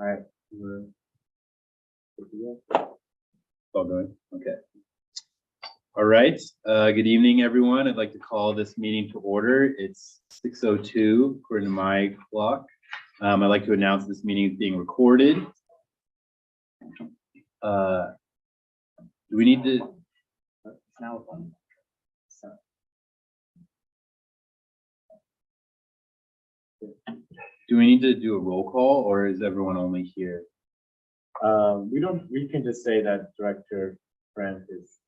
All right. All going. Okay. All right. Good evening, everyone. I'd like to call this meeting to order. It's 6:02 according to my clock. I'd like to announce this meeting is being recorded. Do we need to? Now, Do we need to do a roll call, or is everyone only here? we can just say that Director Brent is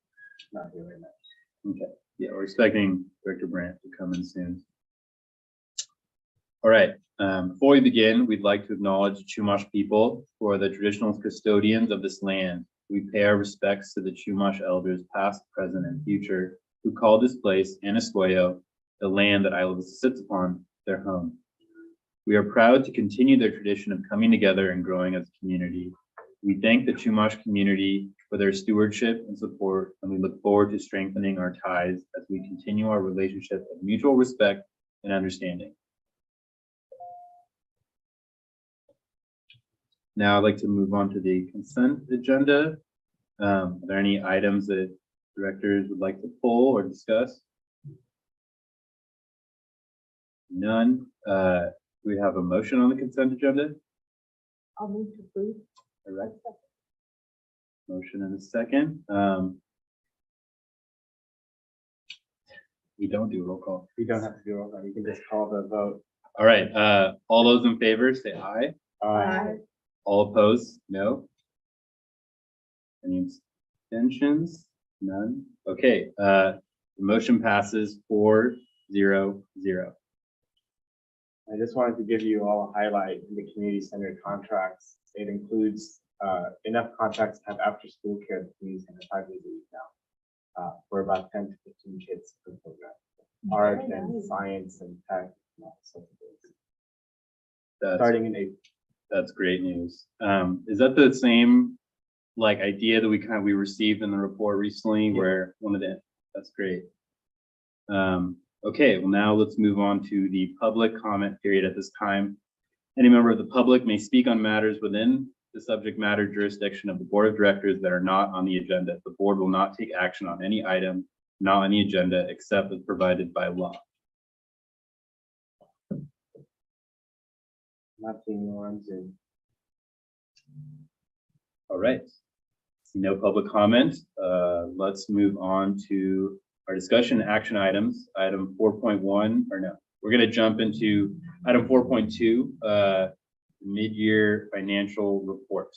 not here right now. Okay. Yeah, we're expecting Director Brandt to come in soon. All right. Before we begin, we'd like to acknowledge the Chumash people who are the traditional custodians of this land. We pay our respects to the Chumash elders, past, present, and future, who call this place Anasquayo, the land that Isla Vista sits upon, their home. We are proud to continue their tradition of coming together and growing as a community. We thank the Chumash community for their stewardship and support, and we look forward to strengthening our ties as we continue our relationship of mutual respect and understanding. Now I'd like to move on to the consent agenda. Are there any items that directors would like to pull or discuss? None. We have a motion on the consent agenda. I'll move to approve. All right. Motion and a second. We don't do roll call. We don't have to do roll call. You can just call the vote. All right. All those in favor say aye. Aye. All opposed? No. Any abstentions? None. Okay. The motion passes 4-0-0. I just wanted to give you all a highlight in the community center contracts. It includes enough contracts to have after school care at the community center 5 days a week now for about 10 to 15 kids per program. Art and science and tech and all sorts of things. Starting in April. That's great news. Is that the same like idea that we received in the report recently, where one of the, that's great. Okay, well now let's move on to the public comment period at this time. Any member of the public may speak on matters within the subject matter jurisdiction of the board of directors that are not on the agenda. The board will not take action on any item not on the agenda except as provided by law. Nothing on Zoom. All right. See no public comment. Let's move on to our discussion action items. Item 4.1, or no, we're going to jump into item 4.2, mid-year financial report.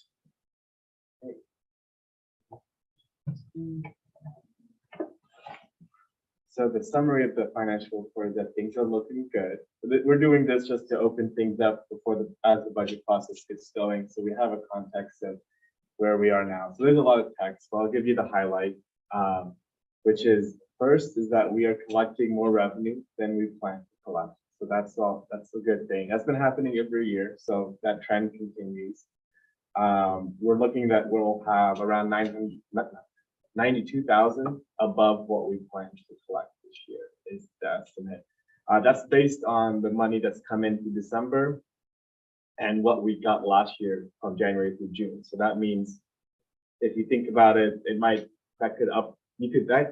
So the summary of the financial report is that things are looking good. We're doing this just to open things up before as the budget process gets going. So we have a context of where we are now. So there's a lot of text, but I'll give you the highlight, which is first is that we are collecting more revenue than we planned to collect. So that's a good thing. That's been happening every year. So that trend continues. We're looking that we'll have around 92,000 above what we plan to collect this year is the estimate. That's based on the money that's come in through December and what we got last year from January through June. So that means if you think about it, that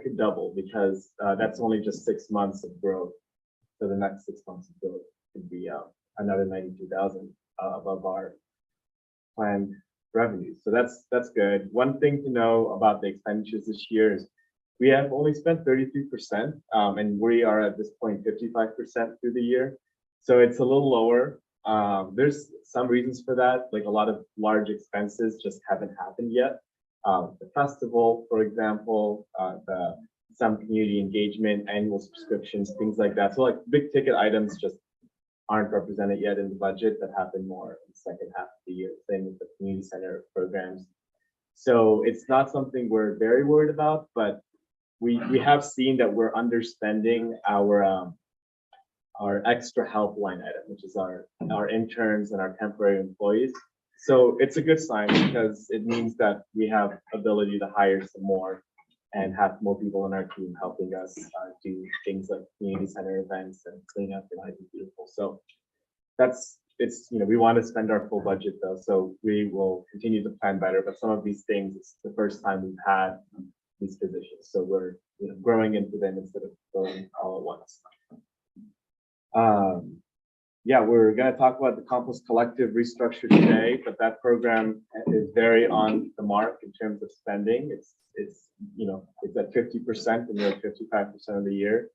could double because that's only just 6 months of growth. So the next 6 months of growth could be another 92,000 above our planned revenues. So that's good. One thing to know about the expenditures this year is we have only spent 33%, and we are at this point 55% through the year. So it's a little lower. There's some reasons for that, like a lot of large expenses just haven't happened yet. The festival, for example, some community engagement, annual subscriptions, things like that. So like big ticket items just aren't represented yet in the budget that happen more in the second half of the year. Same with the community center programs. So it's not something we're very worried about, but we have seen that we're underspending our extra help line item, which is our interns and our temporary employees. So it's a good sign because it means that we have ability to hire some more and have more people on our team helping us do things like community center events and clean up and I Beautiful. So that's it's, we want to spend our full budget though, so we will continue to plan better, but some of these things, it's the first time we've had these positions, so we're, growing into them instead of going all at once. Yeah, we're going to talk about the compost collective restructure today, but that program is very on the mark in terms of spending. It's at 50% and we're at 55% of the year.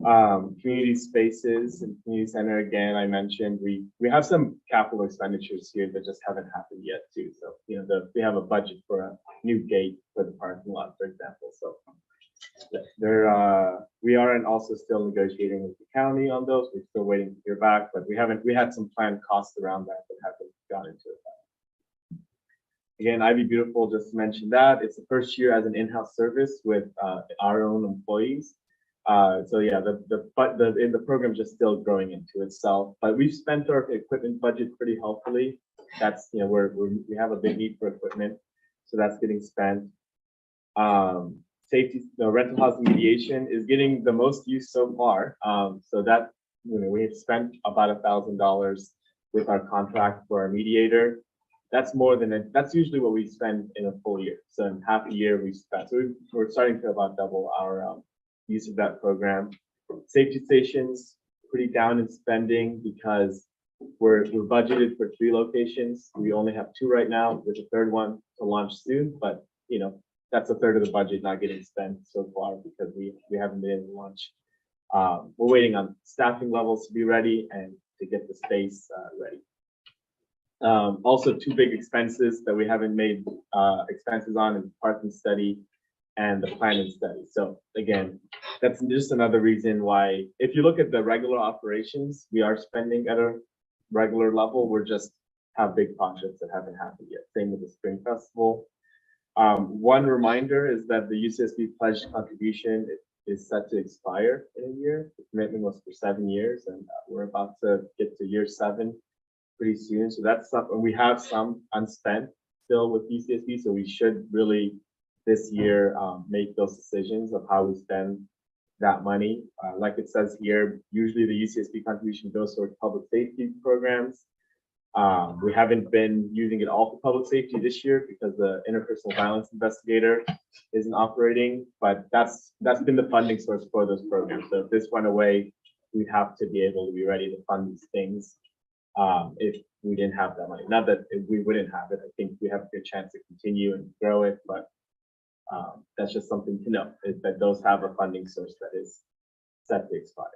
Community spaces and community center, again, I mentioned we have some capital expenditures here that just haven't happened yet too. So, we have a budget for a new gate for the parking lot, for example. So we are also still negotiating with the county on those. We're still waiting to hear back, but we had some planned costs around that haven't gone into it. Again, Ivy Beautiful, just to mention that it's the first year as an in-house service with our own employees. So yeah, the program just still growing into itself, but we've spent our equipment budget pretty healthily. That's, we have a big need for equipment, so that's getting spent. Safety, rental housing mediation is getting the most use so far. So that, we have spent about $1,000 with our contract for our mediator. That's more than that's usually what we spend in a full year. So in half a year we spent. So we're starting to about double our use of that program. Safety stations pretty down in spending because we're budgeted for 3 locations. We only have 2 right now, with a 3rd one to launch soon, but that's a third of the budget not getting spent so far because we haven't been able to launch. We're waiting on staffing levels to be ready and to get the space ready. Also 2 big expenses that we haven't made expenses on in parking study and the planning study. So again, that's just another reason why, if you look at the regular operations, we are spending at a regular level. We're just have big projects that haven't happened yet. Same with the Spring Festival. One reminder is that the UCSD pledge contribution is set to expire in a year. The commitment was for 7 years, and we're about to get to year 7 pretty soon. So that's something we have some unspent still with UCSD. So we should really this year make those decisions of how we spend that money. Like it says here, usually the UCSD contribution goes towards public safety programs. We haven't been using it all for public safety this year because the interpersonal violence investigator isn't operating, but that's been the funding source for those programs. So if this went away, we'd have to be able to be ready to fund these things if we didn't have that money. Not that we wouldn't have it. I think we have a good chance to continue and grow it, but that's just something to know, is that those have a funding source that is set to expire.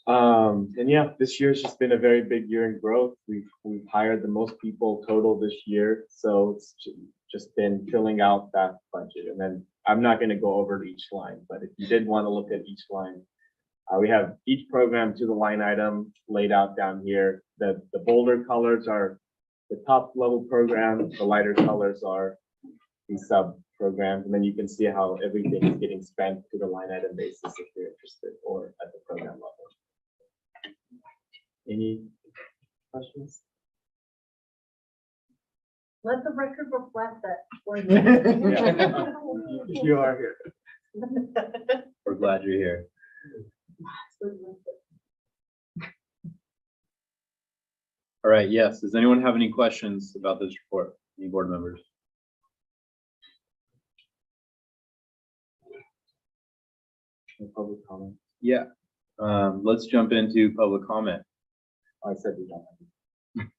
And yeah, this year's just been a very big year in growth. We've hired the most people total this year, so it's just been filling out that budget. And then I'm not going to go over each line, but if you did want to look at each line, we have each program to the line item laid out down here. The bolder colors are the top level program, the lighter colors are the sub programs, and then you can see how everything is getting spent to the line item basis if you're interested, or at the program level. Any questions? Let the record reflect that. Yeah. You are here. We're glad you're here. All right, yes. Does anyone have any questions about this report? Any board members? No public comment. Yeah. Let's jump into public comment. Oh, I said we don't.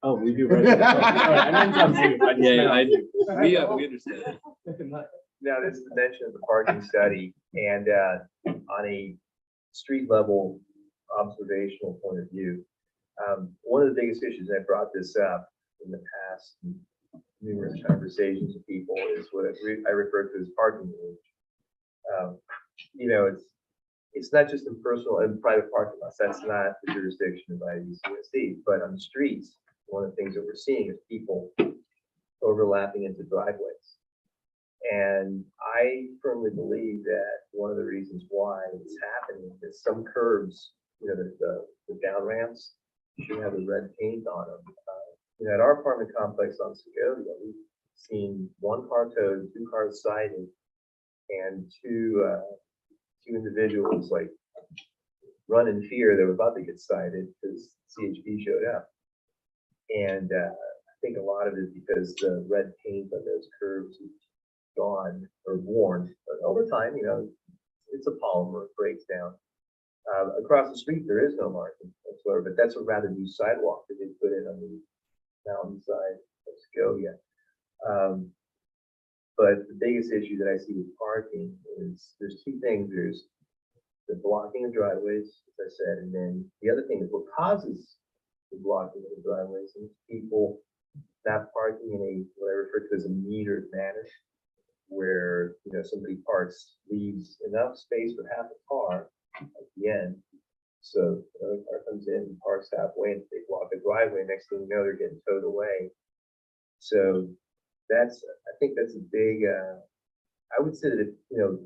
Oh, we do. Right. Sorry, I meant on Zoom. We understand. Now, this is the mention of the parking study, and on a street level observational point of view, one of the biggest issues, I brought this up in the past, numerous conversations with people, is what I refer to as parking rules. It's not just in personal and private parking lots. That's not the jurisdiction of IVCSD, but on the streets, one of the things that we're seeing is people overlapping into driveways. And I firmly believe that one of the reasons why it's happening is some curbs, the down ramps should have a red paint on them. At our apartment complex on Segovia, we've seen 1 car towed, 2 cars cited, and two individuals like run in fear they were about to get cited because CHP showed up. And I think a lot of it is because the red paint on those curves is gone or worn. But over time, it's a polymer, it breaks down. Across the street, there is no marking whatsoever, but that's a rather new sidewalk that they put in on the mountainside of Segovia. But the biggest issue that I see with parking is there's two things. There's the blocking of driveways, as I said, and then the other thing is what causes the blocking of the driveways and people not parking in a what I refer to as a metered manner, where somebody leaves enough space for half a car at the end. So another car comes in and parks halfway and they block the driveway. Next thing you know, they're getting towed away. So I think that's a big, I would say that,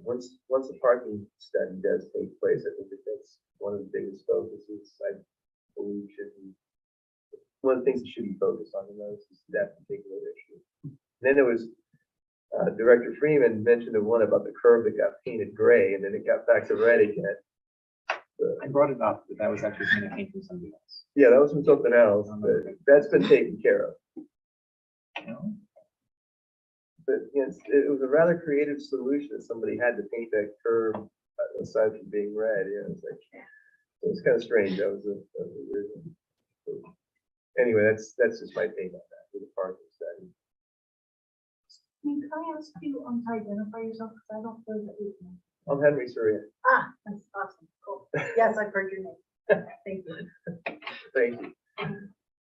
once the parking study does take place, I think that's one of the biggest focuses I believe should be, one of the things that should be focused on the most is that particular issue. And then there was, Director Freeman mentioned the one about the curve that got painted gray and then it got back to red again. I brought it up, but that was actually something that came from somebody else. Yeah, that was from something else, but that's been taken care of. But it was a rather creative solution. Somebody had to paint that curve aside from being red. It's kind of strange. That was a weird one. Anyway, that's just my take on that with the parking study. Can I ask you to identify yourself, because I don't know that you know. I'm Henry Surya. Ah, that's awesome, cool. Yes, I've heard your name. Thank you. Thank you.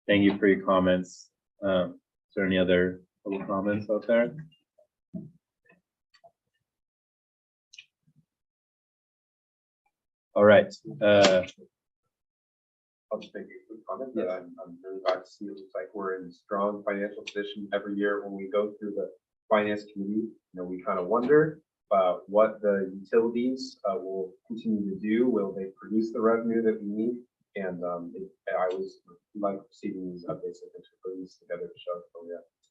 Thank you for your comments. Is there any other public comments out there? All right. I'll just make a quick comment that I'm really glad to see. It looks like we're in a strong financial position every year when we go through the finance committee. We kind of wonder what the utilities will continue to do. Will they produce the revenue that we need? And I was like receiving these updates. I think we're putting this together to show. So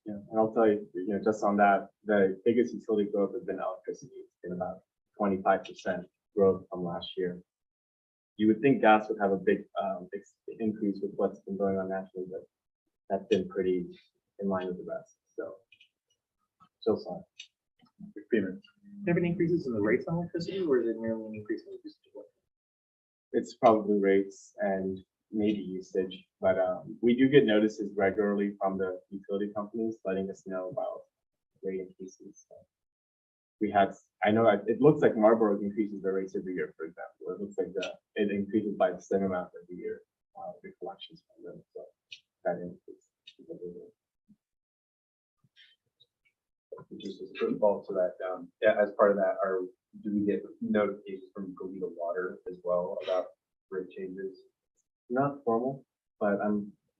Yeah, and I'll tell you, just on that, the biggest utility growth has been electricity. It's been about 25% growth from last year. You would think gas would have a big increase with what's been going on nationally, but that's been pretty in line with the rest. So, still solid. Have there been increases in the rates on electricity, or is it merely an increase in the usage of electricity? It's probably rates and maybe usage, but we do get notices regularly from the utility companies letting us know about rate increases. So I know it looks like Marlboro increases their rates every year, for example. It looks like it increases by the same amount every year, the collections from them. So that increase. just as a quick follow to that, as part of that, do we get notifications from Goleta Water as well about rate changes? Not formal, but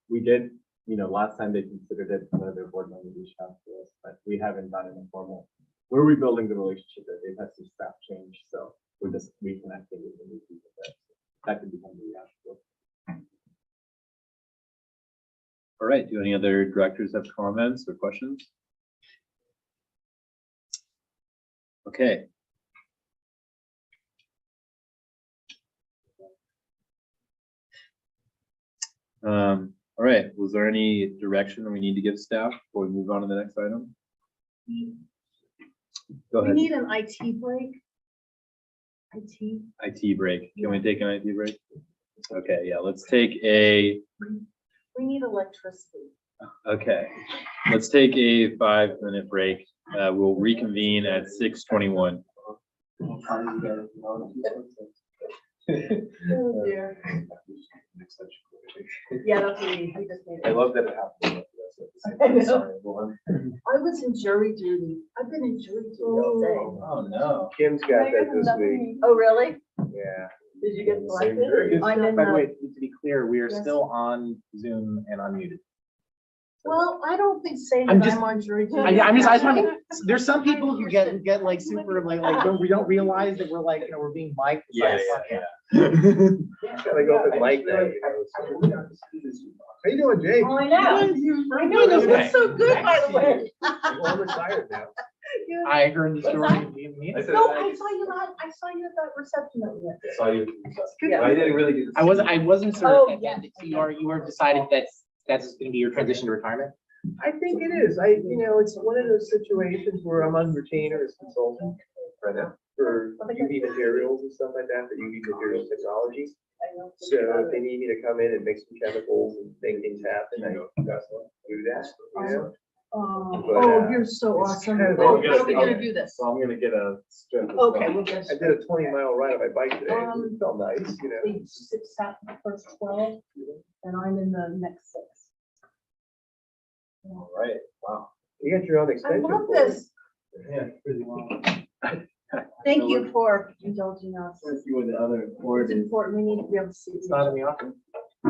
we did, last time they considered it, one of their board members reached out to us, but we haven't gotten a formal. We're rebuilding the relationship that they've had some staff change, so we're just reconnecting with the new people there. So that could become the reality. All right. Do any other directors have comments or questions? Okay. All right. Was there any direction that we need to give staff before we move on to the next item? Go We ahead. need an IT break. IT break. Can we take an IT break? Okay. Yeah. Let's take a. We need electricity. Okay. Let's take a 5-minute break. We'll reconvene at 6:21. Oh dear. Yeah, that's what we just need. I love that it happened. I know. Sorry, everyone. I was in jury duty. I've been in jury duty all day. Oh no. Kim's got that this week. Oh, really? Yeah. Did you get Same selected? jury. I'm in By the way, the, to be clear, we are Yes. still on Zoom and unmuted. well, I don't think saying I'm that just- I'm on jury duty. I just want to, there's some people who get like super we don't realize that we're like, we're being mic'd. Yeah. Gotta go with Mike now. How you doing, Jake? Oh, I know. I know, this was so good, by the way. Well, I'm retired now. I heard the What's story. that? in the meeting. I said, No, I saw you at that reception that we went to. saw you. Yeah. I didn't really get. to I wasn't Oh, certain yeah. that you were decided that's gonna be your transition to retirement. I think it is. It's one of those situations where I'm on retainer as consultant right now for UV materials and stuff like that, for UV materials technologies. I know. So if they need me to come in and make some chemicals and make things happen, I do that. Oh, you're so awesome. kind of- How are we gonna do this? So I'm gonna get a strip. as Okay, well. we'll just. I did a 20-mile ride on my bike today. It felt nice, They sat in the first 12, and I'm in the next 6. All right, wow. You got your own I extension. love cord. this. Yeah, pretty long. Thank you for indulging us. Let's see what the other It's board is. important, we need to be able to see. It's not in the office.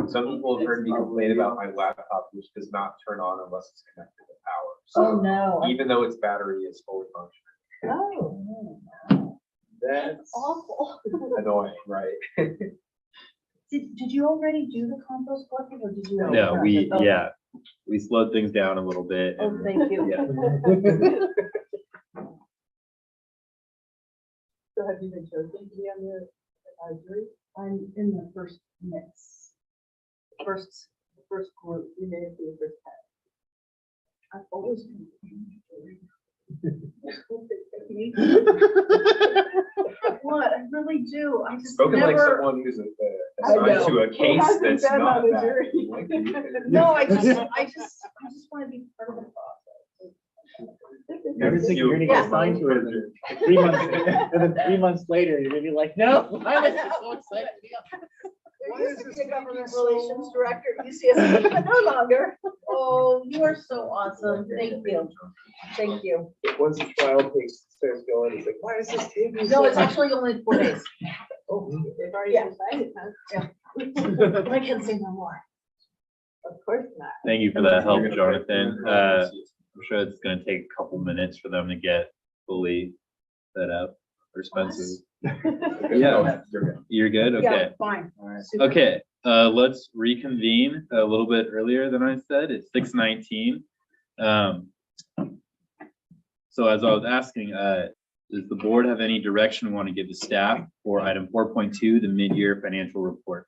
Some people have heard me complain about my laptop, which does not turn on unless it's connected to power. Oh, So no. even though its battery is fully functioning, Oh, That's awful. annoying, right? Did you already do the compost collective or did you? No, Oh, we slowed things down a little bit. Oh, and- thank you. Yeah. So have you been chosen to be on the advisory? I'm in the first mix. First group, you may be the first head. I've always been. What, I really do, I just Spoken like never, someone who's I know. assigned to a Who case hasn't that's been not on a that. jury? No, I just want to be part of the process. Never think you're gonna Yeah. get assigned to it, and then 3 months, and then 3 months later, you're gonna be like, no, I was just so excited to be on. Why is this government relations director at UCSD, but no longer? Oh, you are so awesome. Thank you. Thank you. once the trial case starts going, it's like, why is this taking? No, so it's long? actually only 4 days. Oh, They've already decided, huh? I can't say no more. Of course not. Thank you for that help, Jonathan. I'm sure it's gonna take a couple minutes for them to get fully set up for Spencer. Yeah, you're good? Yeah, Okay. fine. All right. Super. Okay, let's reconvene a little bit earlier than I said. It's 6:19. So as I was asking, does the board have any direction we want to give the staff for item 4.2, the mid-year financial report?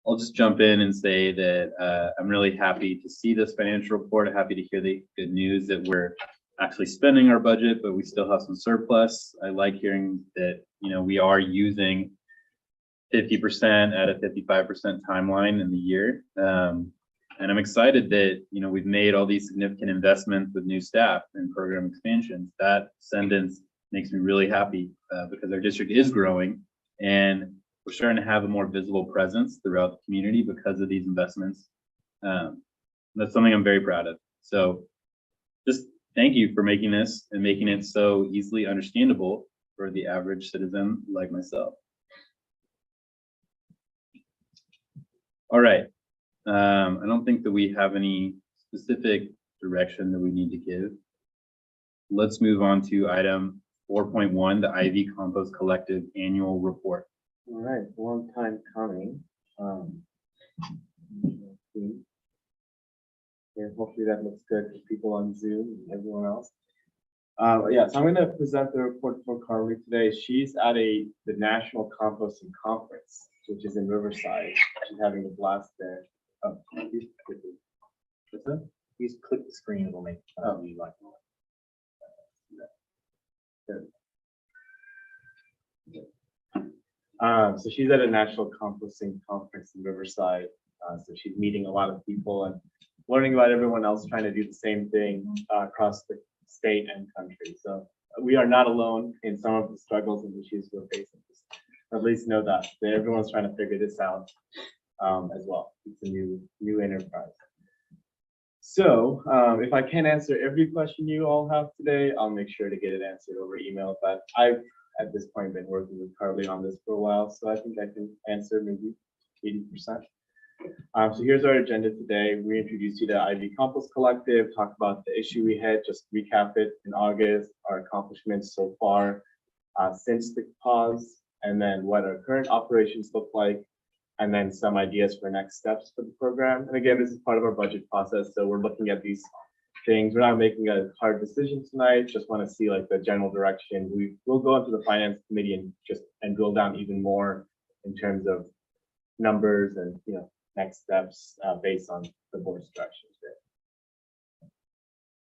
I'll just jump in and say that I'm really happy to see this financial report. Happy to hear the good news that we're actually spending our budget, but we still have some surplus. I like hearing that, we are using 50% at a 55% timeline in the year. And I'm excited that, we've made all these significant investments with new staff and program expansions. That sentence makes me really happy because our district is growing and we're starting to have a more visible presence throughout the community because of these investments. That's something I'm very proud of. So just thank you for making this and making it so easily understandable for the average citizen like myself. All right. I don't think that we have any specific direction that we need to give. Let's move on to item 4.1, the Ivy Compost Collective Annual Report. All right, long time coming. Yeah, hopefully that looks good for people on Zoom and everyone else. Yeah, so I'm going to present the report for Carly today. She's at the National Composting Conference, which is in Riverside. She's having a blast there. Oh, what's that? Please click the screen, it'll make, you like. So she's at a national composting conference in Riverside. So she's meeting a lot of people and learning about everyone else trying to do the same thing across the state and country. So we are not alone in some of the struggles and issues we're facing. At least know that everyone's trying to figure this out as well. It's a new enterprise. So if I can't answer every question you all have today, I'll make sure to get it answered over email. But I've at this point been working with Carly on this for a while, so I think I can answer maybe 80%. So here's our agenda today. We introduced you to Ivy Compost Collective, talk about the issue we had, just recap it in August, our accomplishments so far since the pause, and then what our current operations look like, and then some ideas for next steps for the program. And again, this is part of our budget process, so we're looking at these things. We're not making a hard decision tonight, just want to see like the general direction. We'll go into the finance committee and drill down even more in terms of numbers and, you know, next steps based on the board's directions there.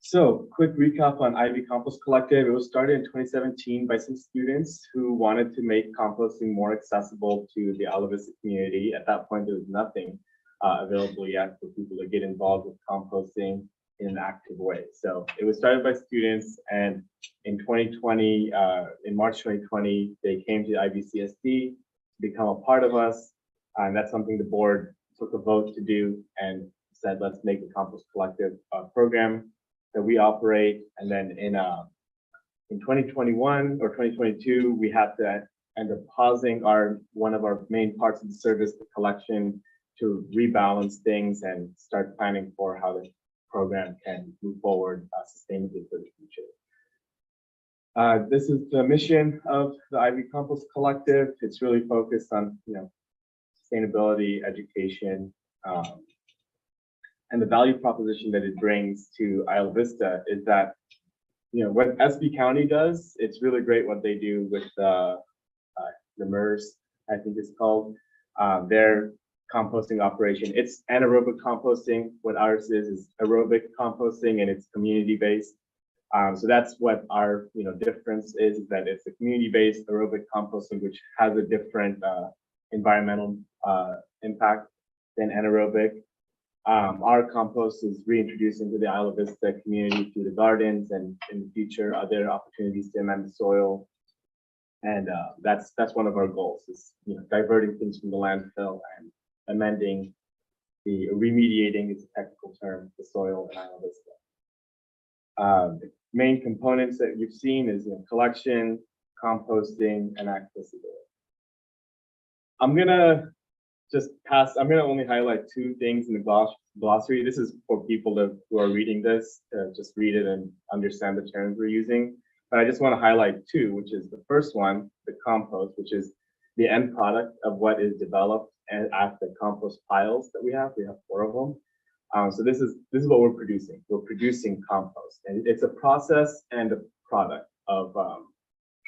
So quick recap on Ivy Compost Collective. It was started in 2017 by some students who wanted to make composting more accessible to the Isla Vista community. At that point, there was nothing available yet for people to get involved with composting in an active way. So it was started by students, and in 2020, in March 2020, they came to IVCSD to become a part of us. And that's something the board took a vote to do and said, let's make a compost collective program that we operate. And then in 2021 or 2022, we had to end up pausing one of our main parts of the service, the collection, to rebalance things and start planning for how the program can move forward sustainably for the future. This is the mission of the Ivy Compost Collective. It's really focused on, you know, sustainability, education, and the value proposition that it brings to Isla Vista is that, you know, what SB County does, it's really great what they do with the MERS, I think it's called, their composting operation. It's anaerobic composting. What ours is aerobic composting, and it's community-based. So that's what our, you know, difference is that it's a community-based aerobic composting, which has a different environmental impact than anaerobic. Our compost is reintroduced into the Isla Vista community through the gardens, and in the future, other opportunities to amend the soil. And that's one of our goals, is, you know, diverting things from the landfill and amending remediating is a technical term, the soil in Isla Vista. The main components that you've seen is, you know, collection, composting, and accessibility. I'm gonna only highlight two things in the glossary. This is for people who are reading this, just read it and understand the terms we're using. But I just want to highlight two, which is the first one, the compost, which is the end product of what is developed and at the compost piles that we have. We have 4 of them. So this is what we're producing. We're producing compost, and it's a process and a product of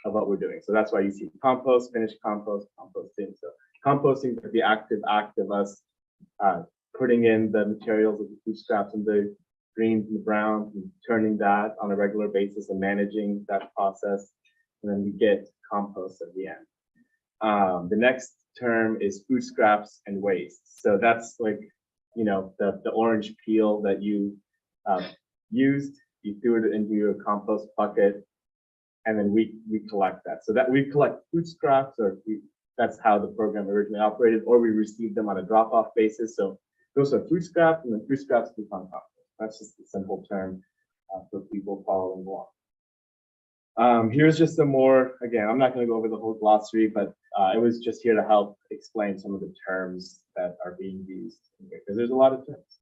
what we're doing. So that's why you see compost, finished compost, composting. So composting is the active act of us putting in the materials of the food scraps and the greens and the browns and turning that on a regular basis and managing that process. And then we get compost at the end. The next term is food scraps and waste. So that's like, you know, the orange peel that you used, you threw it into your compost bucket, and then we collect that. So that we collect food scraps, or that's how the program originally operated, or we receive them on a drop-off basis. So those are food scraps, and then food scraps become compost. That's just a simple term for people following along. Here's just some more, again, I'm not going to go over the whole glossary, but it was just here to help explain some of the terms that are being used, because there's a lot of terms.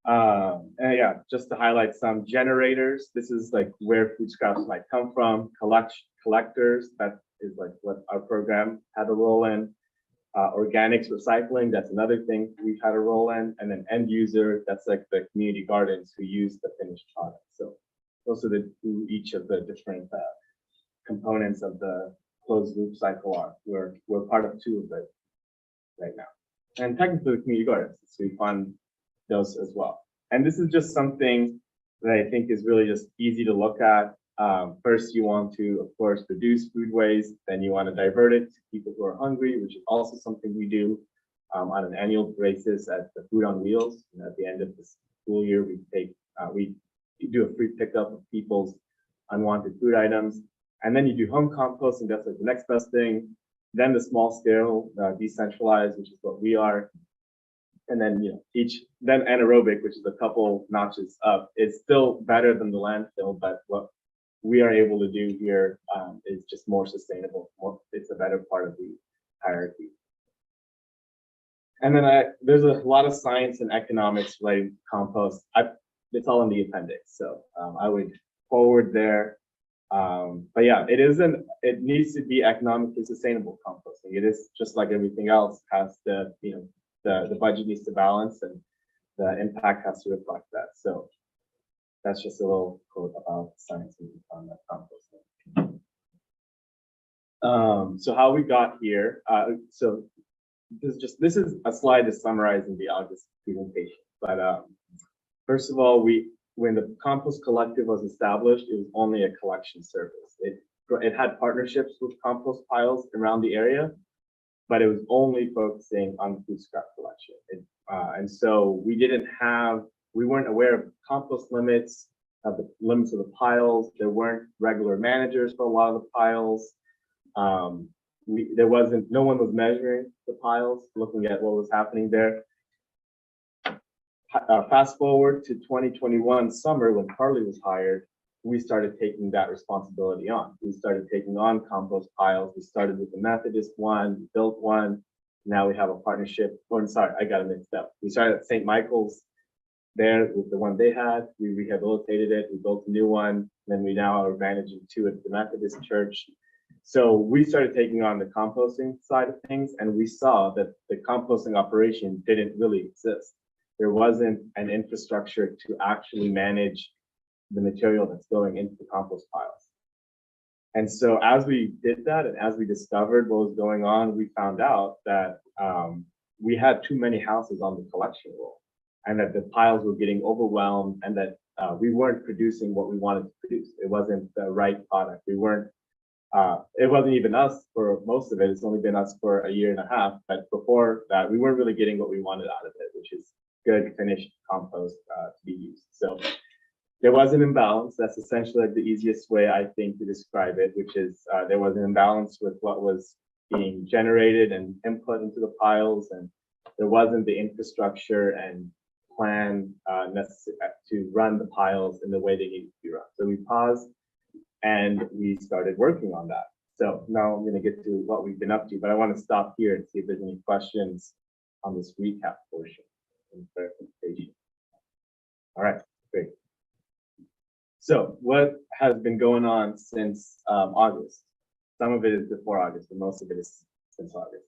And yeah, just to highlight some generators, this is like where food scraps might come from. Collectors, that is like what our program had a role in. Organics recycling, that's another thing we've had a role in. And then end user, that's like the community gardens who use the finished product. So those are each of the different components of the closed loop cycle are. We're part of 2 of it right now. And technically the community gardens, so we fund those as well. And this is just something that I think is really just easy to look at. First, you want to, of course, reduce food waste. Then you want to divert it to people who are hungry, which is also something we do on an annual basis at the Food on Wheels. And at the end of the school year, we do a free pickup of people's unwanted food items. And then you do home composting. That's like the next best thing. Then the small scale, decentralized, which is what we are. And then, you know, then anaerobic, which is a couple notches up, is still better than the landfill, but what we are able to do here is just more sustainable. It's a better part of the hierarchy. And then there's a lot of science and economics related to compost. It's all in the appendix, so I would forward there. But yeah, it needs to be economically sustainable composting. It is just like everything else has the, the budget needs to balance and the impact has to reflect that. So that's just a little quote about science on that composting. So how we got here, so this is a slide that's summarizing the August presentation. But first of all, when the compost collective was established, it was only a collection service. It had partnerships with compost piles around the area, but it was only focusing on food scrap collection. And so we weren't aware of compost limits, of the limits of the piles. There weren't regular managers for a lot of the piles. No one was measuring the piles, looking at what was happening there. Fast forward to 2021 summer when Carly was hired, we started taking that responsibility on. We started taking on compost piles. We started with the Methodist one, we built one. Now we have a partnership. Oh, sorry, I got it mixed up. We started at St. Michael's there with the one they had. We rehabilitated it. We built a new one. Then we now are managing two at the Methodist church. So we started taking on the composting side of things, and we saw that the composting operation didn't really exist. There wasn't an infrastructure to actually manage the material that's going into the compost piles. And so as we did that, and as we discovered what was going on, we found out that we had too many houses on the collection roll, and that the piles were getting overwhelmed, and that we weren't producing what we wanted to produce. It wasn't the right product. It wasn't even us for most of it. It's only been us for a year and a half. But before that, we weren't really getting what we wanted out of it, which is good finished compost to be used. So there was an imbalance. That's essentially like the easiest way I think to describe it, which is there was an imbalance with what was being generated and input into the piles, and there wasn't the infrastructure and plan necessary to run the piles in the way they needed to be run. So we paused and we started working on that. So now I'm going to get to what we've been up to, but I want to stop here and see if there's any questions on this recap portion and clarification. All right, great. So what has been going on since August? Some of it is before August, but most of it is since August.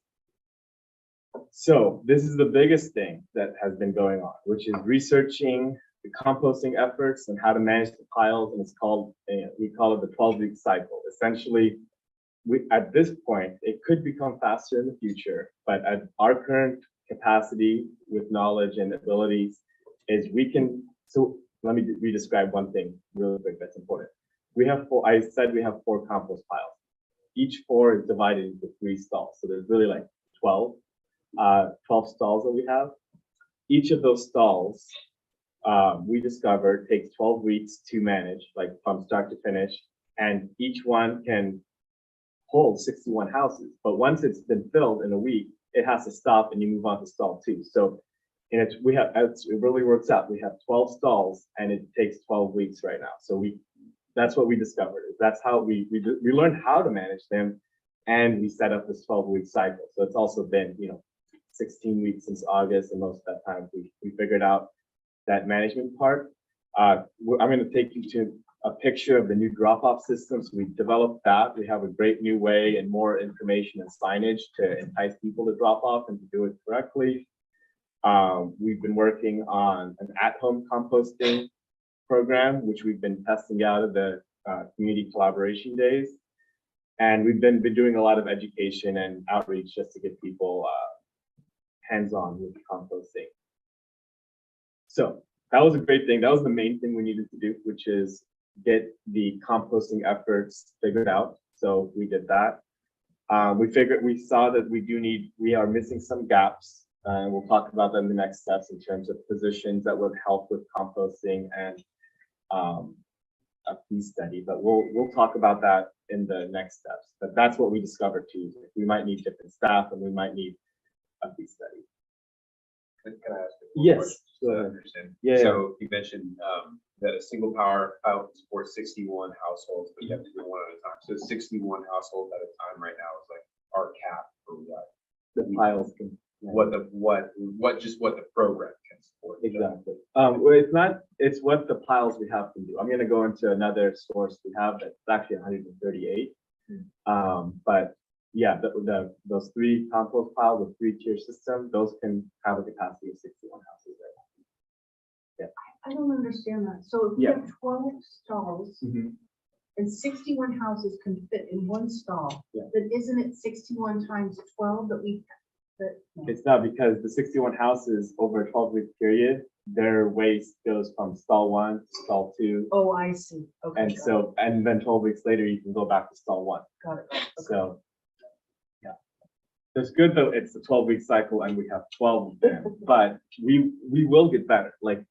So this is the biggest thing that has been going on, which is researching the composting efforts and how to manage the piles. And it's called, we call it the 12-week cycle. Essentially, at this point, it could become faster in the future, but at our current capacity with knowledge and abilities is we can, so let me re-describe one thing really quick that's important. We have four, I said we have 4 compost piles. Each 4 is divided into 3 stalls. So there's really like 12 stalls that we have. Each of those stalls, we discovered takes 12 weeks to manage, like from start to finish, and each one can hold 61 houses. But once it's been filled in a week, it has to stop and you move on to stall 2. So it really works out. We have 12 stalls and it takes 12 weeks right now. So that's what we discovered. That's how we learned how to manage them, and we set up this 12-week cycle. So it's also been 16 weeks since August, and most of that time we figured out that management part. I'm going to take you to a picture of the new drop-off systems. We developed that. We have a great new way and more information and signage to entice people to drop off and to do it correctly. We've been working on an at-home composting program, which we've been testing out of the community collaboration days. And we've been doing a lot of education and outreach just to get people hands-on with composting. So that was a great thing. That was the main thing we needed to do, which is get the composting efforts figured out. So we did that. We saw that we are missing some gaps, and we'll talk about them in the next steps in terms of positions that would help with composting and a fee study. But we'll talk about that in the next steps. But that's what we discovered too. We might need different staff, and we might need a fee study. Can I ask? Yes. So I understand. Yeah. So you mentioned that a single power pile supports 61 households, but you have to do one at a time. So 61 households at a time right now is like our cap for what The piles can. what the program can support. Exactly. Well, it's what the piles we have can do. I'm going to go into another source we have that's actually 138. But those 3 compost piles, the 3-tier system, those can have a capacity of 61 houses right I don't understand that. So if we Yeah. have 12 stalls now. and 61 houses can fit in one stall, Yeah. then isn't it 61 times 12 that we, that? no. It's not, because the 61 houses over a 12-week period, their waste goes from stall 1 to stall 2. Oh, I see. Okay. And so, and then 12 weeks later, you can go back to stall 1. Got it. Okay. So, yeah. It's good though, it's a 12-week cycle and we have 12 of them, but we will get better. Like,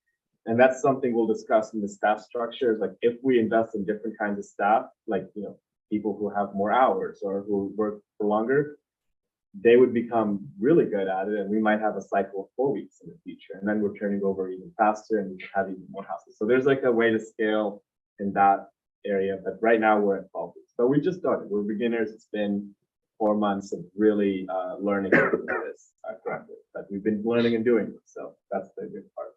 and that's something we'll discuss in the staff structures. Like, if we invest in different kinds of staff, like, people who have more hours or who work for longer, they would become really good at it, and we might have a cycle of 4 weeks in the future, and then we're turning over even faster and we can have even more houses. So there's like a way to scale in that area, but right now we're at 12 weeks. But we just started. We're beginners. It's been 4 months of really learning how to do this correctly, but we've been learning and doing it, so that's the good part.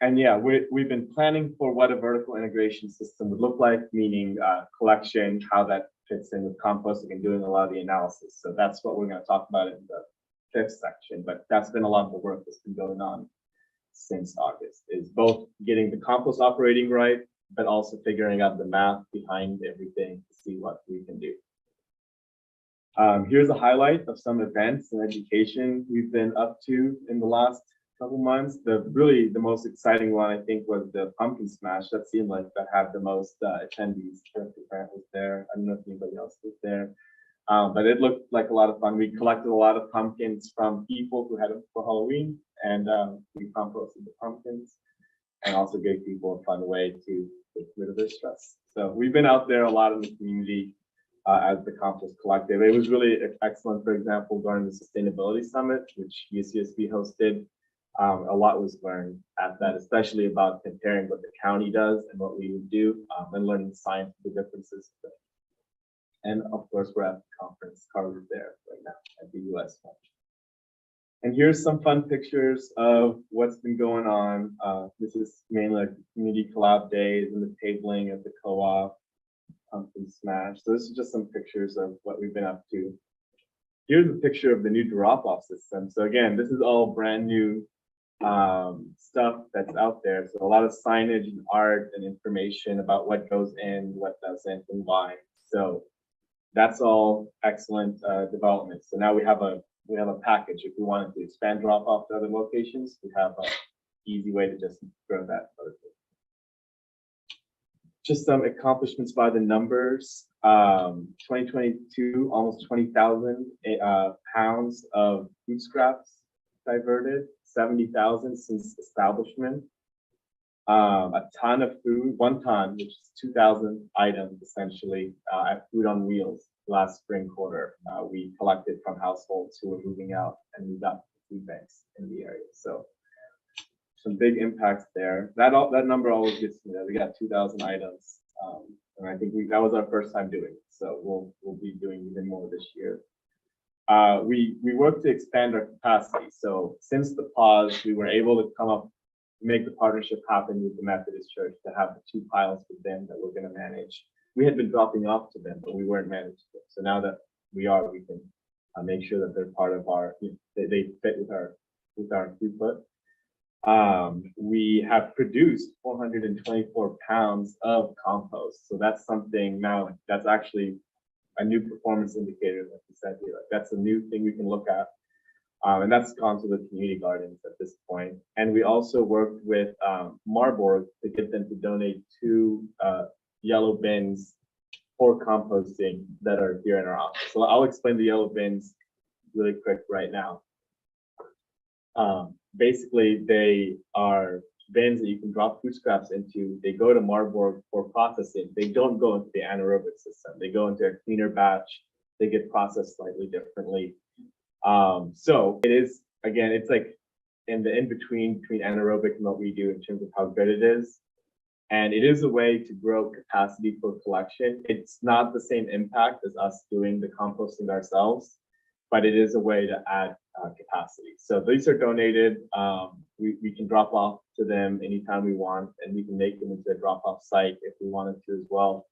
And yeah, we've been planning for what a vertical integration system would look like, meaning collection, how that fits in with composting, and doing a lot of the analysis. So that's what we're going to talk about in the 5th section, but that's been a lot of the work that's been going on since August, is both getting the compost operating right, but also figuring out the math behind everything to see what we can do. Here's a highlight of some events and education we've been up to in the last couple months. The most exciting one, I think, was the pumpkin smash. That seemed like that had the most attendees. Director Grant was there. I don't know if anybody else was there, but it looked like a lot of fun. We collected a lot of pumpkins from people who had them for Halloween, and we composted the pumpkins, and also gave people a fun way to get rid of their stress. So we've been out there a lot in the community as the compost collective. It was really excellent. For example, during the Sustainability Summit, which IVCSD hosted, a lot was learned at that, especially about comparing what the county does and what we would do, and learning the science of the differences. And of course, we're at the conference. Carver's there right now at the US one. And here's some fun pictures of what's been going on. This is mainly like community collab days and the tabling at the co-op, pumpkin smash. So this is just some pictures of what we've been up to. Here's a picture of the new drop-off system. So again, this is all brand new stuff that's out there. So a lot of signage and art and information about what goes in, what doesn't, and why. So that's all excellent development. So now we have a package. If we wanted to expand drop off to other locations, we have an easy way to just grow that. Just some accomplishments by the numbers. 2022, almost 20,000 pounds of food scraps diverted, 70,000 since establishment. A ton of food, 1 ton, which is 2,000 items essentially at Food on Wheels last spring quarter. We collected from households who were moving out, and we got food banks in the area. So some big impacts there. That number always gets me there. We got 2,000 items, and I think that was our first time doing it. So we'll be doing even more this year. We worked to expand our capacity. So since the pause, we were able to make the partnership happen with the Methodist Church to have the 2 piles with them that we're going to manage. We had been dropping off to them, but we weren't managing them. So now that we can make sure that they're part of our, they fit with our throughput. We have produced 424 pounds of compost. So that's something now that's actually a new performance indicator, like you said here. Like that's a new thing we can look at. And that's gone to the community gardens at this point. And we also worked with Marburg to get them to donate 2 yellow bins for composting that are here in our office. So I'll explain the yellow bins really quick right now. Basically, they are bins that you can drop food scraps into. They go to Marburg for processing. They don't go into the anaerobic system. They go into a cleaner batch. They get processed slightly differently. So it is, again, it's like in between anaerobic and what we do in terms of how good it is. And it is a way to grow capacity for collection. It's not the same impact as us doing the composting ourselves, but it is a way to add capacity. So these are donated. We can drop off to them anytime we want, and we can make them into a drop-off site if we wanted to as well.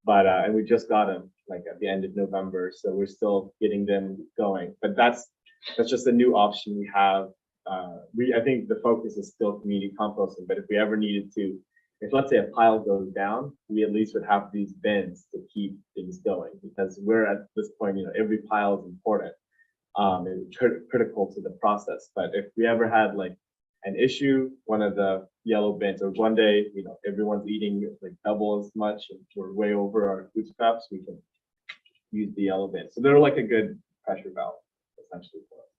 But, and we just got them like at the end of November, so we're still getting them going. But that's just a new option we have. I think the focus is still community composting, but if we ever needed to, if let's say a pile goes down, we at least would have these bins to keep things going, because we're at this point, every pile is important. And critical to the process. But if we ever had like an issue, one of the yellow bins, or one day, everyone's eating like double as much and we're way over our food scraps, we can use the yellow bin. So they're like a good pressure valve, essentially, for us.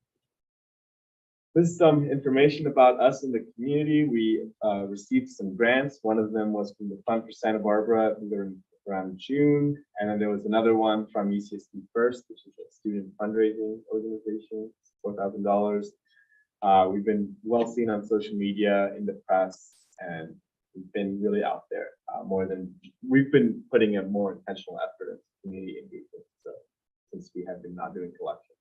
This is some information about us in the community. We received some grants. One of them was from the Fund for Santa Barbara around June. And then there was another one from IVCSD First, which is a student fundraising organization, $4,000. We've been well seen on social media, in the press, and we've been really out there we've been putting a more intentional effort into community engagement. So since we have been not doing collection.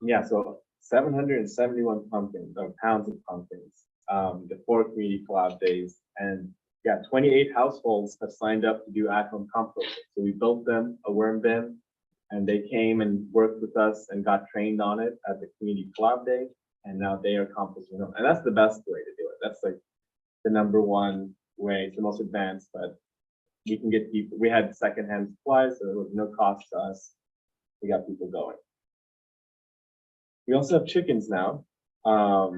Yeah, so 771 pounds of pumpkins, the 4 community collab days, and yeah, 28 households have signed up to do at-home composting. So we built them a worm bin, and they came and worked with us and got trained on it at the community collab day, and now they are composting them. And that's the best way to do it. That's like the #1 way. It's the most advanced, but we can get people. We had secondhand supplies, so there was no cost to us. We got people going. We also have chickens now. At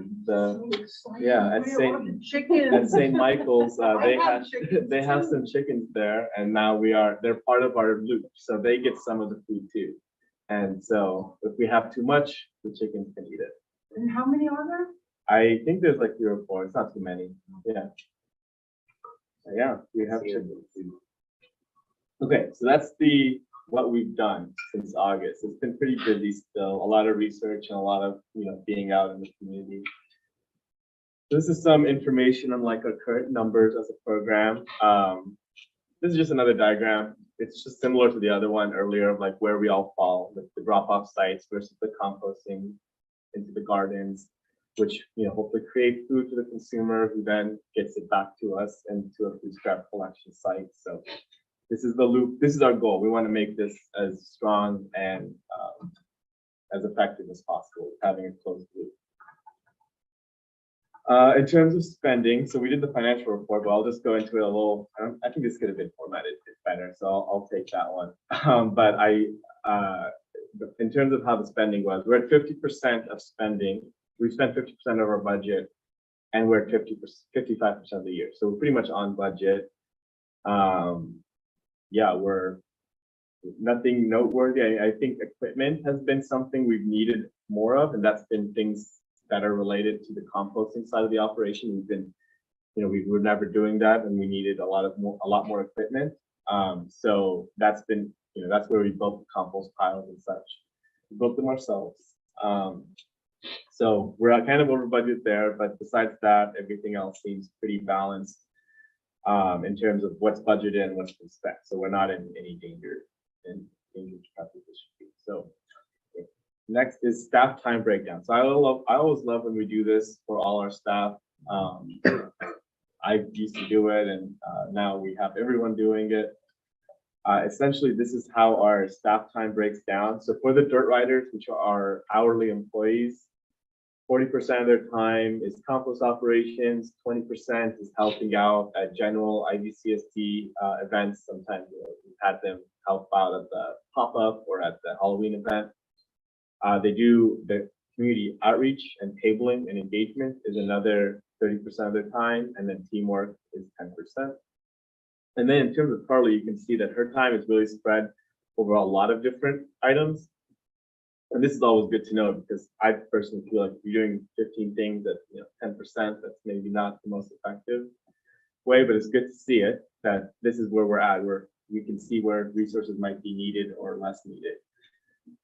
St. Michael's, they have some chickens there, and now they're part of our loop, so they get some of the food too. And so if we have too much, the chickens can eat it. And how many are there? I think there's like 3 or 4. It's not too many. Yeah. Yeah, we have chickens. Okay, so that's what we've done since August. It's been pretty busy still, a lot of research and a lot of being out in the community. This is some information on like our current numbers as a program. This is just another diagram. It's just similar to the other one earlier of like where we all fall, like the drop-off sites versus the composting into the gardens, which hopefully create food for the consumer, who then gets it back to us and to a food scrap collection site. So this is the loop. This is our goal. We want to make this as strong and as effective as possible, having a closed loop. In terms of spending, so we did the financial report, but I'll just go into it a little. I think this could have been formatted better, so I'll take that one. But in terms of how the spending was, we're at 50% of spending. We spent 50% of our budget, and we're at 55% of the year. So we're pretty much on budget. Yeah, we're nothing noteworthy. I think equipment has been something we've needed more of, and that's been things that are related to the composting side of the operation. We've been, we were never doing that, and we needed a lot more equipment. So that's been, that's where we built the compost piles and such. We built them ourselves. So we're kind of over budget there, but besides that, everything else seems pretty balanced in terms of what's budgeted and what's been spent. So we're not in any danger position. So next is staff time breakdown. So I always love when we do this for all our staff. I used to do it, and now we have everyone doing it. Essentially, this is how our staff time breaks down. So for the dirt riders, which are our hourly employees, 40% of their time is compost operations, 20% is helping out at general IVCSD events. Sometimes we've had them help out at the pop-up or at the Halloween event. They do the community outreach and tabling and engagement is another 30% of their time, and then teamwork is 10%. And then in terms of Carly, you can see that her time is really spread over a lot of different items. And this is always good to know, because I personally feel like if you're doing 15 things at 10%, that's maybe not the most effective way, but it's good to see it, that this is where we're at, where we can see where resources might be needed or less needed.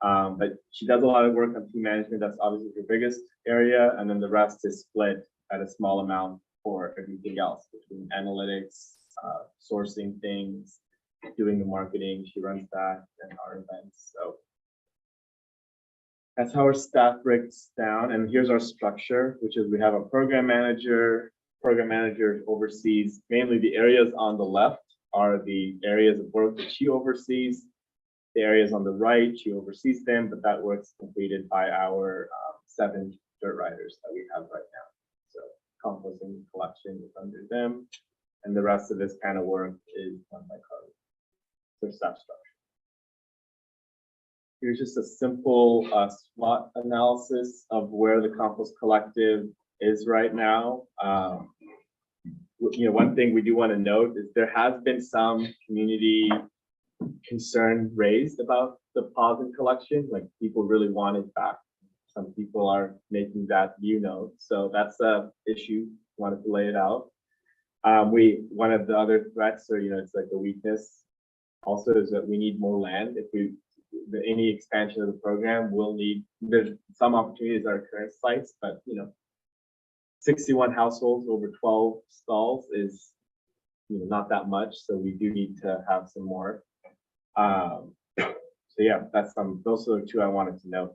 But she does a lot of work on team management. That's obviously her biggest area. And then the rest is split at a small amount for everything else, between analytics, sourcing things, doing the marketing. She runs that and our events. So that's how our staff breaks down. And here's our structure, which is we have a program manager. Program manager oversees mainly the areas on the left, are the areas of work that she oversees. The areas on the right, she oversees them, but that work's completed by our 7 dirt riders that we have right now. So composting and collection is under them, and the rest of this kind of work is done by Carly. Their staff structure. Here's just a simple SWOT analysis of where the compost collective is right now. One thing we do want to note is there has been some community concern raised about the pause in collection, like people really want it back. Some people are making that view known, so that's a issue. Wanted to lay it out. One of the other threats, or it's like a weakness, also is that we need more land. If any expansion of the program will need, there's some opportunities at our current sites, but 61 households over 12 stalls is not that much, so we do need to have some more. So yeah, those are the 2 I wanted to note.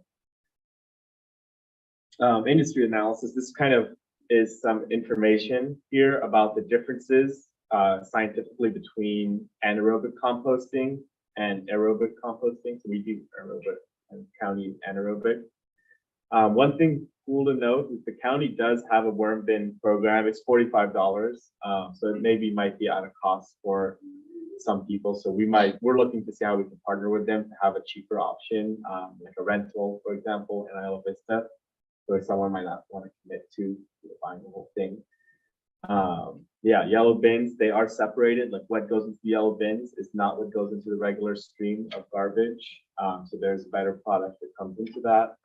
Industry analysis. This kind of is some information here about the differences scientifically between anaerobic composting and aerobic composting. So we do aerobic and county anaerobic. One thing cool to note is the county does have a worm bin program. It's $45, so it might be out of cost for some people. So we're looking to see how we can partner with them to have a cheaper option, like a rental, for example, in Isla Vista, where someone might not want to commit to buying the whole thing. Yeah, yellow bins, they are separated. Like what goes into the yellow bins is not what goes into the regular stream of garbage. So there's a better product that comes into that.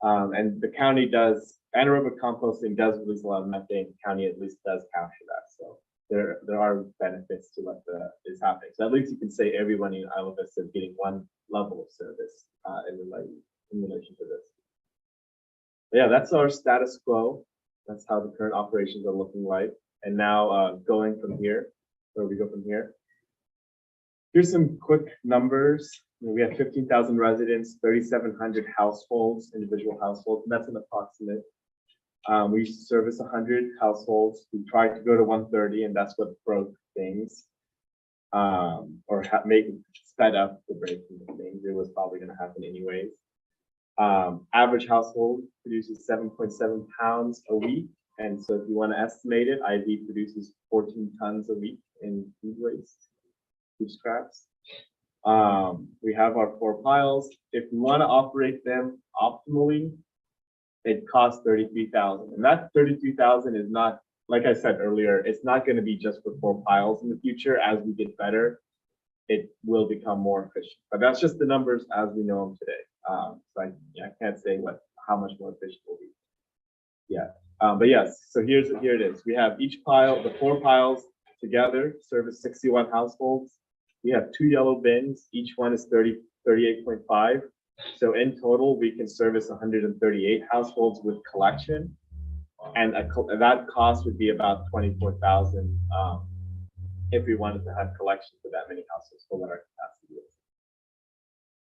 And the county anaerobic composting does release a lot of methane. The county at least does capture that. So there are benefits to what is happening. So at least you can say everyone in Isla Vista is getting one level of service in relation to this. Yeah, that's our status quo. That's how the current operations are looking like. And now going from here, where we go from here. Here's some quick numbers. We have 15,000 residents, 3,700 households, individual households. That's an approximate. We service 100 households. We tried to go to 130, and that's what broke things, or sped up the breaking of things. It was probably going to happen anyways. Average household produces 7.7 pounds a week. And so if you want to estimate it, IV produces 14 tons a week in food waste, food scraps. We have our 4 piles. If we want to operate them optimally, it costs $33,000. And that $33,000 is not, like I said earlier, it's not going to be just for 4 piles in the future. As we get better, it will become more efficient. But that's just the numbers as we know them today. So I can't say how much more efficient will be. Yeah. But yes, so here it is. We have each pile, the 4 piles together service 61 households. We have 2 yellow bins. Each one is 38.5. So in total, we can service 138 households with collection. And that cost would be about $24,000 if we wanted to have collection for that many households for what our capacity is.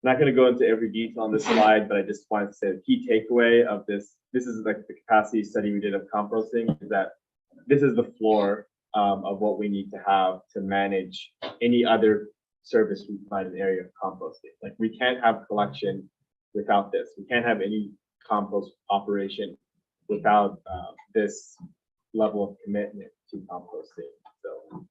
I'm not going to go into every detail on this slide, but I just wanted to say the key takeaway of this. This is like the capacity study we did of composting, is that this is the floor of what we need to have to manage any other service we provide in the area of composting. Like we can't have collection without this. We can't have any compost operation without this level of commitment to composting. So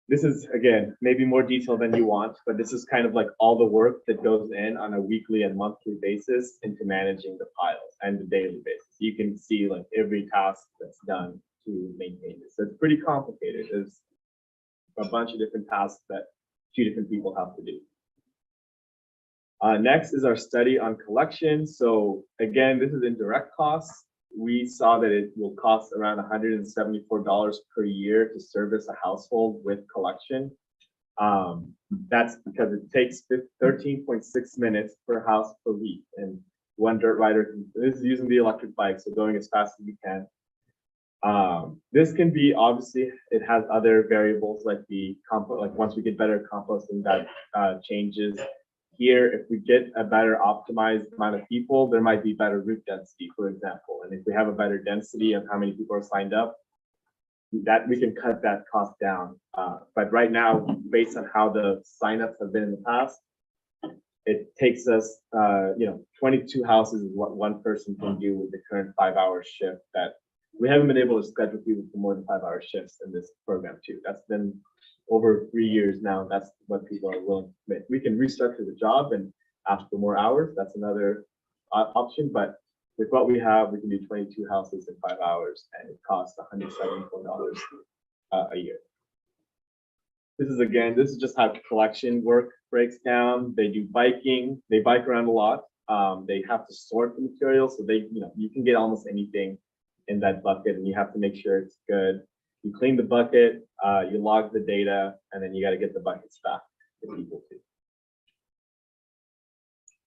this is, again, maybe more detail than you want, but this is kind of like all the work that goes in on a weekly and monthly basis into managing the piles and the daily basis. You can see like every task that's done to maintain this. So it's pretty complicated. There's a bunch of different tasks that 2 different people have to do. Next is our study on collection. So again, this is indirect costs. We saw that it will cost around $174 per year to service a household with collection. That's because it takes 13.6 minutes per house per week. And one dirt rider, this is using the electric bike, so going as fast as you can. This can be, obviously, it has other variables like once we get better composting, that changes. Here, if we get a better optimized amount of people, there might be better root density, for example. And if we have a better density of how many people are signed up, that we can cut that cost down. But right now, based on how the signups have been in the past, it takes us, 22 houses is what one person can do with the current 5-hour shift that we haven't been able to schedule people for more than 5-hour shifts in this program too. That's been over 3 years now. That's what people are willing to commit. We can restructure the job and ask for more hours. That's another option, but with what we have, we can do 22 houses in 5 hours, and it costs $174 a year. This is just how collection work breaks down. They do biking. They bike around a lot. They have to sort the material, so you can get almost anything in that bucket, and you have to make sure it's good. You clean the bucket, you log the data, and then you got to get the buckets back to people too.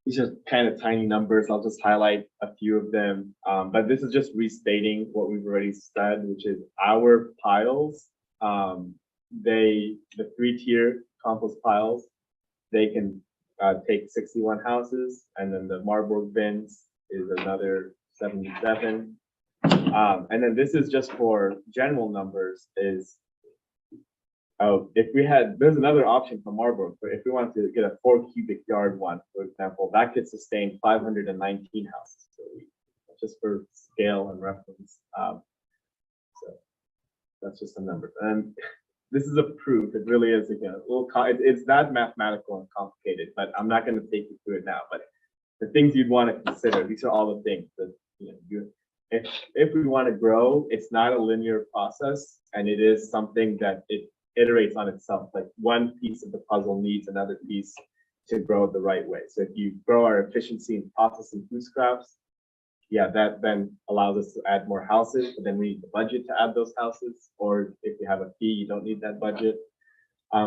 These are kind of tiny numbers. I'll just highlight a few of them. But this is just restating what we've already said, which is our piles. The 3-tier compost piles, they can take 61 houses, and then the Marburg bins is another 77. And then this is just for general numbers there's another option for Marburg, but if we want to get a 4 cubic yard one, for example, that could sustain 519 houses per week, just for scale and reference. So that's just a number. And this is a proof. It really is, it's that mathematical and complicated, but I'm not going to take you through it now. But the things you'd want to consider, these are all the things that, if we want to grow, it's not a linear process, and it is something that it iterates on itself. Like one piece of the puzzle needs another piece to grow the right way. So if you grow our efficiency in processing food scraps, that then allows us to add more houses, but then we need the budget to add those houses. Or if you have a fee, you don't need that budget.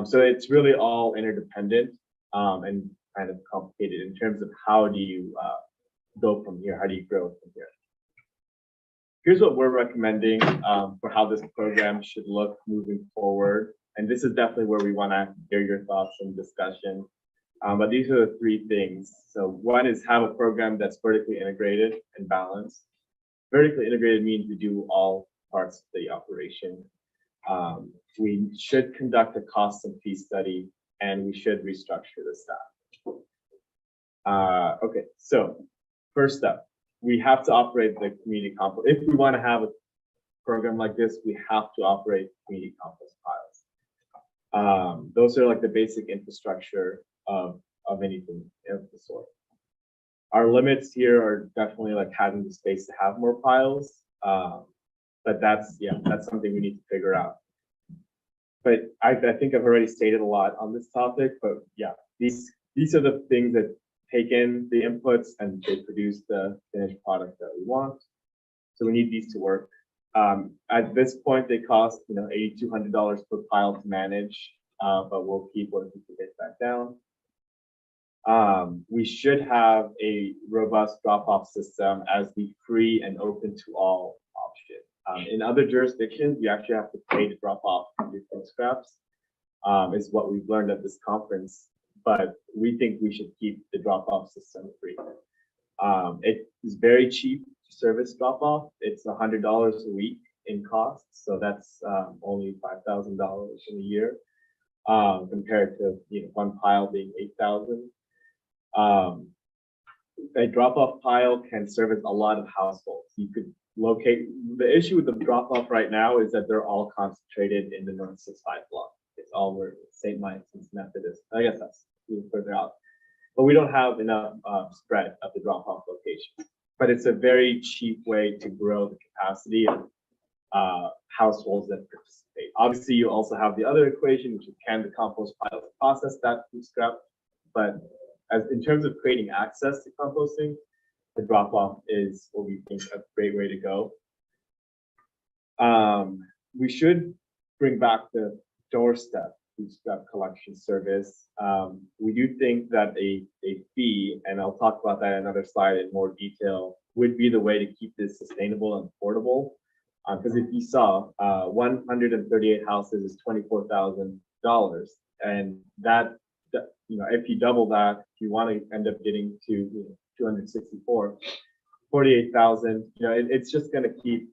So it's really all interdependent and kind of complicated in terms of how do you go from here? How do you grow from here? Here's what we're recommending for how this program should look moving forward. And this is definitely where we want to hear your thoughts and discussion. But these are the 3 things. So one is have a program that's vertically integrated and balanced. Vertically integrated means we do all parts of the operation. We should conduct a cost and fee study, and we should restructure the staff. Okay, so first up, we have to operate the community compost. If we want to have a program like this, we have to operate community compost piles. Those are like the basic infrastructure of anything of the sort. Our limits here are definitely like having the space to have more piles. But that's something we need to figure out. But I think I've already stated a lot on this topic, but these are the things that take in the inputs and they produce the finished product that we want. So we need these to work. At this point, they cost $8,200 per pile to manage, but we'll keep working to get that down. We should have a robust drop-off system as the free and open to all option. In other jurisdictions, you actually have to pay to drop off your food scraps, is what we've learned at this conference. But we think we should keep the drop-off system free. It is very cheap to service drop-off. It's $100 a week in cost, so that's only $5,000 in a year, compared to one pile being $8,000. A drop-off pile can service a lot of households. You could locate. The issue with the drop-off right now is that they're all concentrated in the North 65 block. It's all where St. Mike's and Methodist. I guess that's a little further out, but we don't have enough spread of the drop-off locations. But it's a very cheap way to grow the capacity of households that participate. Obviously, you also have the other equation, which is can the compost pile process that food scrap? But in terms of creating access to composting, the drop-off is what we think a great way to go. We should bring back the doorstep food scrap collection service. We do think that a fee, and I'll talk about that in another slide in more detail, would be the way to keep this sustainable and affordable. Because if you saw 138 houses is $24,000, and that if you double that, if you want to end up getting to 264, 48,000, it's just going to keep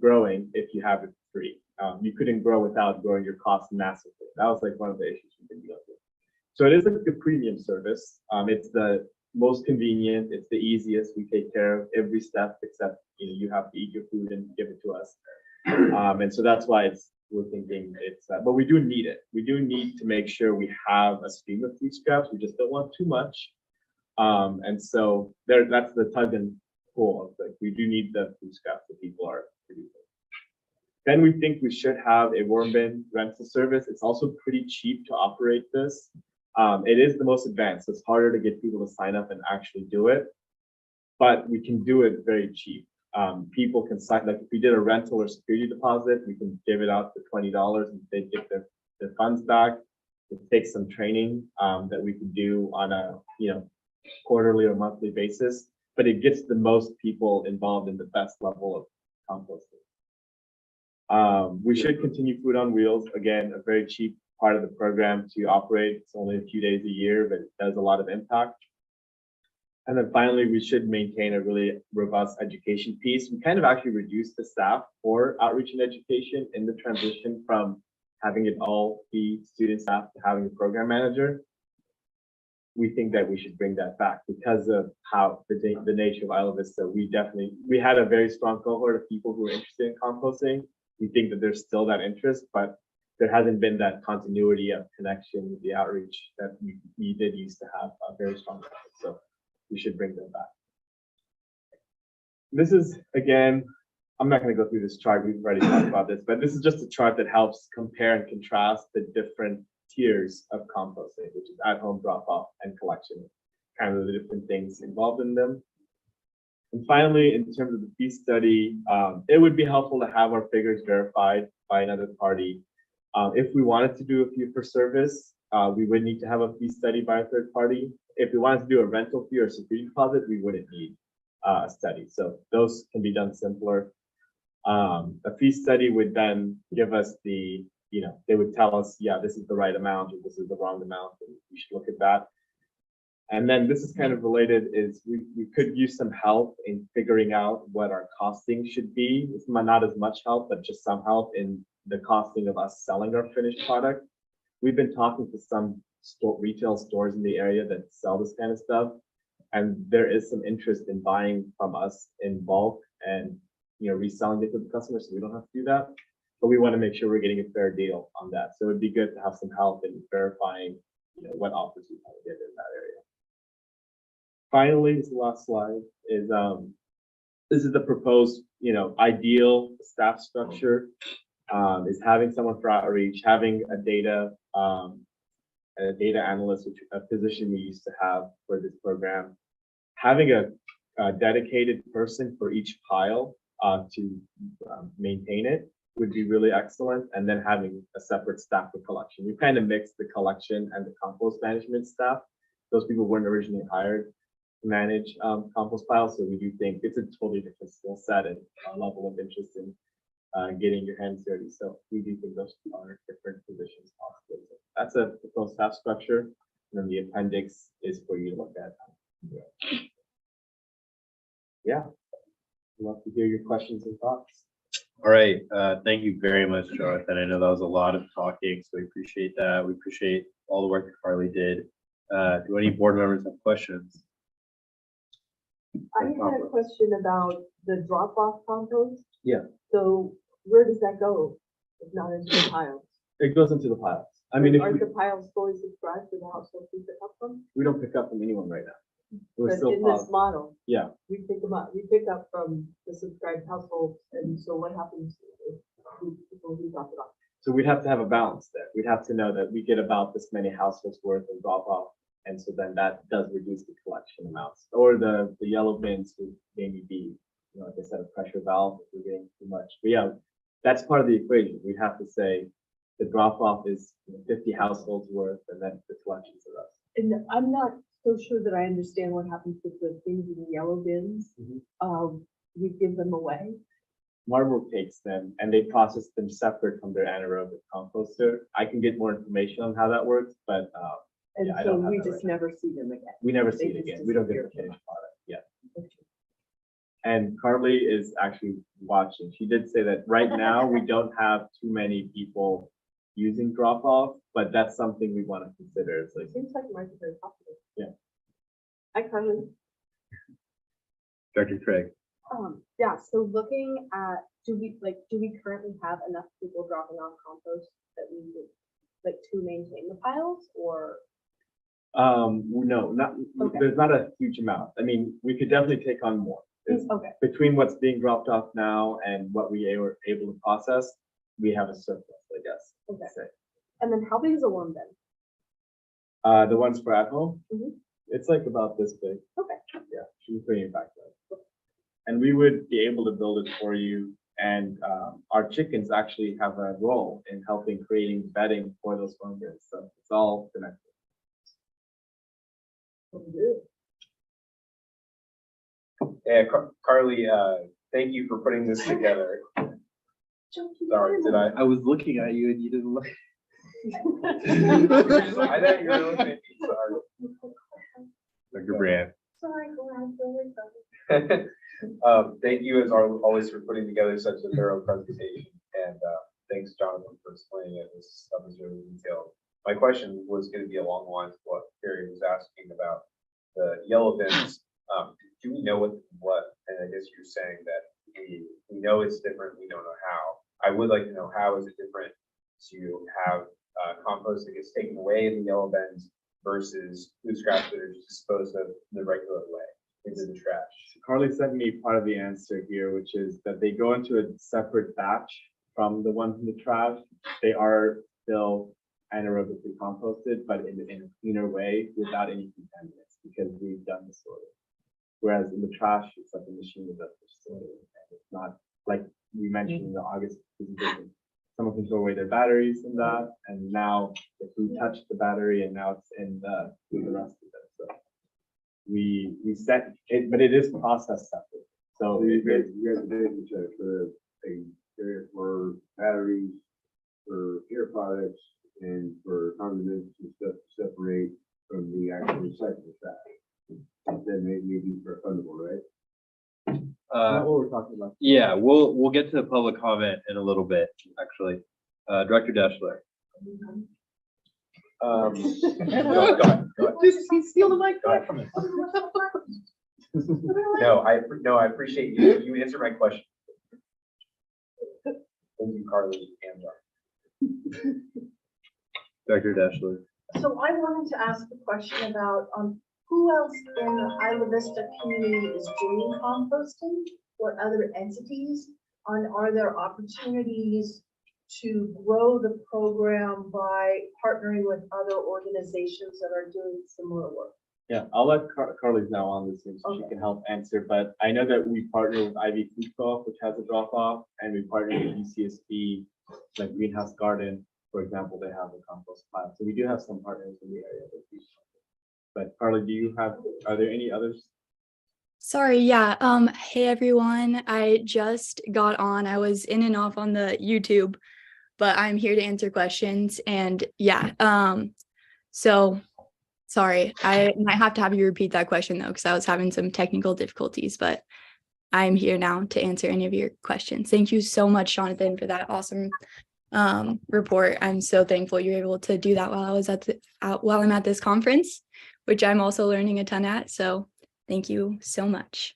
growing if you have it free. You couldn't grow without growing your costs massively. That was like one of the issues we've been dealing with. So it is like a premium service. It's the most convenient. It's the easiest. We take care of every step except you have to eat your food and give it to us. And so that's why we're thinking but we do need it. We do need to make sure we have a stream of food scraps. We just don't want too much. And so that's the tug and pull of like, we do need the food scraps that people are producing. Then we think we should have a worm bin rental service. It's also pretty cheap to operate this. It is the most advanced, so it's harder to get people to sign up and actually do it, but we can do it very cheap. People can sign, like if we did a rental or security deposit, we can give it out for $20 and they get their funds back. It takes some training that we can do on a quarterly or monthly basis, but it gets the most people involved in the best level of composting. We should continue Food on Wheels. Again, a very cheap part of the program to operate. It's only a few days a year, but it does a lot of impact. And then finally, we should maintain a really robust education piece. We kind of actually reduced the staff for outreach and education in the transition from having it all be student staff to having a program manager. We think that we should bring that back because of how the nature of Isla Vista. We had a very strong cohort of people who were interested in composting. We think that there's still that interest, but there hasn't been that continuity of connection with the outreach that we did used to have a very strong. So we should bring them back. This is, again, I'm not going to go through this chart. We've already talked about this, but this is just a chart that helps compare and contrast the different tiers of composting, which is at-home drop-off and collection, kind of the different things involved in them. And finally, in terms of the fee study, it would be helpful to have our figures verified by another party. If we wanted to do a fee for service, we would need to have a fee study by a third party. If we wanted to do a rental fee or security deposit, we wouldn't need a study. So those can be done simpler. A fee study would then give us they would tell us, yeah, this is the right amount or this is the wrong amount, and we should look at that. And then this is kind of related, is we could use some help in figuring out what our costing should be. It's not as much help, but just some help in the costing of us selling our finished product. We've been talking to some retail stores in the area that sell this kind of stuff, and there is some interest in buying from us in bulk and reselling it to the customers, so we don't have to do that. But we want to make sure we're getting a fair deal on that. So it'd be good to have some help in verifying what offers we can get in that area. Finally, this last slide is this is the proposed ideal staff structure. Is having someone for outreach, having a data analyst, which a position we used to have for this program, having a dedicated person for each pile to maintain it would be really excellent, and then having a separate staff for collection. We kind of mixed the collection and the compost management staff. Those people weren't originally hired to manage compost piles, so we do think it's a totally different skill set and level of interest in getting your hands dirty. So we do think those are different positions possibly. So that's a proposed staff structure, and then the appendix is for you to look at. Yeah, I'd love to hear your questions and thoughts. All right, thank you very much, Jonathan. I know that was a lot of talking, so we appreciate that. We appreciate all the work that Carly did. Do any board members have questions? I had a question about the drop-off compost. Yeah. So where does that go? If not into the piles? It goes into the piles. I mean, Aren't the piles fully subscribed to the household we pick up from? we don't pick up from anyone right now. We're But still in this model, yeah. we pick up from the subscribed households, and so what happens if people who drop it off? So we'd have to have a balance there. We'd have to know that we get about this many households worth of drop off. And so then that does reduce the collection amounts, or the yellow bins would maybe be, like I said, a pressure valve if we're getting too much. But yeah, that's part of the equation. We'd have to say the drop off is 50 households worth, and then the collections are us. And I'm not so sure that I understand what happens with the things in the yellow bins. We give them away. Marburg takes them and they process them separate from their anaerobic composter. I can get more information on how that works, but And yeah, I so don't have we that just right now. never see them again. We never see They it just again. We don't get the disappear. finished product. Yeah. Okay. And Carly is actually watching. She did say that right now we don't have too many people using drop off, but that's something we want to consider. It's like, Seems like it might be very popular. Yeah. Hi, Carly. Director Craig. Yeah, so looking at, do we currently have enough people dropping off compost that we would, like, to maintain the piles, or? no, not, Okay. there's not a huge amount. I mean, we could definitely take on more. There's- Okay, Between what's being dropped off now and what we were able to process, we have a surplus, I guess. Okay. Say. and then how big is the worm bin? The ones for at home, Mhm. it's like about this big. Okay. Yeah, should be bringing it back there. And we would be able to build it for you. And our chickens actually have a role in helping creating bedding for those worm bins. So it's all connected. Yeah, Carly, thank you for putting this together. Sorry, did I? I was looking at you and you didn't look. I thought you were looking at me, sorry. Dr. Brand. Sorry, go ahead, really sorry. Thank you as always for putting together such a thorough presentation, and thanks, Jonathan, for explaining it. This stuff is really detailed. My question was going to be along the lines of what Carrie was asking about the yellow bins. Do we know what? And I guess you're saying that we know it's different. We don't know how. I would like to know how is it different to have compost that gets taken away in the yellow bins versus food scraps that are disposed of the regular way into the trash. Carly sent me part of the answer here, which is that they go into a separate batch from the ones in the trash. They are still anaerobically composted, but in a cleaner way without any contaminants because we've done the sorting. Whereas in the trash, it's like a machine that does the sorting. And it's not like we mentioned in the August presentation. Someone can throw away their batteries in that, and now the food touched the battery, and now it's in the rest of it. So we set it, but it is processed separate. So You it is, guys did for a area for batteries, for air products, and for condiments and stuff to separate from the actual recycling trash. Then maybe for fundable, right? not what we're talking about. Yeah, we'll get to the public comment in a little bit, actually. Director Deschler. Go ahead. He's steal the mic. Go ahead. No, I appreciate you answered my question. Thank you, Carly and John. Director Deschler. So I wanted to ask a question about, who else in the Isla Vista community is doing composting? What other entities? Are there opportunities to grow the program by partnering with other organizations that are doing similar work? Yeah, I'll let Carly's now on this so she Okay. can help answer, but I know that we partner with IV Food Co-op, which has a drop off, and we partner with IVCSD, like Greenhouse Garden, for example, they have a compost pile. So we do have some partners in the area that we. But Carly, are there any others? Sorry, yeah. Hey everyone. I just got on. I was in and off on the YouTube, but I'm here to answer questions. And yeah, so sorry. I might have to have you repeat that question though, because I was having some technical difficulties, but I'm here now to answer any of your questions. Thank you so much, Jonathan, for that awesome report. I'm so thankful you're able to do that while I was while I'm at this conference, which I'm also learning a ton at. So thank you so much.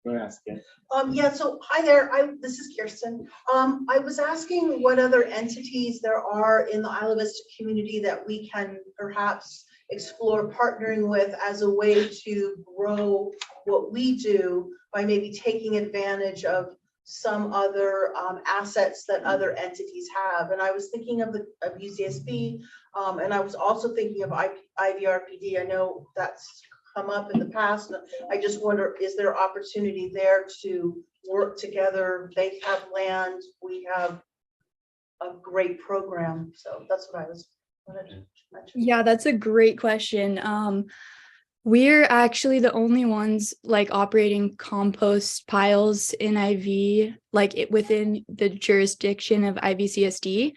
Go ask it. Yeah, so hi there, this is Kirsten. I was asking what other entities there are in the Isla Vista community that we can perhaps explore partnering with as a way to grow what we do by maybe taking advantage of some other assets that other entities have. And I was thinking of UCSB, and I was also thinking of IVRPD. I know that's come up in the past. I just wonder, is there opportunity there to work together? They have land, we have a great program. So that's what I was wanted to mention. Yeah, that's a great question. We're actually the only ones like operating compost piles in IV, like within the jurisdiction of IVCSD,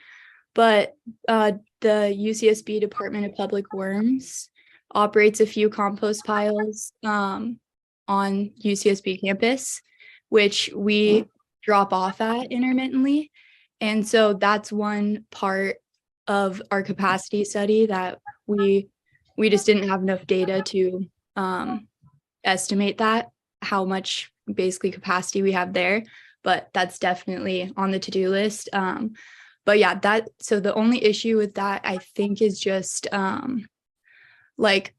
but the UCSB Department of Public Works operates a few compost piles on UCSB campus, which we drop off at intermittently. And so that's one part of our capacity study that we just didn't have enough data to estimate that, how much basically capacity we have there, but that's definitely on the to-do list. But yeah, so the only issue with that, I think, is just like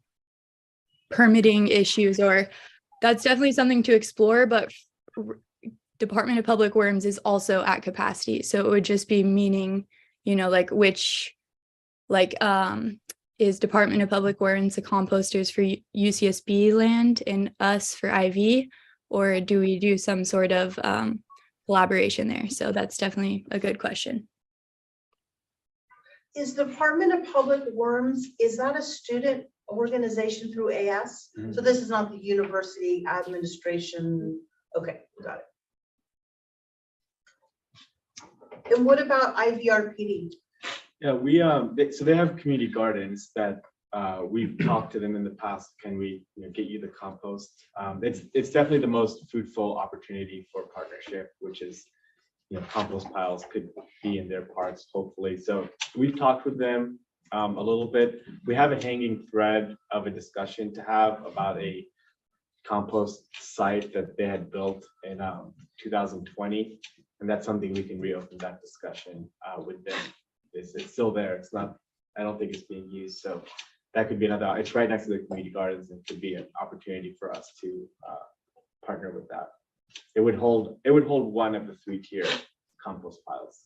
permitting issues, or that's definitely something to explore, but Department of Public Works is also at capacity. So it would just be meaning, like which, like, is Department of Public Works the composters for UCSB land and us for IV, or do we do some sort of collaboration there? So that's definitely a good question. Is Department of Public Works, is that a student organization through AS? So this is not the university administration. Okay, got it. And what about IVRPD? Yeah, so they have community gardens that we've talked to them in the past. Can we get you the compost? It's definitely the most fruitful opportunity for partnership, which is compost piles could be in their parks, hopefully. So we've talked with them a little bit. We have a hanging thread of a discussion to have about a compost site that they had built in 2020, and that's something we can reopen that discussion with them. It's still there. It's not, I don't think it's being used. So that could be another, it's right next to the community gardens, and could be an opportunity for us to partner with that. It would hold one of the 3-tier compost piles.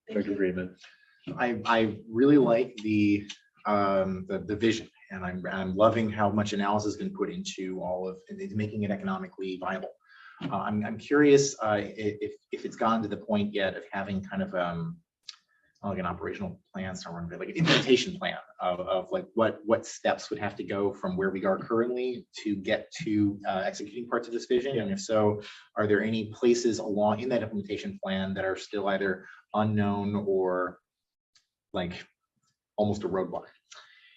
Agreement. I really like the vision, and I'm loving how much analysis has been put into all of making it economically viable. I'm curious if it's gotten to the point yet of having kind of like an operational plan, somewhere like an implementation plan of like what steps would have to go from where we are currently to get to executing parts of this vision. And if so, are there any places along in that implementation plan that are still either unknown or like almost a roadblock?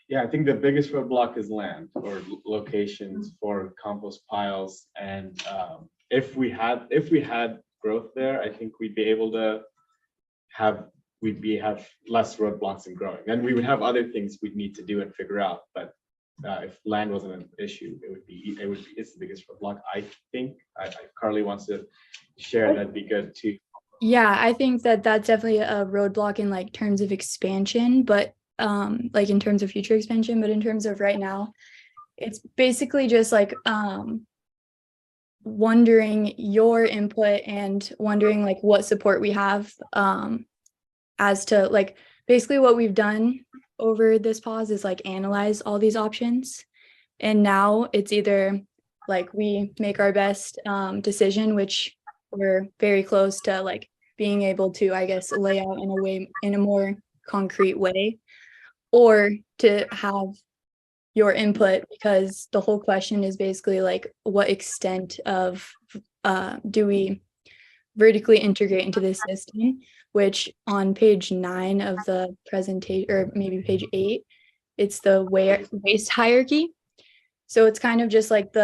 Yeah, I think the biggest roadblock is land or locations for compost piles. And if we had growth there, I think we'd be able to have less roadblocks in growing. And we would have other things we'd need to do and figure out. But if land wasn't an issue, it's the biggest roadblock. I think if Carly wants to share, that'd be good too. Yeah, I think that's definitely a roadblock in like terms of expansion, but like in terms of future expansion, but in terms of right now, it's basically just like wondering your input and wondering like what support we have as to like basically what we've done over this pause is like analyze all these options. And now it's either like we make our best decision, which we're very close to like being able to, I guess, lay out in a more concrete way, or to have your input, because the whole question is basically like what extent of do we vertically integrate into this system, which on page 9 of the presentation, or maybe page 8, it's the waste hierarchy. So it's kind of just like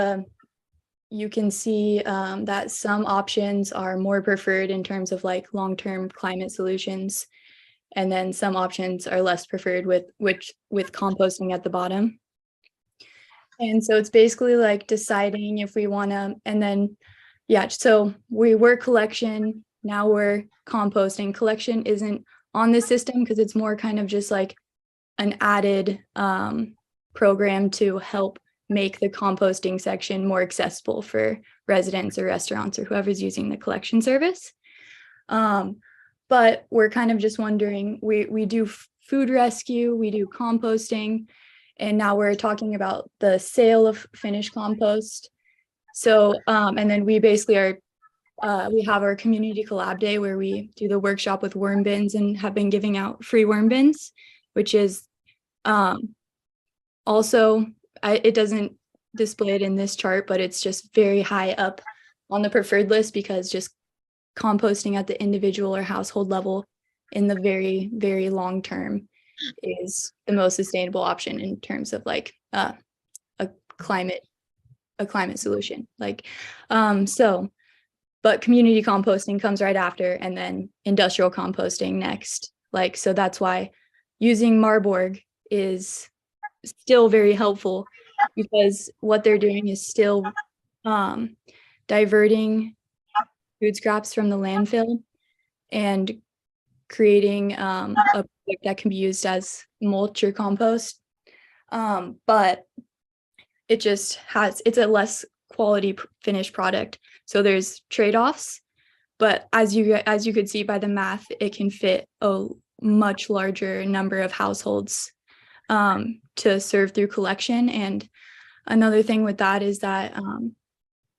you can see that some options are more preferred in terms of like long-term climate solutions, and then some options are less preferred with composting at the bottom. And so it's basically like deciding if we want to, and then, yeah, so we were collection, now we're composting. Collection isn't on the system because it's more kind of just like an added program to help make the composting section more accessible for residents or restaurants or whoever's using the collection service. But we're kind of just wondering, we do food rescue, we do composting, and now we're talking about the sale of finished compost. So, and then we basically we have our community collab day where we do the workshop with worm bins and have been giving out free worm bins, which is also, it doesn't display it in this chart, but it's just very high up on the preferred list, because just composting at the individual or household level in the very, very long term is the most sustainable option in terms of like a climate solution. Like, but community composting comes right after, and then industrial composting next. Like, so that's why using Marburg is still very helpful, because what they're doing is still diverting food scraps from the landfill and creating a product that can be used as mulch or compost. But it just it's a less quality finished product. So there's trade-offs, but as you could see by the math, it can fit a much larger number of households to serve through collection. And another thing with that is that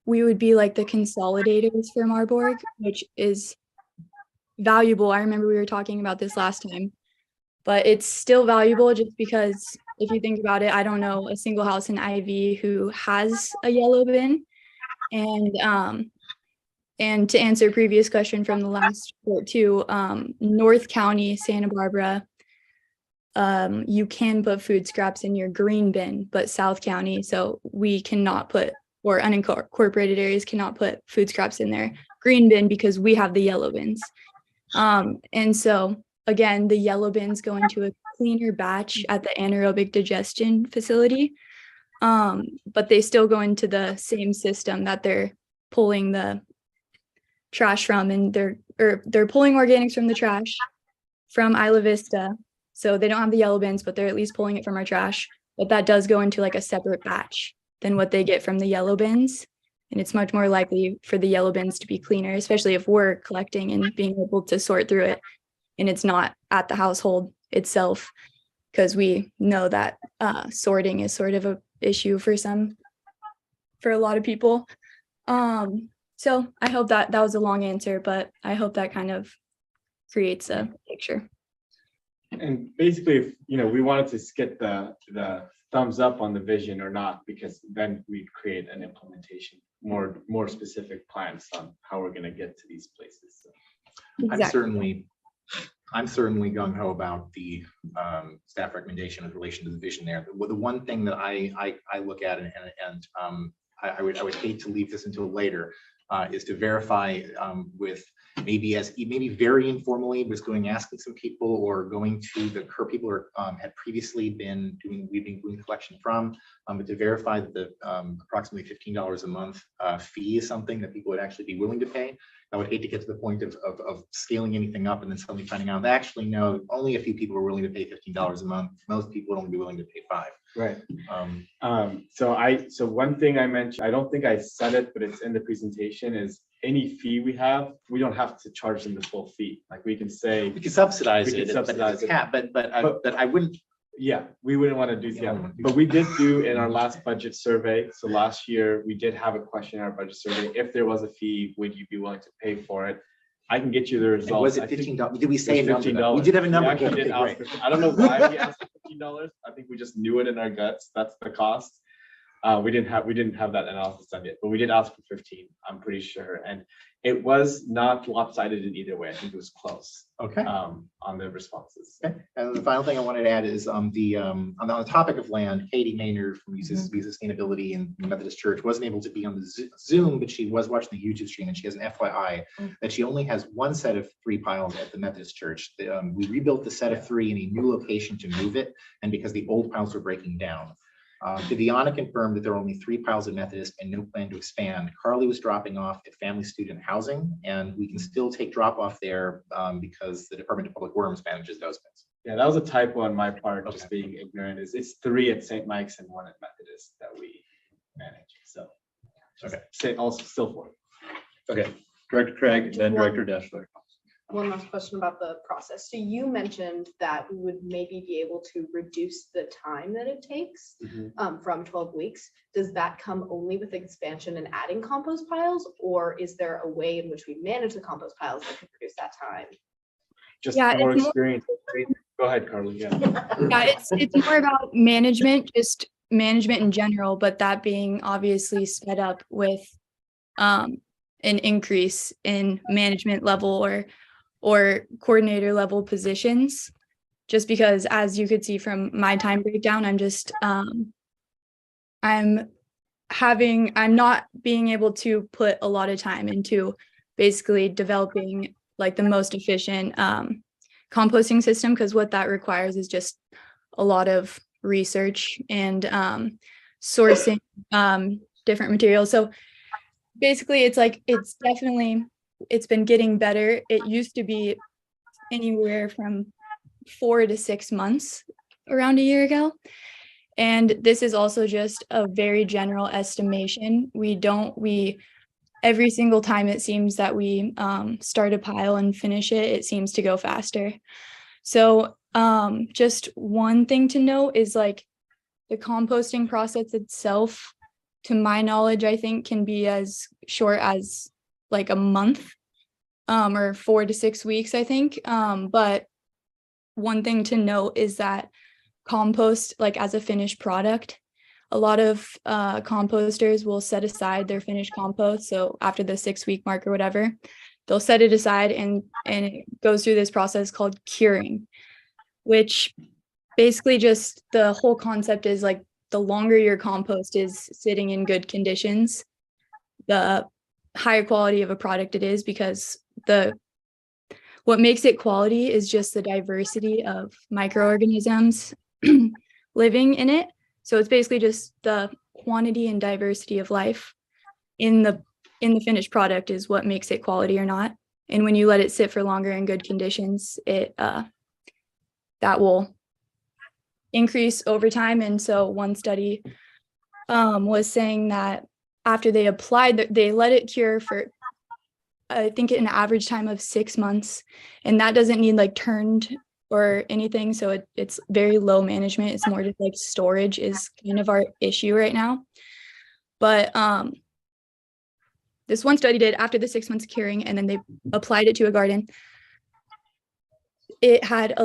we would be like the consolidators for Marburg, which is valuable. I remember we were talking about this last time, but it's still valuable just because if you think about it, I don't know a single house in IV who has a yellow bin. And to answer a previous question from the last report too, North County, Santa Barbara, you can put food scraps in your green bin, but South County, so we cannot put, or unincorporated areas cannot put food scraps in their green bin because we have the yellow bins. And so again, the yellow bins go into a cleaner batch at the anaerobic digestion facility, but they still go into the same system that they're pulling the trash from, and they're pulling organics from the trash from Isla Vista. So they don't have the yellow bins, but they're at least pulling it from our trash. But that does go into like a separate batch than what they get from the yellow bins. And it's much more likely for the yellow bins to be cleaner, especially if we're collecting and being able to sort through it. And it's not at the household itself, because we know that sorting is sort of a issue for a lot of people. So I hope that was a long answer, but I hope that kind of creates a picture. And basically, if we wanted to get the thumbs up on the vision or not, because then we'd create an implementation, more specific plans on how we're going to get to these places. So. Exactly. I'm certainly gung ho about the staff recommendation in relation to the vision there. The one thing that I look at, and I would hate to leave this until later, is to verify with maybe very informally, was asking some people, or going to the people who had previously we've been doing collection from, but to verify that the approximately $15 a month fee is something that people would actually be willing to pay. I would hate to get to the point of scaling anything up and then suddenly finding out that actually no, only a few people are willing to pay $15 a month. Most people would only be willing to pay $5. Right. So one thing I mentioned, I don't think I said it, but it's in the presentation, is any fee we have, we don't have to charge them the full fee. Like we can say We can subsidize we it, can subsidize it. but I wouldn't. Yeah, we wouldn't want to do that. But we did do in our last budget survey. So last year we did have a question in our budget survey. If there was a fee, would you be willing to pay for it? I can get you the results. Was it $15? Did we say It was $15? We did have a number. We actually did ask I don't know why we asked for $15. I think we just knew it in our guts. That's the cost. We didn't have that analysis done yet, but we did ask for 15. I'm pretty sure, and it was not lopsided in either way. I think it was close. Okay. On the responses. Okay. And the final thing I wanted to add is on the topic of land, Katie Maynard from Sustainability and Methodist Church wasn't able to be on the Zoom, but she was watching the YouTube stream, and she has an FYI that she only has one set of 3 piles at the Methodist Church. We rebuilt the set of 3 in a new location to move it, and because the old piles were breaking down. Viviana confirmed that there are only 3 piles at Methodist and no plan to expand. Carly was dropping off at family student housing, and we can still take drop off there because the Department of Public Works manages those bins. Yeah, that was a typo on my part, just being ignorant. It's 3 at St. Mike's and 1 at Methodist that we manage. So, okay, also still 4. Okay, Director Craig, then Director Deschler. One last question about the process. So you mentioned that we would maybe be able to reduce the time that it takes from 12 weeks. Does that come only with expansion and adding compost piles, or is there a way in which we manage the compost piles that could reduce that time? Just more experience. Go ahead, Carly. Yeah. Yeah, it's more about management, just management in general, but that being obviously sped up with an increase in management level or coordinator level positions, just because, as you could see from my time breakdown, I'm not being able to put a lot of time into basically developing like the most efficient composting system, because what that requires is just a lot of research and sourcing different materials. So basically it's been getting better. It used to be anywhere from 4 to 6 months around a year ago. And this is also just a very general estimation. Every single time it seems that we start a pile and finish it, it seems to go faster. So just one thing to note is like the composting process itself, to my knowledge, I think can be as short as like a month or 4 to 6 weeks, I think. But one thing to note is that compost, like as a finished product, a lot of composters will set aside their finished compost. So after the 6-week mark or whatever, they'll set it aside and it goes through this process called curing, which basically just the whole concept is like the longer your compost is sitting in good conditions, the higher quality of a product it is, because what makes it quality is just the diversity of microorganisms living in it. So it's basically just the quantity and diversity of life in the finished product is what makes it quality or not. And when you let it sit for longer in good conditions, that will increase over time. And so one study was saying that after they let it cure for, I think, an average time of 6 months, and that doesn't need like turned or anything. So it's very low management. It's more just like storage is kind of our issue right now. But this one study did after the 6 months curing, and then they applied it to a garden. It had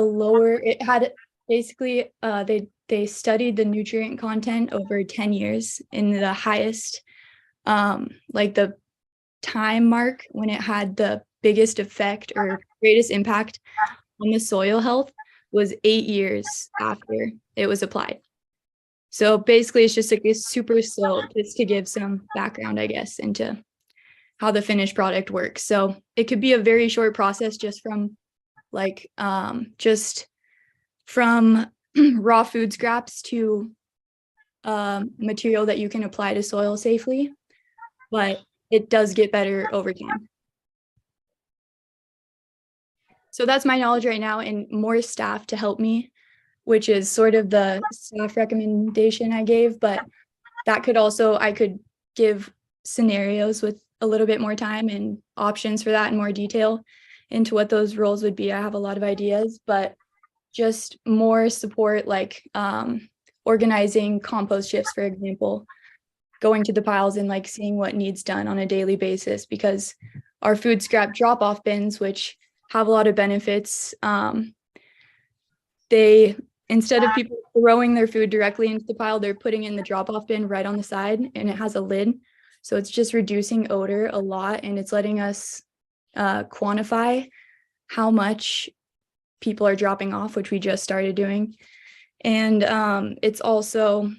basically they studied the nutrient content over 10 years, in the highest like the time mark when it had the biggest effect or greatest impact on the soil health was 8 years after it was applied. So basically it's just like it's super slow, just to give some background, I guess, into how the finished product works. So it could be a very short process just from raw food scraps to material that you can apply to soil safely, but it does get better over time. So that's my knowledge right now, and more staff to help me, which is sort of the staff recommendation I gave, but I could give scenarios with a little bit more time and options for that in more detail into what those roles would be. I have a lot of ideas, but just more support, like organizing compost shifts, for example, going to the piles and like seeing what needs done on a daily basis, because our food scrap drop-off bins, which have a lot of benefits, instead of people throwing their food directly into the pile, they're putting it in the drop-off bin right on the side, and it has a lid. So it's just reducing odor a lot, and it's letting us quantify how much people are dropping off, which we just started doing. And it's also,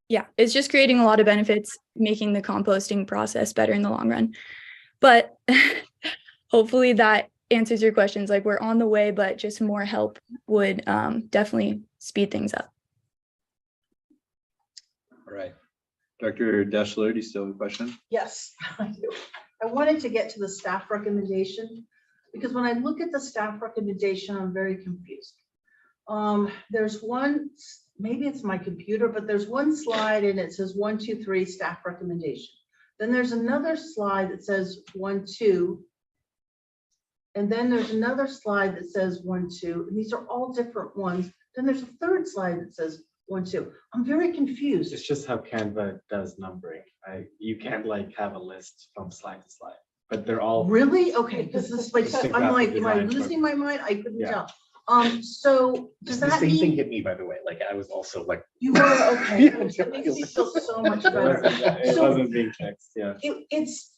it's just creating a lot of benefits, making the composting process better in the long run. But hopefully that answers your questions. Like, we're on the way, but just more help would definitely speed things up. All right. Dr. Deschler, do you still have a question? Yes, I do. I wanted to get to the staff recommendation, because when I look at the staff recommendation, I'm very confused. There's one, maybe it's my computer, but there's one slide and it says 1, 2, 3 staff recommendation. Then there's another slide that says 1, 2. And then there's another slide that says 1, 2. And these are all different ones. Then there's a third slide that says 1, 2. I'm very confused. It's just how Canva does numbering. You can't like have a list from slide to slide, but they're all Really? Okay, because this like, Just a I'm like, graphic am I design losing my mind? I couldn't Yeah. tell. So does The that same thing mean hit me, by the way. Like, I was also like, you were okay? Yeah. That makes me feel so much It better. wasn't So- wasn't being text. Yeah.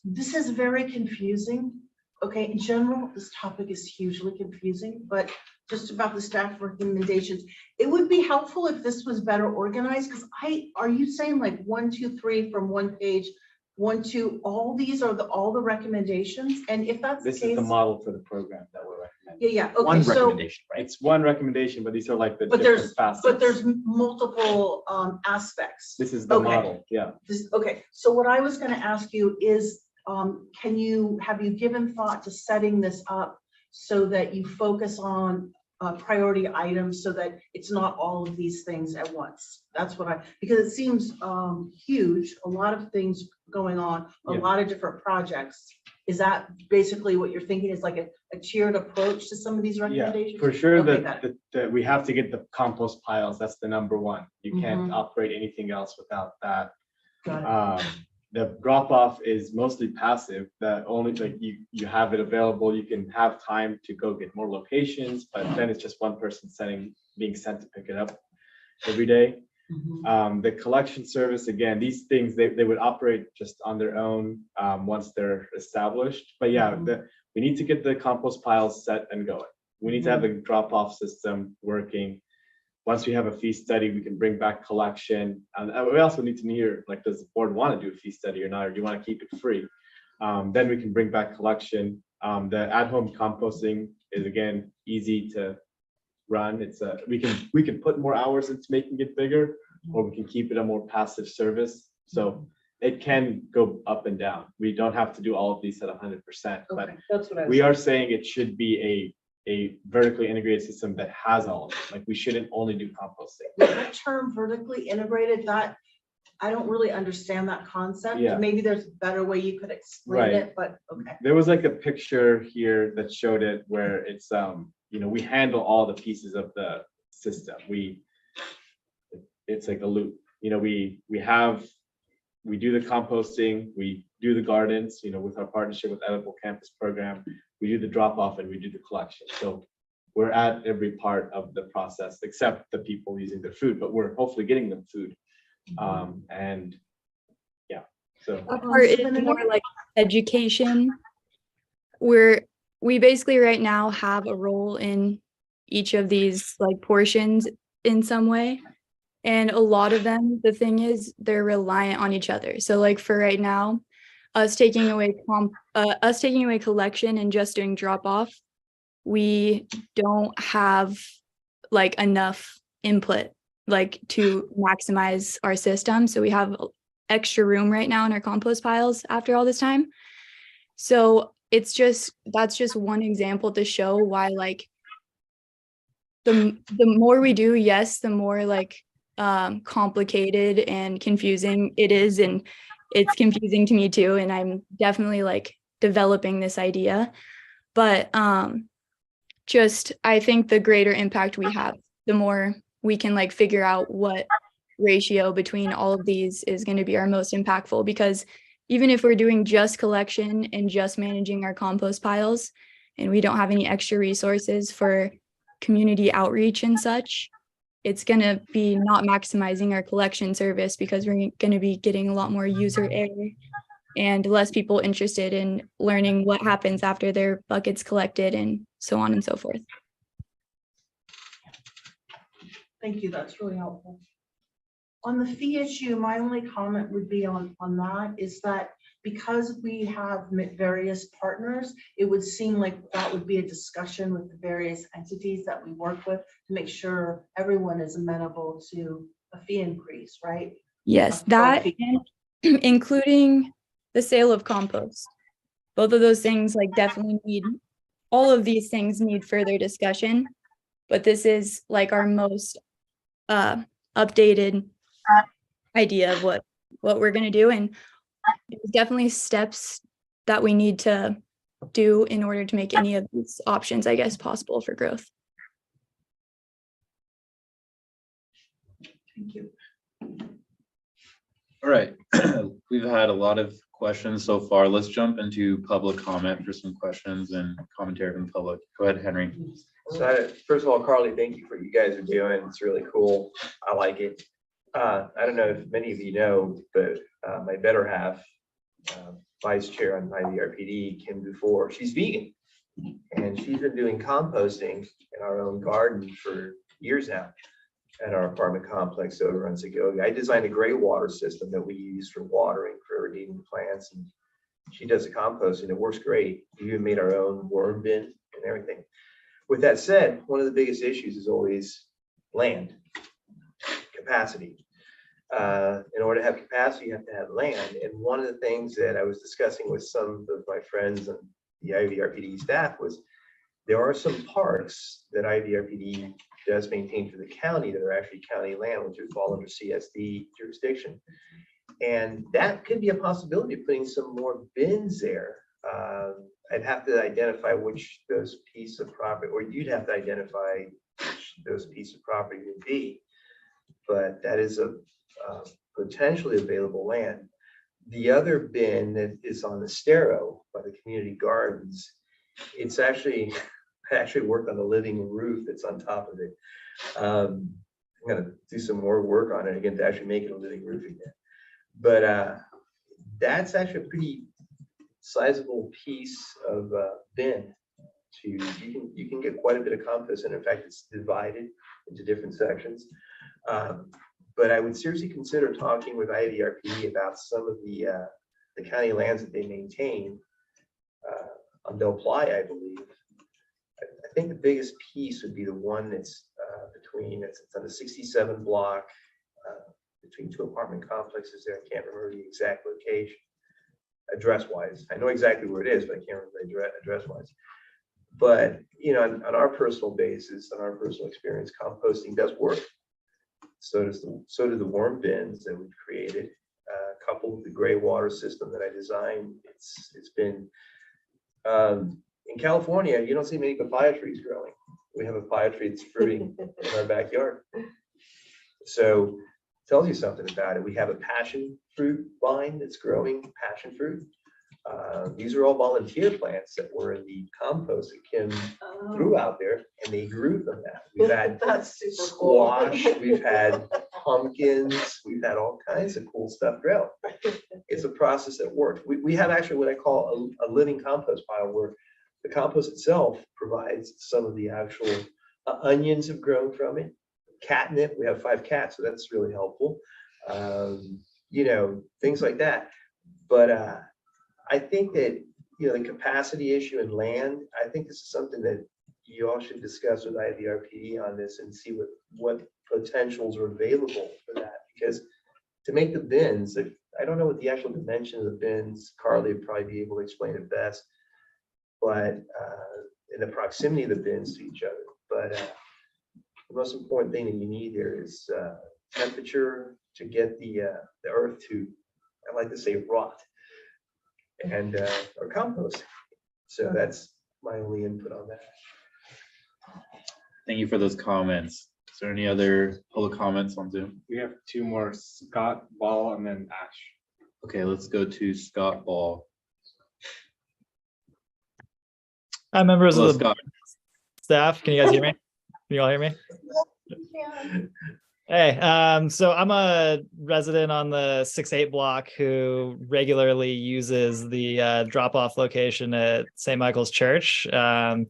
This is very confusing. Okay, in general, this topic is hugely confusing, but just about the staff recommendations, it would be helpful if this was better organized, because are you saying like 1, 2, 3 from one page, 1, 2, all these are all the recommendations? And if that's the This is the case, model for the program that we're recommending. yeah, okay, One so, recommendation, right? It's one recommendation, but these are like the but different there's, facets. but there's multiple aspects. This is the Okay. model, yeah. Okay, so what I was gonna ask you is, have you given thought to setting this up so that you focus on priority items so that it's not all of these things at once? That's what because it seems huge, a lot of things going on, a Yeah. lot of different projects. Is that basically what you're thinking, is like a tiered approach to some of these Yeah, recommendations? for sure Okay, got that we have to get the compost piles. That's the number one. You can't Mhm. operate anything else without that. Got it. The drop off is mostly passive, that only like you have it available. You can have time to go get more locations, but then it's just one person being sent to pick it up every day. Mhm. The collection service, again, these things, they would operate just on their own once they're established. But yeah, we need to get the compost piles set and going. We need to have a drop off system working. Once we have a fee study, we can bring back collection. And we also need to hear, like, does the board want to do a fee study or not, or do you want to keep it free? Then we can bring back collection. The at-home composting is, again, easy to run. It's we can put more hours into making it bigger, or we can keep it a more passive service. So it can go up and down. We don't have to do all of these at 100%, but Okay, that's what I was. we are saying it should be a vertically integrated system that has all of it. Like, we shouldn't only do composting. That term vertically integrated, that, I don't really understand that concept. Yeah. Maybe there's a better way you could explain Right. it, but okay. There was like a picture here that showed it where it's we handle all the pieces of the system. It's like a loop. We do the composting, we do the gardens, with our partnership with Edible Campus Program, we do the drop off and we do the collection. So we're at every part of the process except the people using their food, but we're hopefully getting them food. And yeah, so That part is more like education. We basically right now have a role in each of these like portions in some way. And a lot of them, the thing is, they're reliant on each other. So like for right now, us taking away collection and just doing drop off, we don't have like enough input like to maximize our system. So we have extra room right now in our compost piles after all this time. So that's just one example to show why like the more we do, yes, the more like complicated and confusing it is, and it's confusing to me too, and I'm definitely like developing this idea, but just I think the greater impact we have, the more we can like figure out what ratio between all of these is going to be our most impactful, because even if we're doing just collection and just managing our compost piles and we don't have any extra resources for community outreach and such, it's going to be not maximizing our collection service, because we're going to be getting a lot more user error and less people interested in learning what happens after their buckets collected and so on and so forth. Thank you, that's really helpful. On the fee issue, my only comment would be on that is that because we have various partners, it would seem like that would be a discussion with the various entities that we work with to make sure everyone is amenable to a fee increase, right? Yes, that including the sale of compost. Both of those things like definitely all of these things need further discussion, but this is like our most updated idea of what we're going to do, and there's definitely steps that we need to do in order to make any of these options, I guess, possible for growth. Thank you. All right, we've had a lot of questions so far. Let's jump into public comment for some questions and commentary from the public. Go ahead, Henry. So first of all, Carly, thank you for what you guys are doing. It's really cool. I like it. I don't know if many of you know, but my better half vice chair on IVRPD, Kim Dufour. She's vegan, and she's been doing composting in our own garden for years now at our apartment complex over on Segovia. I designed a gray water system that we use for watering, for irrigating plants, and she does the composting. It works great. We even made our own worm bin and everything. With that said, one of the biggest issues is always land capacity. In order to have capacity, you have to have land. And one of the things that I was discussing with some of my friends and the IVRPD staff was there are some parks that IVRPD does maintain for the county that are actually county land, which would fall under CSD jurisdiction. And that could be a possibility of putting some more bins there. I'd have to identify which those pieces of property, or you'd have to identify which those pieces of property would be. But that is a potentially available land. The other bin that is on the Stero by the community gardens, it's actually, I actually worked on the living roof that's on top of it. I'm gonna do some more work on it again to actually make it a living roof again. But that's actually a pretty sizable piece of bin. You can get quite a bit of compost, and in fact, it's divided into different sections. But I would seriously consider talking with IVRPD about some of the county lands that they maintain on Del Playa, I believe. I think the biggest piece would be the one that's between, it's on the 67 block, between two apartment complexes there. I can't remember the exact location, address-wise. I know exactly where it is, but I can't remember address-wise. But, you know, on our personal basis, on our personal experience, composting does work. So do the worm bins that we've created, coupled with the gray water system that I designed. It's been in California, you don't see many papaya trees growing. We have a papaya tree that's fruiting in our backyard. So it tells you something about it. We have a passion fruit vine that's growing, passion fruit. These are all volunteer plants that were in the compost that Kim threw out there, and they grew from that. We've had That's super cool. squash, we've had pumpkins, we've had all kinds of cool stuff grow. It's a process that works. We have actually what I call a living compost pile, where the compost itself provides some of the actual onions have grown from it. Catnip, we have 5 cats, so that's really helpful. You know, things like that. But I think that, you know, the capacity issue in land, I think this is something that you all should discuss with IVRPD on this and see what potentials are available for that. Because to make the bins, I don't know what the actual dimension of the bins, Carly would probably be able to explain it best, but in the proximity of the bins to each other. But the most important thing that you need there is temperature to get the earth to, I like to say, rot, and or compost. So that's my only input on that. Thank you for those comments. Is there any other public comments on Zoom? We have 2 more, Scott Ball and then Ash. Okay, let's go to Scott Ball. Hi, members Hello, of the Scott. staff. Can you guys hear me? Can you all hear me? Hey, so I'm a resident on the 6-8 block who regularly uses the drop-off location at St. Michael's Church. And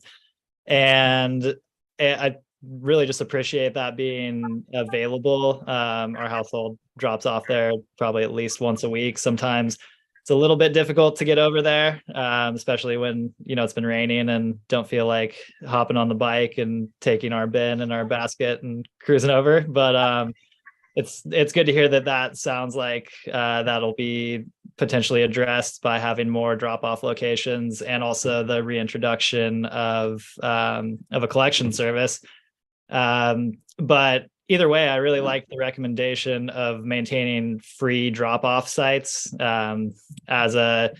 I really just appreciate that being available. Our household drops off there probably at least once a week. Sometimes it's a little bit difficult to get over there, especially when, you know, it's been raining and don't feel like hopping on the bike and taking our bin and our basket and cruising over. But it's good to hear that sounds like that'll be potentially addressed by having more drop-off locations, and also the reintroduction of a collection service. But either way, I really like the recommendation of maintaining free drop-off sites as a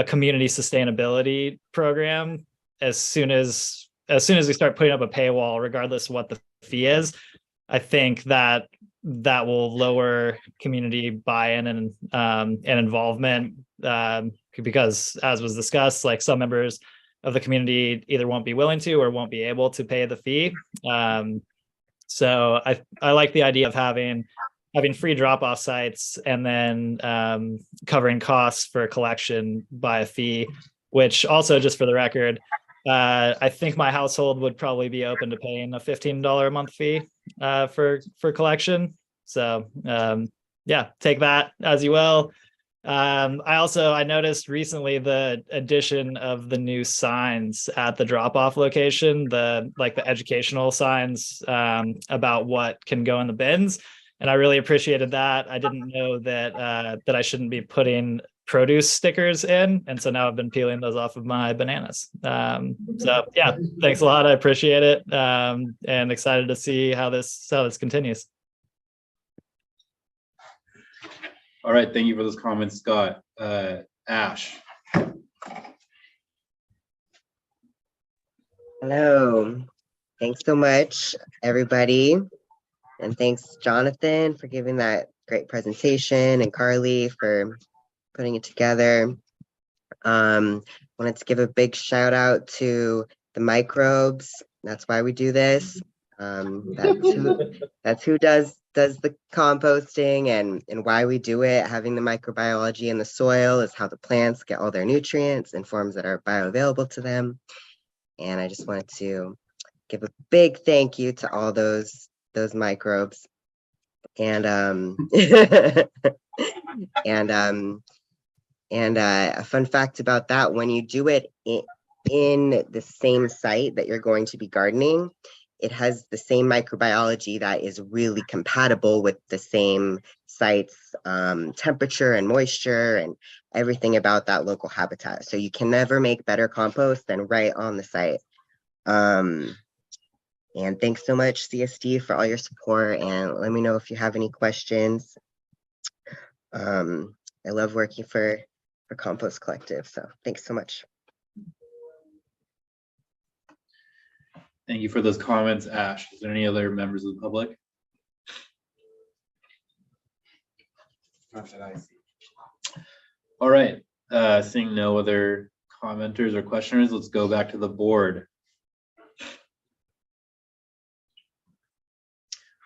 community sustainability program. As soon as we start putting up a paywall, regardless of what the fee is, I think that will lower community buy-in and involvement, because, as was discussed, like, some members of the community either won't be willing to or won't be able to pay the fee. So I like the idea of having having free drop-off sites and then covering costs for collection by a fee, which also, just for the record, I think my household would probably be open to paying a $15 a month fee for collection. So yeah, take that as you will. I noticed recently the addition of the new signs at the drop-off location, the educational signs about what can go in the bins. And I really appreciated that. I didn't know that that I shouldn't be putting produce stickers in. And so now I've been peeling those off of my bananas. So yeah, thanks a lot. I appreciate it. And excited to see how this continues. All right, thank you for those comments, Scott. Ash. Hello. Thanks so much, everybody. And thanks, Jonathan, for giving that great presentation, and Carly for putting it together. Wanted to give a big shout out to the microbes. That's why we do this. That's who does the composting and why we do it. Having the microbiology in the soil is how the plants get all their nutrients in forms that are bioavailable to them. And I just wanted to give a big thank you to all those microbes. And and a fun fact about that: when you do it in the same site that you're going to be gardening, it has the same microbiology that is really compatible with the same site's temperature and moisture and everything about that local habitat. So you can never make better compost than right on the site. And thanks so much, CSD, for all your support. And let me know if you have any questions. I love working for Compost Collective. So thanks so much. Thank you for those comments, Ash. Is there any other members of the public? Not that I see. All right, seeing no other commenters or questioners, let's go back to the board.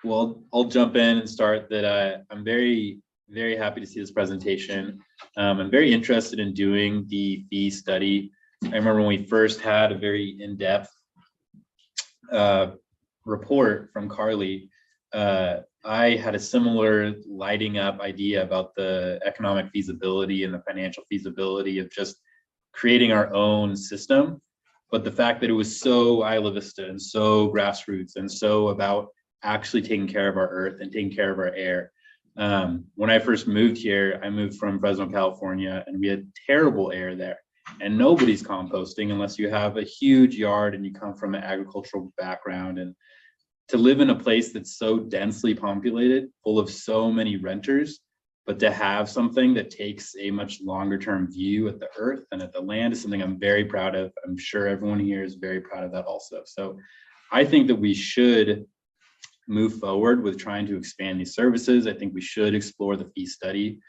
Well, I'll jump in and start that I'm very, very happy to see this presentation. I'm very interested in doing the fee study. I remember when we first had a very in-depth report from Carly, I had a similar lighting up idea about the economic feasibility and the financial feasibility of just creating our own system. But the fact that it was so Isla Vista and so grassroots and so about actually taking care of our earth and taking care of our air. When I first moved here, I moved from Fresno, California, and we had terrible air there. And nobody's composting unless you have a huge yard and you come from an agricultural background. And to live in a place that's so densely populated, full of so many renters, but to have something that takes a much longer term view at the earth and at the land is something I'm very proud of. I'm sure everyone here is very proud of that also. So I think that we should move forward with trying to expand these services. I think we should explore the fee study.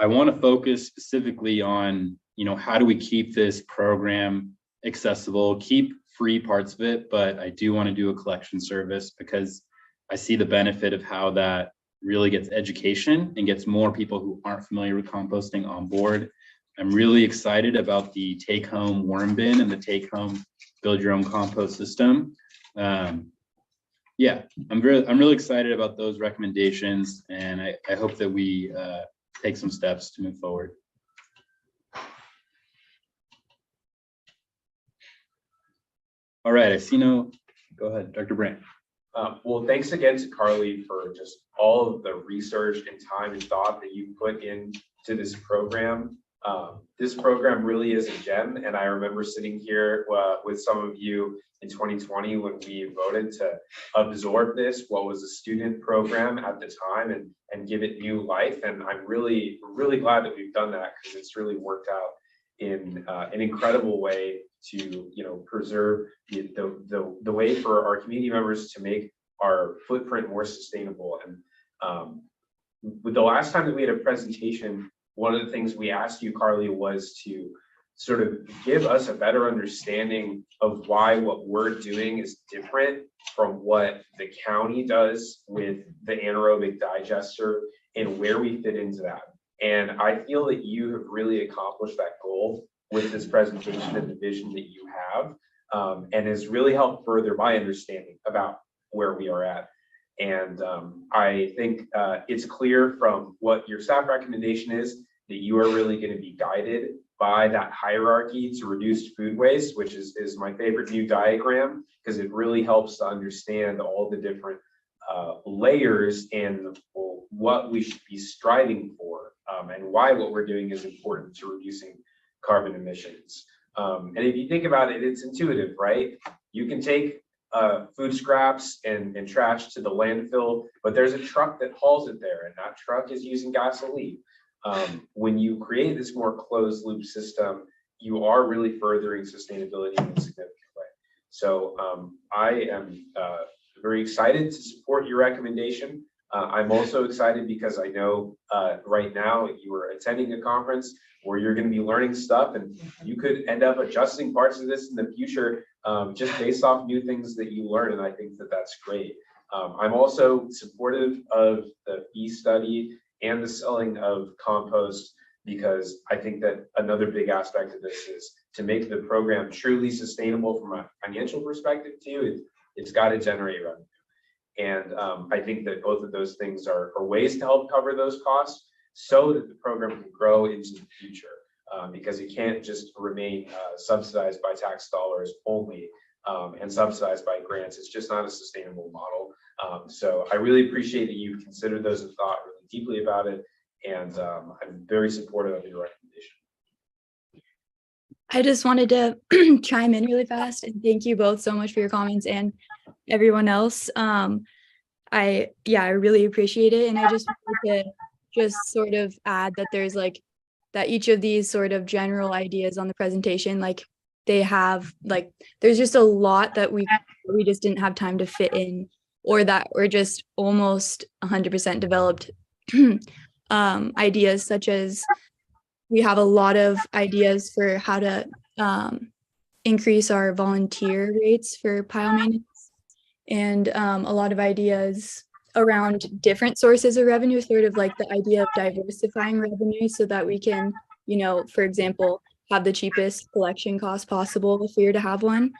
I want to focus specifically on, how do we keep this program accessible, keep free parts of it, but I do want to do a collection service because I see the benefit of how that really gets education and gets more people who aren't familiar with composting on board. I'm really excited about the take-home worm bin and the take-home build your own compost system. Yeah, I'm really excited about those recommendations, and I hope that we take some steps to move forward. All right, go ahead, Dr. Brandt. Well, thanks again to Carly for just all of the research and time and thought that you put into this program. This program really is a gem, and I remember sitting here with some of you in 2020 when we voted to absorb this, what was a student program at the time, and give it new life. And I'm really, really glad that we've done that because it's really worked out in an incredible way to preserve the way for our community members to make our footprint more sustainable. And with the last time that we had a presentation, one of the things we asked you, Carly, was to sort of give us a better understanding of why what we're doing is different from what the county does with the anaerobic digester and where we fit into that. And I feel that you have really accomplished that goal with this presentation and the vision that you have, and has really helped further my understanding about where we are at. And I think it's clear from what your staff recommendation is that you are really going to be guided by that hierarchy to reduce food waste, which is my favorite new diagram, because it really helps to understand all the different layers and what we should be striving for, and why what we're doing is important to reducing carbon emissions. And if you think about it, it's intuitive, right? You can take food scraps and trash to the landfill, but there's a truck that hauls it there, and that truck is using gasoline. When you create this more closed loop system, you are really furthering sustainability in a significant way. So I am very excited to support your recommendation. I'm also excited because I know right now you are attending a conference where you're going to be learning stuff, and you could end up adjusting parts of this in the future just based off new things that you learn. And I think that that's great. I'm also supportive of the fee study and the selling of compost, because I think that another big aspect of this is to make the program truly sustainable from a financial perspective too. It's got to generate revenue. And I think that both of those things are ways to help cover those costs so that the program can grow into the future, because it can't just remain subsidized by tax dollars only and subsidized by grants. It's just not a sustainable model. So I really appreciate that you've considered those and thought really deeply about it. And I'm very supportive of your recommendation. I just wanted to chime in really fast and thank you both so much for your comments and everyone else. I really appreciate it. And I just wanted to just sort of add that there's like that each of these sort of general ideas on the presentation, like they have like, there's just a lot that we just didn't have time to fit in, or that were just almost 100% developed ideas, such as we have a lot of ideas for how to increase our volunteer rates for pile maintenance, and a lot of ideas around different sources of revenue, sort of like the idea of diversifying revenue so that we can, for example, have the cheapest collection cost possible if we were to have one.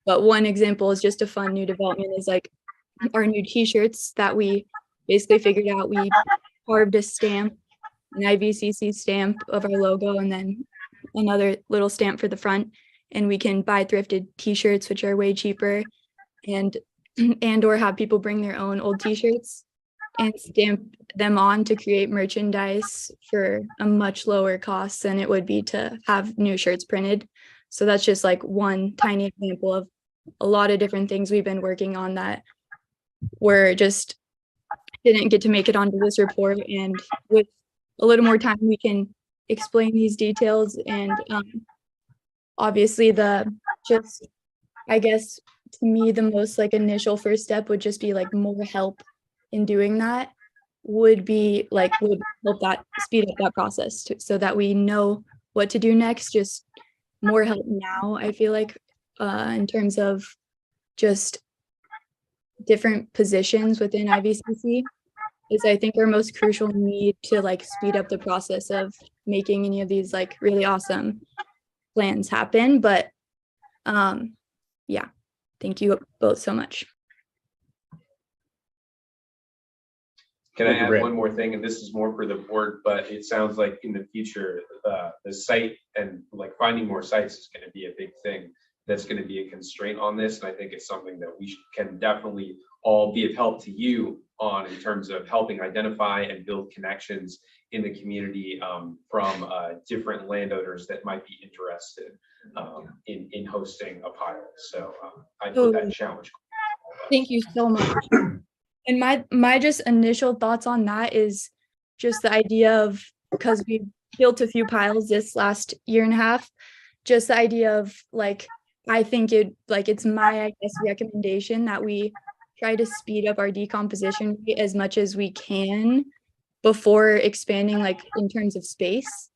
But one example is just a fun new development is like our new t-shirts that we basically figured out. We carved a stamp, an IVCC stamp of our logo, and then another little stamp for the front, and we can buy thrifted t-shirts, which are way cheaper, and or have people bring their own old t-shirts and stamp them on to create merchandise for a much lower cost than it would be to have new shirts printed. So that's just like one tiny example of a lot of different things we've been working on that were just didn't get to make it onto this report. And with a little more time, we can explain these details. And obviously I guess to me, the most like initial first step would just be like more help in doing that would help that speed up that process so that we know what to do next. Just more help now, I feel like, in terms of just different positions within IVCC is I think our most crucial need to like speed up the process of making any of these like really awesome plans happen. But yeah, thank you both so much. Can Thank I you, add Brad. one more thing? And this is more for the board, but it sounds like in the future, the site and like finding more sites is going to be a big thing. That's going to be a constraint on this. And I think it's something that we can definitely all be of help to you on in terms of helping identify and build connections in the community from different landowners that might be interested in hosting a pilot. So I put that challenge. Thank you so much. And my just initial thoughts on that is just the idea of, because we built a few piles this last year and a half, just the idea of like, I think it's my recommendation that we try to speed up our decomposition rate as much as we can before expanding, like in terms of space,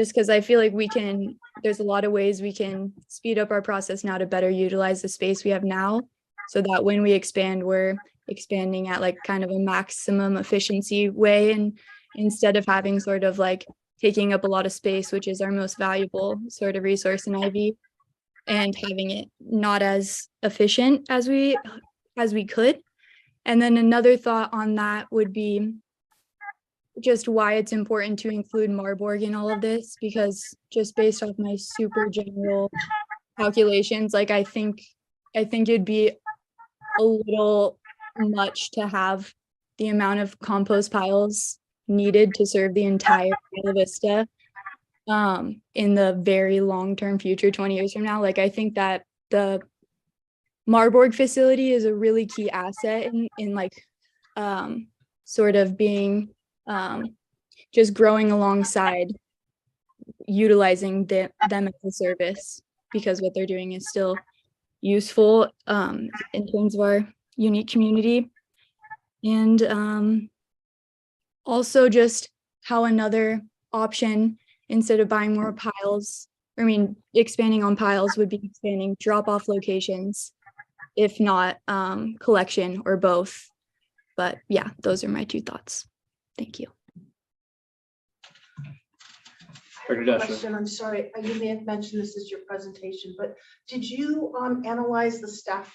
just because I feel like there's a lot of ways we can speed up our process now to better utilize the space we have now, so that when we expand, we're expanding at like kind of a maximum efficiency way, and instead of having sort of like taking up a lot of space, which is our most valuable sort of resource in Ivy, and having it not as efficient as we could. And then another thought on that would be just why it's important to include Marburg in all of this, because just based off my super general calculations, like I think it'd be a little much to have the amount of compost piles needed to serve the entire Isla Vista in the very long-term future, 20 years from now. Like, I think that the Marburg facility is a really key asset in like sort of being just growing alongside utilizing them as a service, because what they're doing is still useful in terms of our unique community. And also just how another option, instead of buying more piles, expanding on piles, would be expanding drop-off locations, if not collection, or both. But yeah, those are my two thoughts. Thank you. I have a question. I'm sorry, you may have mentioned this is your presentation, but did you analyze the staff?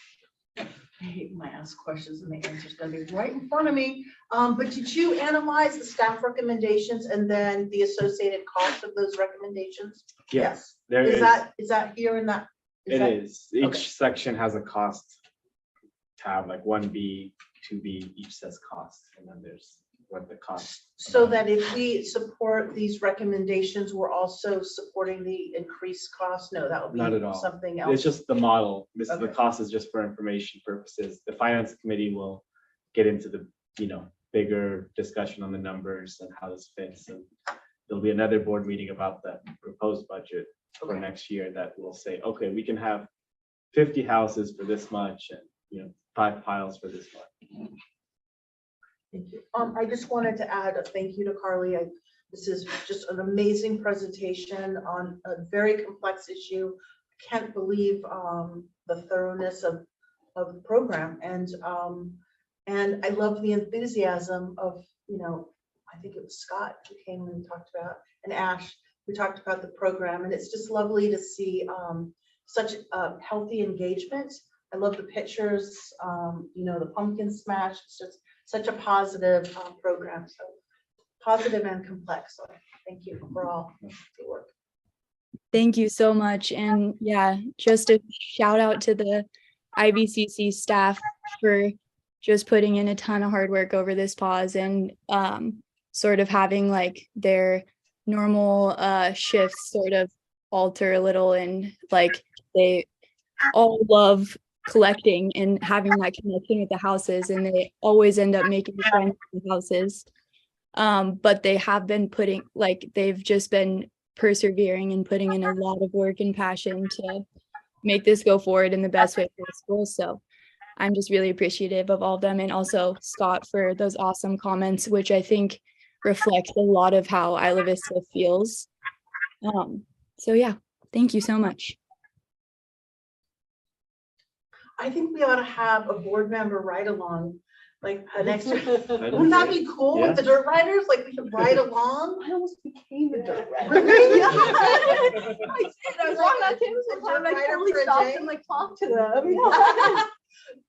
I hate when I ask questions and the answer's gonna be right in front of me. But did you analyze the staff recommendations and then the associated cost of those recommendations? Yes, there Is that here in that? It is. Each okay. section has a cost tab, like 1B, 2B, each says cost, and then there's what the cost. So that if we support these recommendations, we're also supporting the increased cost? No, that would be Not at all. something else. It's just the model. This is the Okay. cost is just for information purposes. The finance committee will get into the, bigger discussion on the numbers and how this fits. And there'll be another board meeting about the proposed budget for Okay. next year that will say, okay, we can have 50 houses for this much and 5 piles for this much. Thank you. I just wanted to add a thank you to Carly. This is just an amazing presentation on a very complex issue. I can't believe the thoroughness of the program, and I love the enthusiasm of, I think it was Scott who came and talked about, and Ash, who talked about the program, and it's just lovely to see such healthy engagement. I love the pictures, the pumpkin smash. It's just such a positive program, so positive and complex. So thank you for all your work. Thank you so much. And yeah, just a shout out to the IVCC staff for just putting in a ton of hard work over this pause, and sort of having like their normal shifts sort of alter a little, and like they all love collecting and having that connection with the houses, and they always end up making friends with the houses. But they have been they've just been persevering and putting in a lot of work and passion to make this go forward in the best way possible. So I'm just really appreciative of all of them, and also Scott for those awesome comments, which I think reflect a lot of how Isla Vista feels. So yeah, thank you so much. I think we ought to have a board member ride along, like an extra. Wouldn't that be cool with the dirt riders? Like, we could ride along. I almost became a dirt rider. Really? Yeah. I was walking on campus A one time, and I dirt rider totally for a stopped day? and like talked to them. Yeah.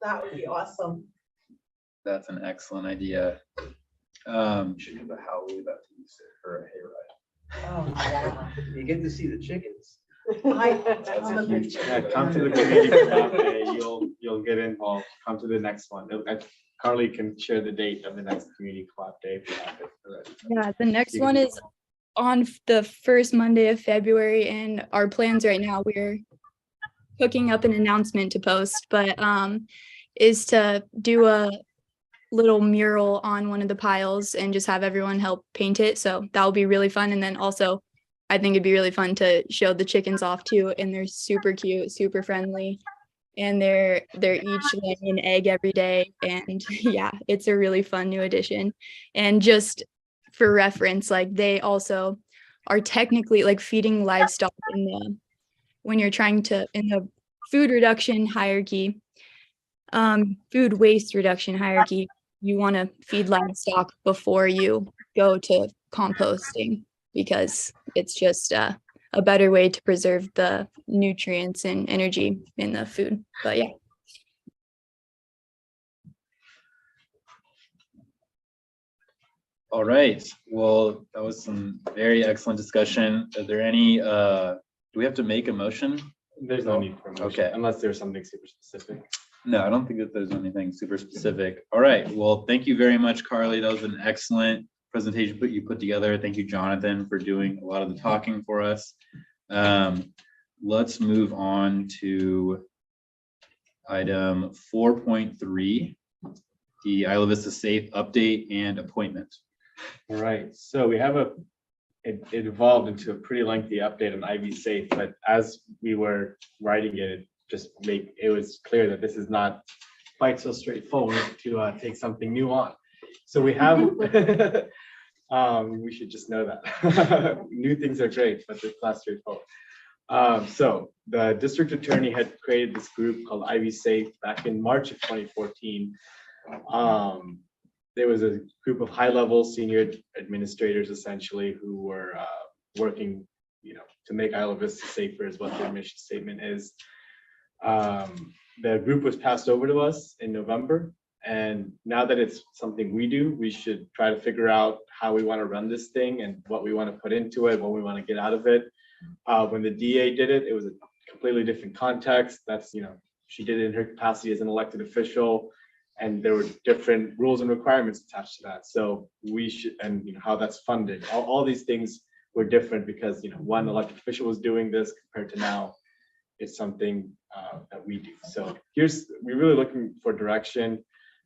That would be awesome. That's an excellent idea. Should have a Halloween about to use it for a hayride. Oh, yeah. You get to see the chickens. I'm a big Yeah, chicken come to the fan. community collab day. You'll get involved. Come to the next one. Carly can share the date of the next community collab day if you have it already. Yeah, the next You can one do is on the first Monday of February, and our plans right now, we're cooking up an announcement to post, but is to do a little mural on one of the piles and just have everyone help paint it. So that will be really fun. And then also, I think it'd be really fun to show the chickens off too, and they're super cute, super friendly, and they're each laying an egg every day. And yeah, it's a really fun new addition. And just for reference, like they also are technically like feeding livestock in the when you're trying to in the food reduction hierarchy, food waste reduction hierarchy, you want to feed livestock before you go to composting because it's just a better way to preserve the nutrients and energy in the food. But yeah. All right, well, that was some very excellent discussion. Are there any, do we have to make a motion? There's no need for a motion, Okay. unless there's something super specific. No, I don't think that there's anything super specific. All right, well, thank you very much, Carly. That was an excellent presentation you put together. Thank you, Jonathan, for doing a lot of the talking for us. Let's move on to item 4.3, the Isla Vista Safe update and appointment. All right, so we have it evolved into a pretty lengthy update on IV Safe, but as we were writing it, it was clear that this is not quite so straightforward to take something new on. So we have, we should just know that. New things are great, but it's not straightforward. So the district attorney had created this group called IV Safe back in March of 2014. There was a group of high-level senior administrators essentially who were working, to make Isla Vista safer is what their mission statement is. The group was passed over to us in November, and now that it's something we do, we should try to figure out how we want to run this thing and what we want to put into it, what we want to get out of it. When the DA did it, it was a completely different context. That's, she did it in her capacity as an elected official, and there were different rules and requirements attached to that. So we should, and how that's funded. All these things were different because, one elected official was doing this compared to now it's something that we do. So we're really looking for direction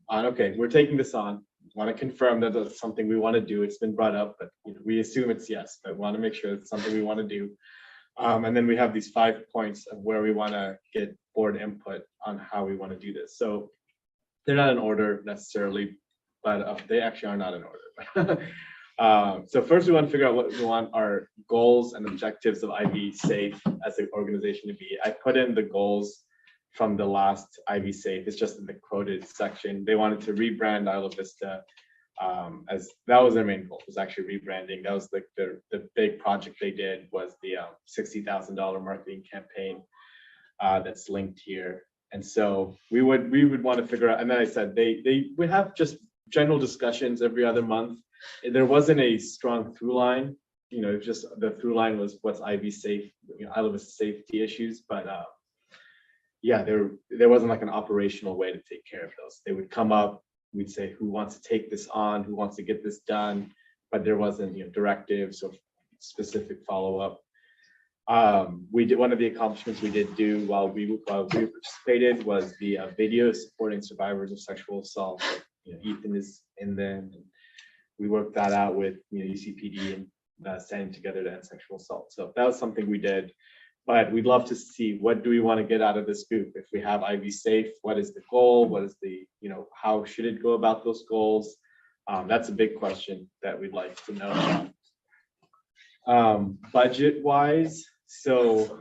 on, okay, we're taking this on. Want to confirm that that's something we want to do. It's been brought up, but we assume it's yes, but want to make sure it's something we want to do. And then we have these 5 points of where we want to get board input on how we want to do this. So they're not in order necessarily, but they actually are not in order. So first we want to figure out what we want our goals and objectives of IV Safe as an organization to be. I put in the goals from the last IV Safe. It's just in the quoted section. They wanted to rebrand Isla Vista as that was their main goal, was actually rebranding. That was like the big project they did was the $60,000 marketing campaign that's linked here. And so we would want to figure out, and then I said they would have just general discussions every other month. There wasn't a strong through line, just the through line was what's IV Safe, Isla Vista safety issues, but yeah, there wasn't like an operational way to take care of those. They would come up, we'd say who wants to take this on, who wants to get this done, but there wasn't directives or specific follow-up. We did, one of the accomplishments we did do while we participated was the video supporting survivors of sexual assault. Ethan is in them. We worked that out with UCPD and standing together to end sexual assault. So that was something we did. But we'd love to see what do we want to get out of this group. If we have IV Safe, what is the goal? What is the, how should it go about those goals? That's a big question that we'd like to know about. Budget wise, so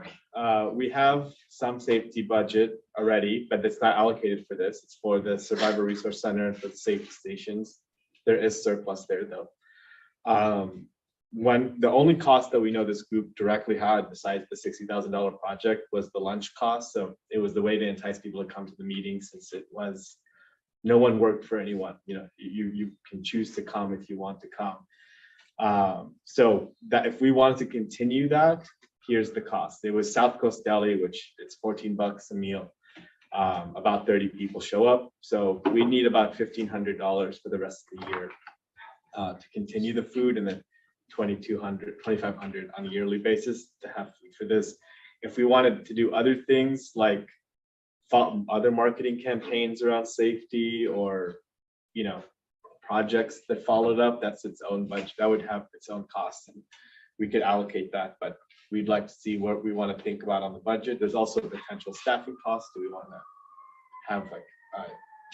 we have some safety budget already, but it's not allocated for this. It's for the Survivor Resource Center and for the safety stations. There is surplus there though. The only cost that we know this group directly had besides the $60,000 project was the lunch cost. So it was the way to entice people to come to the meeting, since it was, no one worked for anyone. You can choose to come if you want to come. So that if we wanted to continue that, here's the cost. It was South Coast Deli, which it's $14 a meal. About 30 people show up. So we need about $1,500 for the rest of the year to continue the food, and then $2,500 on a yearly basis to have food for this. If we wanted to do other things like other marketing campaigns around safety or, projects that followed up, that's its own budget. That would have its own costs, and we could allocate that, but we'd like to see what we want to think about on the budget. There's also potential staffing costs. Do we want to have like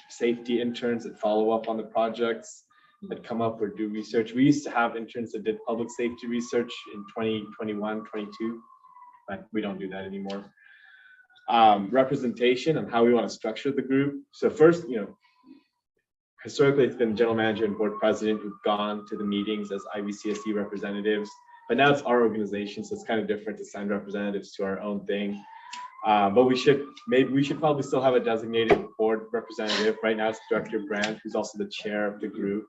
safety interns that follow up on the projects? that come up or do research. We used to have interns that did public safety research in 2021, 22, but we don't do that anymore. Representation and how we want to structure the group. So first, historically it's been general manager and board president who've gone to the meetings as IVCSD representatives, but now it's our organization, so it's kind of different to send representatives to our own thing. But we should probably still have a designated board representative. Right now it's Director Brandt, who's also the chair of the group.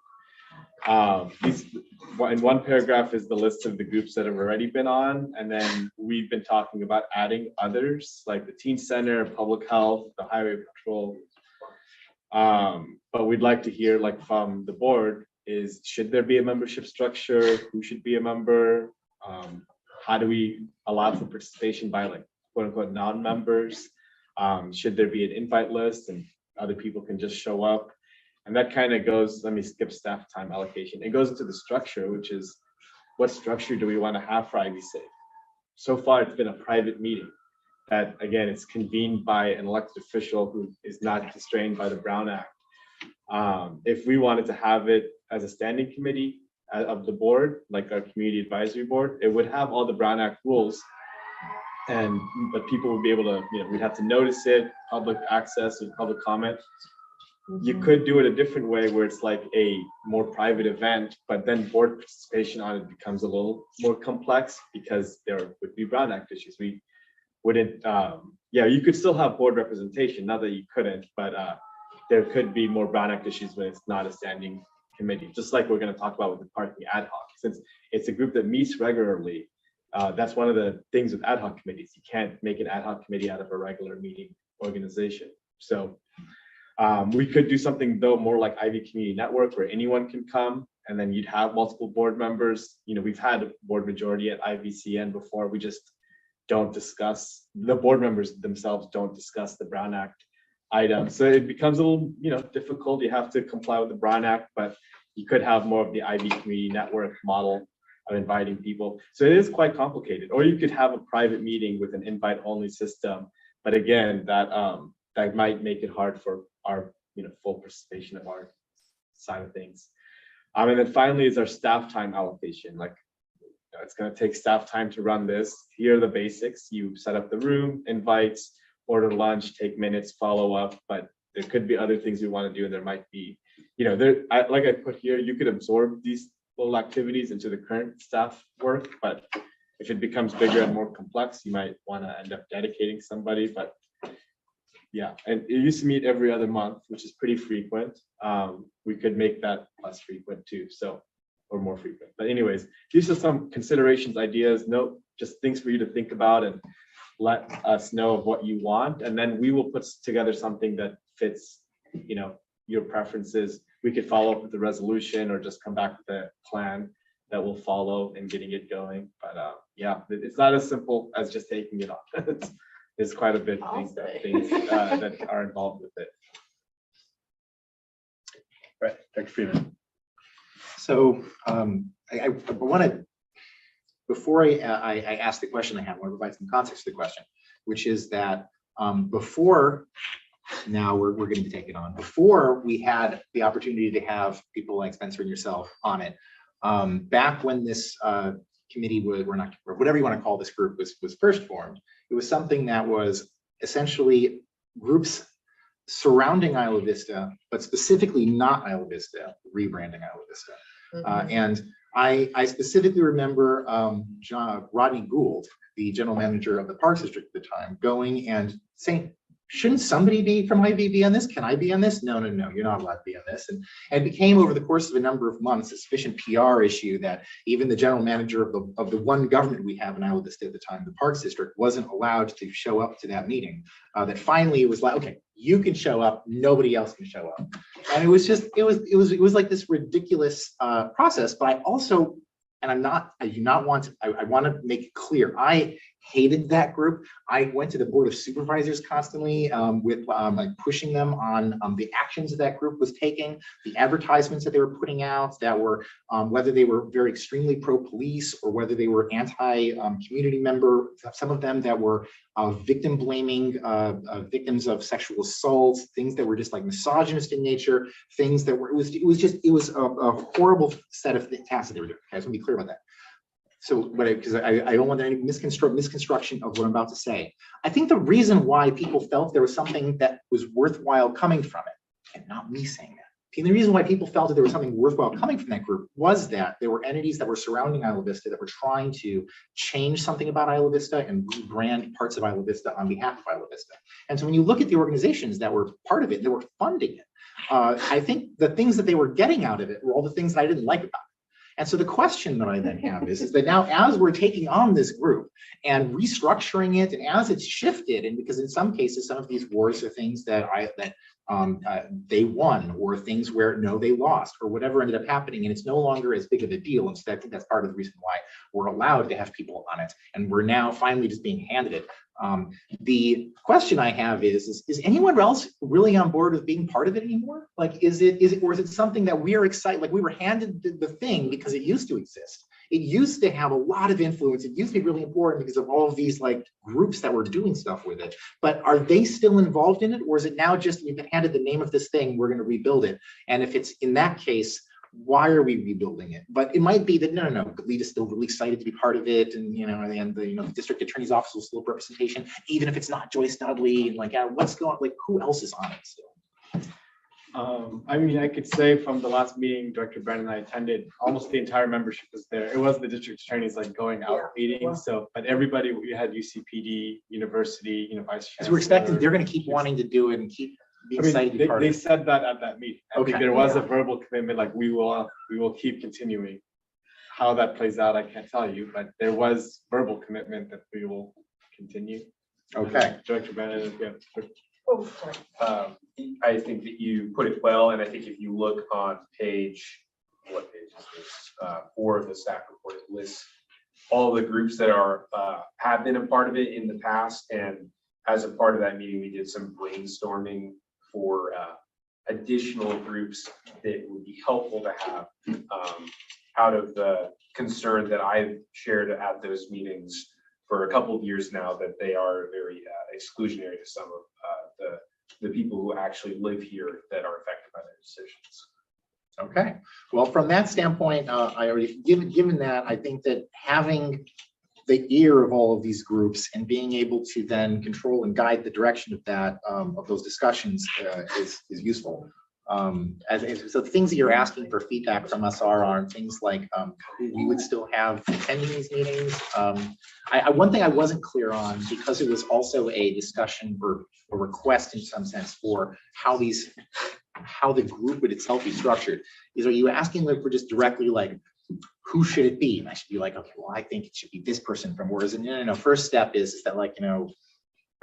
In one paragraph is the list of the groups that have already been on, and then we've been talking about adding others like the teen center, public health, the highway patrol. But we'd like to hear from the board is, should there be a membership structure? Who should be a member? How do we allow for participation by quote unquote non-members? Should there be an invite list and other people can just show up? And that kind of goes, let me skip staff time allocation. It goes into the structure, which is what structure do we want to have for IVC? So far, it's been a private meeting that, again, it's convened by an elected official who is not constrained by the Brown Act. If we wanted to have it as a standing committee of the board, like our community advisory board, it would have all the Brown Act rules. But people would be able to, we'd have to notice it, public access and public comment. You could do it a different way where it's like a more private event, but then board participation on it becomes a little more complex because there would be Brown Act issues. We wouldn't, you could still have board representation, not that you couldn't, but there could be more Brown Act issues when it's not a standing committee, just like we're going to talk about with the parking ad hoc. Since it's a group that meets regularly, that's one of the things with ad hoc committees. You can't make an ad hoc committee out of a regular meeting organization. So we could do something though more like Ivy Community Network where anyone can come and then you'd have multiple board members. We've had a board majority at IVCN before. We just don't discuss, the board members themselves don't discuss the Brown Act items. So it becomes a little, difficult. You have to comply with the Brown Act, but you could have more of the Ivy Community Network model of inviting people. So it is quite complicated. Or you could have a private meeting with an invite only system. But again, that might make it hard for our full participation of our side of things. And then finally is our staff time allocation. It's going to take staff time to run this. Here are the basics. You set up the room, invites, order lunch, take minutes, follow up. But there could be other things we want to do, and there might be, like I put here, you could absorb these little activities into the current staff work. But if it becomes bigger and more complex, you might want to end up dedicating somebody. But yeah, and it used to meet every other month, which is pretty frequent. We could make that less frequent too, or more frequent. But anyways, these are some considerations, ideas, just things for you to think about and let us know of what you want. And then we will put together something that fits, your preferences. We could follow up with the resolution or just come back with a plan that will follow and getting it going. But it's not as simple as just taking it off. It's quite a bit of things that are involved with it. Right, Dr. Freeman. So I want to, before I ask the question I want to provide some context to the question, which is that before, now we're going to take it on. Before we had the opportunity to have people like Spencer and yourself on it, back when this committee or whatever you want to call this group was first formed, it was something that was essentially groups surrounding Isla Vista, but specifically not Isla Vista, rebranding Isla Vista. And I specifically remember Rodney Gould, the general manager of the Parks District at the time, going and saying, shouldn't somebody be from IVB be on this? Can I be on this? No, you're not allowed to be on this. And it became over the course of a number of months a sufficient PR issue that even the general manager of the one government we have in Isla Vista at the time, the Parks District, wasn't allowed to show up to that meeting. That finally it was like, okay, you can show up, nobody else can show up. And it was just, it was like this ridiculous process. But I also, and I want to make it clear, I hated that group. I went to the Board of Supervisors constantly with like pushing them on the actions that that group was taking, the advertisements that they were putting out that were whether they were very extremely pro-police or whether they were anti-community member, some of them that were victim blaming victims of sexual assault, things that were just like misogynist in nature, things that were, it was a horrible set of tasks that they were doing. Okay, I just want to be clear about that. So, because I don't want any misconstruction of what I'm about to say. I think the reason why people felt there was something that was worthwhile coming from it, and not me saying that. The reason why people felt that there was something worthwhile coming from that group was that there were entities that were surrounding Isla Vista that were trying to change something about Isla Vista and rebrand parts of Isla Vista on behalf of Isla Vista. And so when you look at the organizations that were part of it, that were funding it, I think the things that they were getting out of it were all the things that I didn't like about it. And so the question that I then have is that now as we're taking on this group and restructuring it, and as it's shifted, and because in some cases, some of these wars are things that they won, or things where no, they lost, or whatever ended up happening, and it's no longer as big of a deal. And so I think that's part of the reason why we're allowed to have people on it, and we're now finally just being handed it. The question I have is anyone else really on board with being part of it anymore? Like, is it something that we are excited, like we were handed the thing because it used to exist. It used to have a lot of influence. It used to be really important because of all of these like groups that were doing stuff with it. But are they still involved in it? Or is it now just, we've been handed the name of this thing, we're going to rebuild it? And if it's in that case, why are we rebuilding it? But it might be that no, Lead is still really excited to be part of it, and the district attorney's office will still have representation, even if it's not Joyce Dudley. And like, what's going on? Like, who else is on it still? I mean, I could say from the last meeting, Director Brennan and I attended, almost the entire membership was there. It was the district attorneys like going out meetings. So, but everybody, we had UCPD, university, vice chancellor. So we're expecting they're going to keep wanting to do it and keep being excited to be part of it. They said that at that meeting. I think there was a verbal commitment, like we will keep continuing. How that plays out, I can't tell you, but there was verbal commitment that we will continue. Okay. Director Brennan, yeah. Oh, sorry. I think that you put it well, and I think if you look on page, what page is this? 4 of the staff report, it lists all the groups that have been a part of it in the past, and as a part of that meeting, we did some brainstorming for additional groups that would be helpful to have out of the concern that I've shared at those meetings for a couple of years now, that they are very exclusionary to some of the people who actually live here that are affected by their decisions. Okay, well, from that standpoint, I already given that, I think that having the ear of all of these groups and being able to then control and guide the direction of that of those discussions is useful. So the things that you're asking for feedback from us are things like who we would still have attending these meetings. One thing I wasn't clear on, because it was also a discussion or a request in some sense for how the group would itself be structured, is, are you asking like for just directly like, who should it be? And I should be like, okay, well, I think it should be this person from Whereas, no. First step is that, like,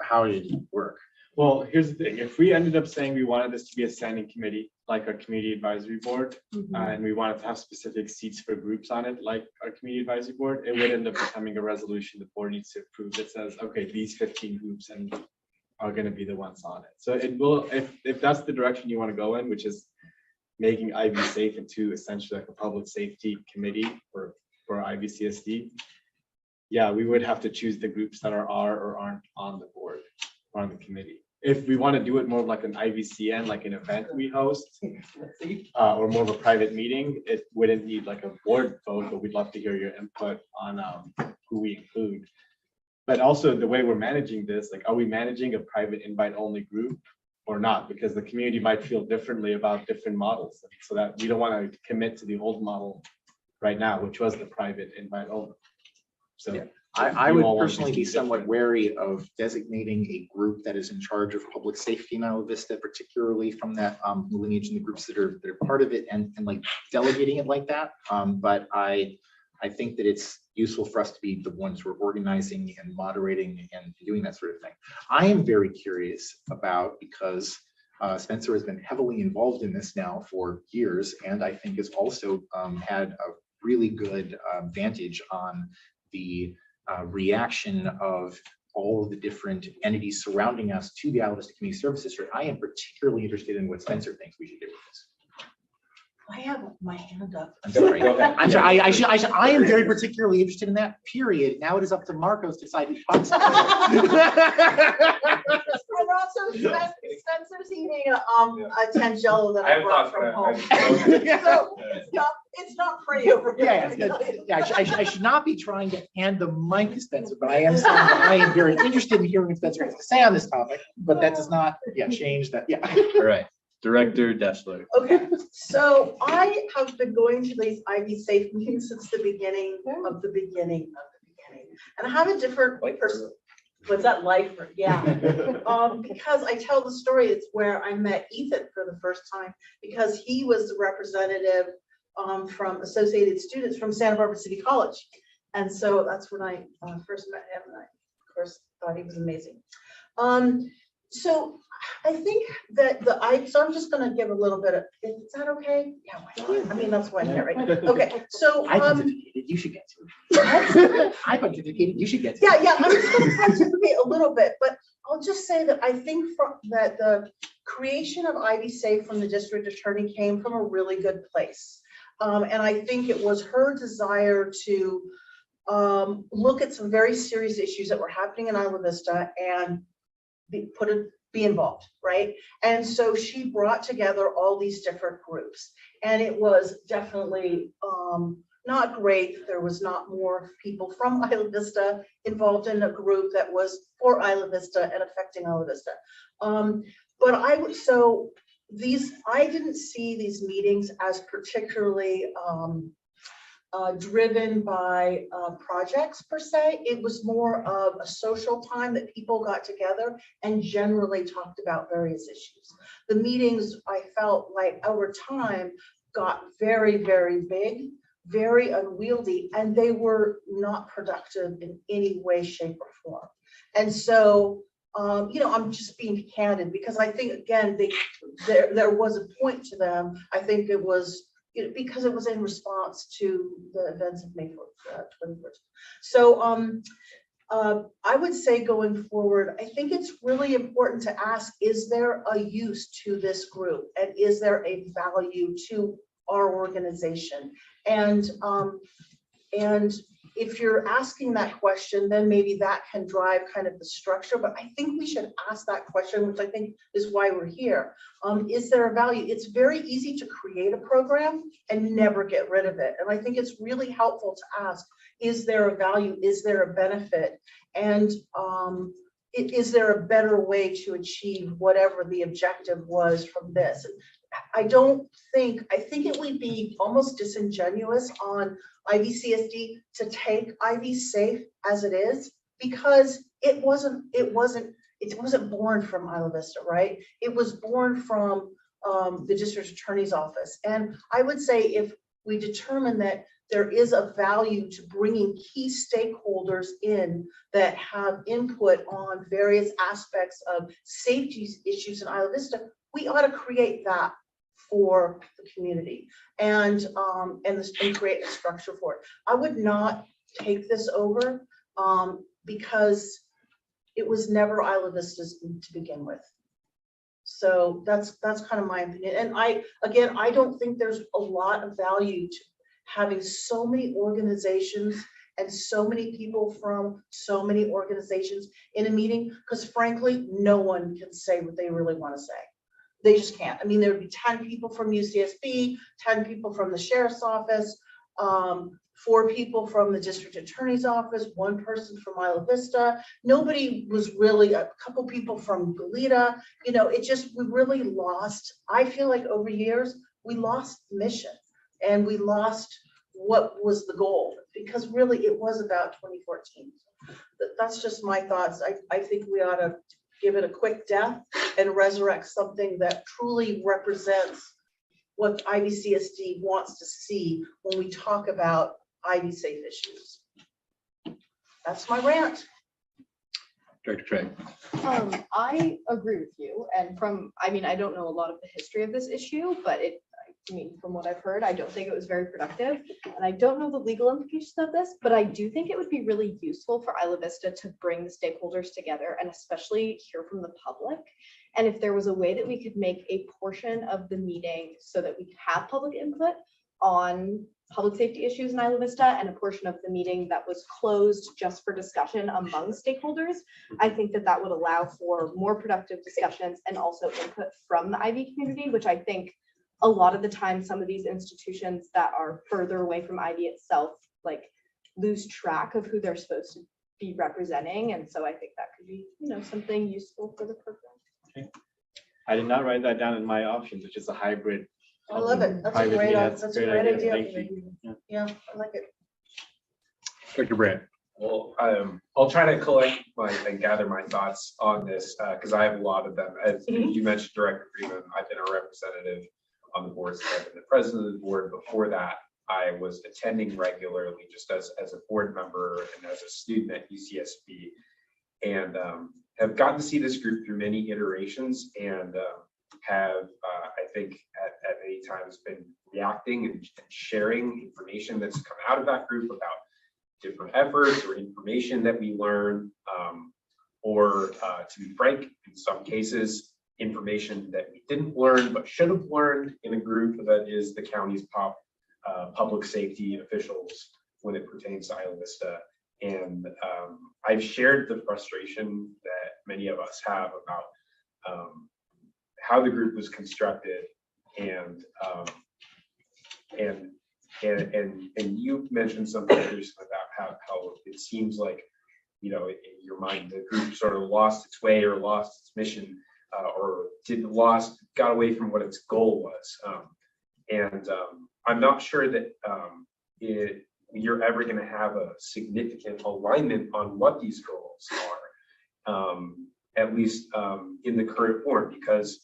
how did it work? Well, here's the thing. If we ended up saying we wanted this to be a standing committee, like our community advisory board, and we wanted to have specific seats for groups on it, like our community advisory board, it would end up becoming a resolution the board needs to approve that says, okay, these 15 groups and are going to be the ones on it. So it will, if that's the direction you want to go in, which is making IV Safe into essentially like a public safety committee for IVCSD, yeah, we would have to choose the groups that are or aren't on the board or on the committee. If we want to do it more like an IVCN, like an event we host, or more of a private meeting, it wouldn't need like a board vote, but we'd love to hear your input on who we include. But also the way we're managing this, like, are we managing a private invite only group or not? Because the community might feel differently about different models. So that we don't want to commit to the old model right now, which was the private invite only. So yeah. I would personally be somewhat wary of designating a group that is in charge of public safety in Isla Vista, particularly from that lineage and the groups that are part of it, and like delegating it like that. But I think that it's useful for us to be the ones who are organizing and moderating and doing that sort of thing. I am very curious about, because Spencer has been heavily involved in this now for years, and I think has also had a really good vantage on the reaction of all of the different entities surrounding us to the Isla Vista Community Service District. I am particularly interested in what Spencer thinks we should do with this. I have my hand up. I'm sorry. Go ahead. I'm sorry. I am very particularly interested in that, period. Now it is up to Marcos to decide who talks. And also Spencer's eating a tangelo that I brought from home. So it's not pretty over here. I should not be trying to hand the mic to Spencer, but I am saying that I am very interested in hearing what Spencer has to say on this topic, but that does not change that. All right, Director Deschler. Okay, so I have been going to these Ivy Safe meetings since the beginning of the beginning. And I have a different person. What's that life? Yeah. Because I tell the story, it's where I met Ethan for the first time, because he was the representative from Associated Students from Santa Barbara City College. And so that's when I first met him, and I, of course, thought he was amazing. So I think that so I'm just going to give a little bit of, is that okay? Yeah, why not? I mean, that's why I'm here, right? Okay, so. I pontificated, you should get to. I pontificated, you should get to. Yeah, I'm just going to pontificate a little bit, but I'll just say that I think that the creation of Ivy Safe from the district attorney came from a really good place. And I think it was her desire to look at some very serious issues that were happening in Isla Vista and be involved, right? And so she brought together all these different groups, and it was definitely not great. There was not more people from Isla Vista involved in a group that was for Isla Vista and affecting Isla Vista. But I didn't see these meetings as particularly driven by projects per se. It was more of a social time that people got together and generally talked about various issues. The meetings, I felt like over time, got very, very big, very unwieldy, and they were not productive in any way, shape, or form. And so, I'm just being candid, because I think, again, there was a point to them. I think it was because it was in response to the events of May 21st. So I would say going forward, I think it's really important to ask, is there a use to this group? And is there a value to our organization? And if you're asking that question, then maybe that can drive kind of the structure. But I think we should ask that question, which I think is why we're here. Is there a value? It's very easy to create a program and never get rid of it. And I think it's really helpful to ask, is there a value? Is there a benefit? And is there a better way to achieve whatever the objective was from this? I think it would be almost disingenuous on IVCSD to take Ivy Safe as it is, because it wasn't born from Isla Vista, right? It was born from the district attorney's office. And I would say if we determine that there is a value to bringing key stakeholders in that have input on various aspects of safety issues in Isla Vista, we ought to create that for the community and create a structure for it. I would not take this over because it was never Isla Vista's to begin with. So that's kind of my opinion. And I don't think there's a lot of value to having so many organizations and so many people from so many organizations in a meeting, because frankly, no one can say what they really want to say. They just can't. I mean, there would be 10 people from UCSB, 10 people from the sheriff's office, 4 people from the district attorney's office, 1 person from Isla Vista. Nobody was really, a couple people from Goleta. We really lost. I feel like over years, we lost mission and we lost what was the goal, because really it was about 2014. That's just my thoughts. I think we ought to give it a quick death and resurrect something that truly represents what IVCSD wants to see when we talk about Ivy Safe issues. That's my rant. Director Craig. I agree with you. And I don't know a lot of the history of this issue, but I mean, from what I've heard, I don't think it was very productive. And I don't know the legal implications of this, but I do think it would be really useful for Isla Vista to bring the stakeholders together and especially hear from the public. And if there was a way that we could make a portion of the meeting so that we could have public input on public safety issues in Isla Vista and a portion of the meeting that was closed just for discussion among stakeholders, I think that that would allow for more productive discussions and also input from the IB community, which I think a lot of the time, some of these institutions that are further away from IB itself, like lose track of who they're supposed to be representing. And so I think that could be, you know, something useful for the program. I did not write that down in my options, which is a hybrid. I love it. That's a hybrid great, meeting. that's a great idea. Thank you. Yeah, I like it. Dr. Brandt. Well, I'll try to collect and gather my thoughts on this, because I have a lot of them. As you mentioned, Director Freeman, I've been a representative on the board, so I've been the president of the board. Before that, I was attending regularly just as a board member and as a student at UCSB, and have gotten to see this group through many iterations, and have, I think, at many times been reacting and sharing information that's come out of that group about different efforts or information that we learn, or to be frank, in some cases, information that we didn't learn but should have learned in a group that is the county's public safety officials when it pertains to Isla Vista. And I've shared the frustration that many of us have about how the group was constructed, and you mentioned something recently about how it seems like, you know, in your mind, the group sort of lost its way or lost its mission, or got away from what its goal was. I'm not sure that you're ever going to have a significant alignment on what these goals are, at least in the current form, because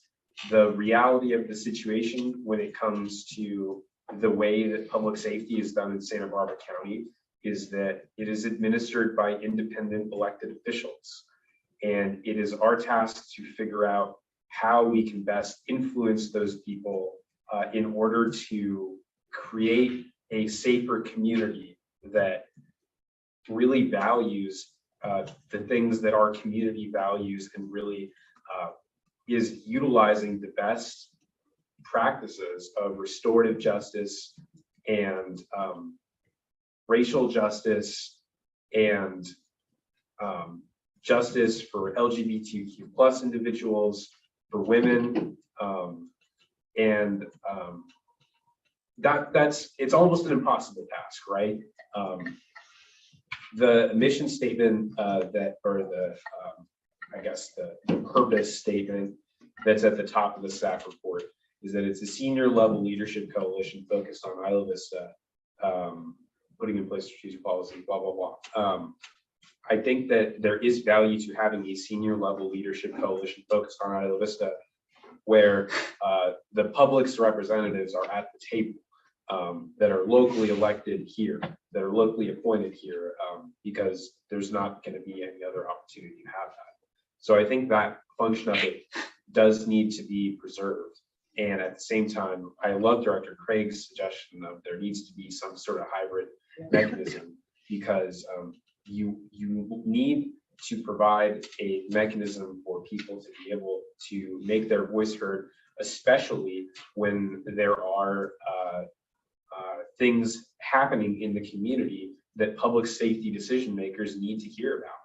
the reality of the situation when it comes to the way that public safety is done in Santa Barbara County is that it is administered by independent elected officials. And it is our task to figure out how we can best influence those people in order to create a safer community that really values the things that our community values, and really is utilizing the best practices of restorative justice and racial justice and justice for LGBTQ plus individuals, for women, and it's almost an impossible task, right? The mission statement I guess the purpose statement that's at the top of the staff report is that it's a senior level leadership coalition focused on Isla Vista, putting in place strategic policy, blah, blah, blah. I think that there is value to having a senior level leadership coalition focused on Isla Vista, where the public's representatives are at the table, that are locally elected here, that are locally appointed here, because there's not going to be any other opportunity to have that. So I think that function of it does need to be preserved. And at the same time, I love Director Craig's suggestion of there needs to be some sort of hybrid mechanism, because you need to provide a mechanism for people to be able to make their voice heard, especially when there are things happening in the community that public safety decision makers need to hear about.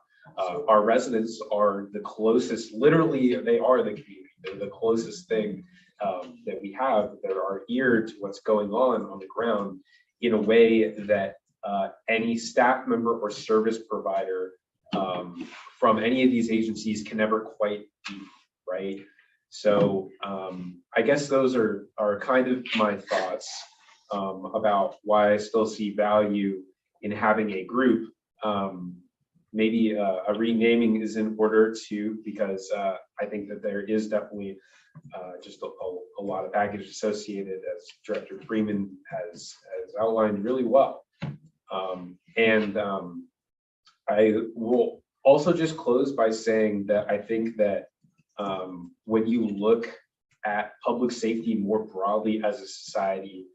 Our residents are the closest, literally, they are the community. They're the closest thing that we have, that are ear to what's going on the ground, in a way that any staff member or service provider from any of these agencies can never quite do, right? So I guess those are kind of my thoughts about why I still see value in having a group. Maybe a renaming is in order too, because I think that there is definitely just a lot of baggage associated, as Director Freeman has outlined really well. I will also just close by saying that I think that when you look at public safety more broadly as a society,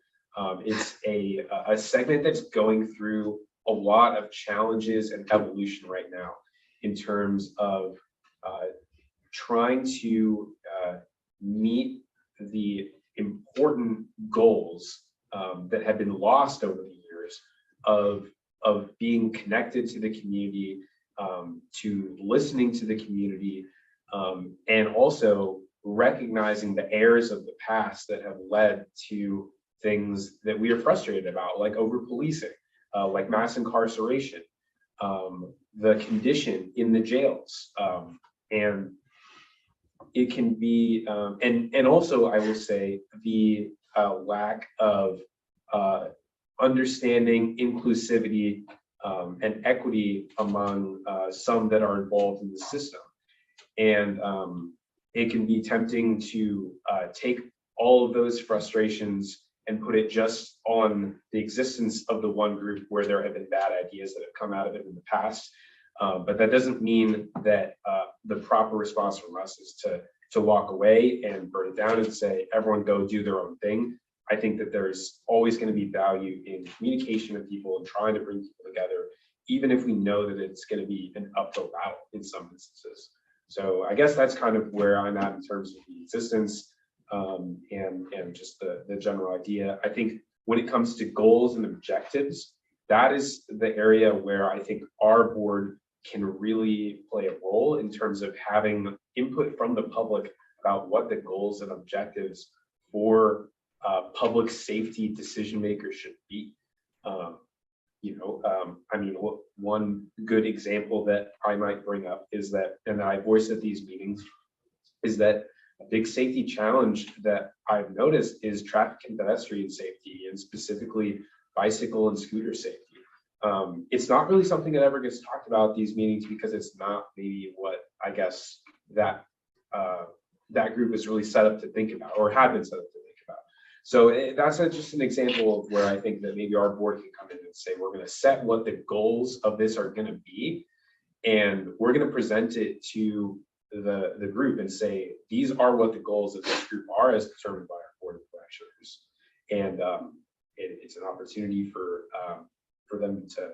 it's a segment that's going through a lot of challenges and evolution right now in terms of trying to meet the important goals that have been lost over the years of being connected to the community, to listening to the community, and also recognizing the errors of the past that have led to things that we are frustrated about, like over policing, like mass incarceration, the condition in the jails, and it can be, and also I will say the lack of understanding, inclusivity, and equity among some that are involved in the system. And it can be tempting to take all of those frustrations and put it just on the existence of the one group where there have been bad ideas that have come out of it in the past. But that doesn't mean that the proper response from us is to walk away and burn it down and say, everyone go do their own thing. I think that there's always going to be value in communication with people and trying to bring people together, even if we know that it's going to be an uphill battle in some instances. So I guess that's kind of where I'm at in terms of the existence and just the general idea. I think when it comes to goals and objectives, that is the area where I think our board can really play a role in terms of having input from the public about what the goals and objectives for public safety decision makers should be. I mean, one good example that I might bring up is that, and I voice at these meetings, is that a big safety challenge that I've noticed is traffic and pedestrian safety, and specifically bicycle and scooter safety. It's not really something that ever gets talked about at these meetings because it's not maybe what I guess that that group is really set up to think about, or had been set up to think about. So that's just an example of where I think that maybe our board can come in and say, we're going to set what the goals of this are going to be, and we're going to present it to the group and say, these are what the goals of this group are as determined by our board of directors. And it's an opportunity for them to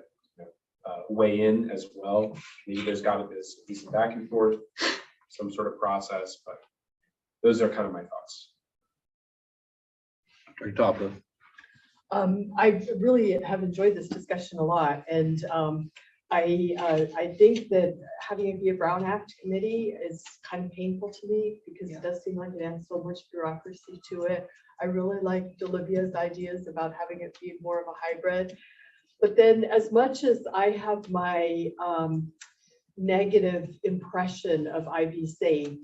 weigh in as well. Maybe there's got to be some back and forth, some sort of process, but those are kind of my thoughts. Dr. I really have enjoyed this discussion a lot, and I think that having it be a Brown Act committee is kind of painful to me because it does seem like it adds so much bureaucracy to it. I really liked Olivia's ideas about having it be more of a hybrid. But then, as much as I have my negative impression of IVCSD,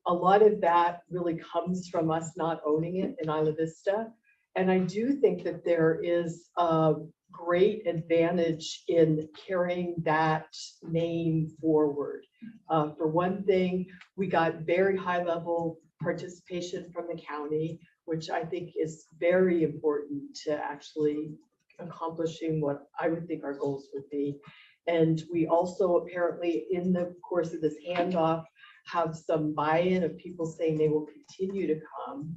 a lot of that really comes from us not owning it in Isla Vista. And I do think that there is a great advantage in carrying that name forward. For one thing, we got very high level participation from the county, which I think is very important to actually accomplishing what I would think our goals would be. And we also apparently in the course of this handoff have some buy-in of people saying they will continue to come.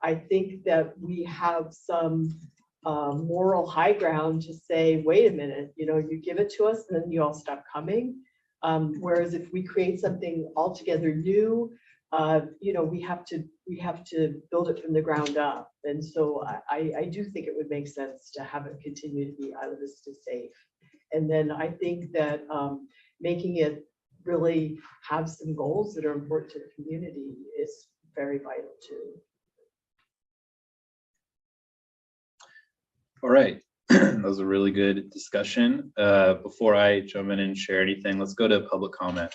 I think that we have some moral high ground to say, wait a minute, you give it to us and then you all stop coming. Whereas if we create something altogether new, we have to build it from the ground up. And so I do think it would make sense to have it continue to be Isla Vista safe. And then I think that making it really have some goals that are important to the community is very vital too. All right, that was a really good discussion. Before I jump in and share anything, let's go to public comment.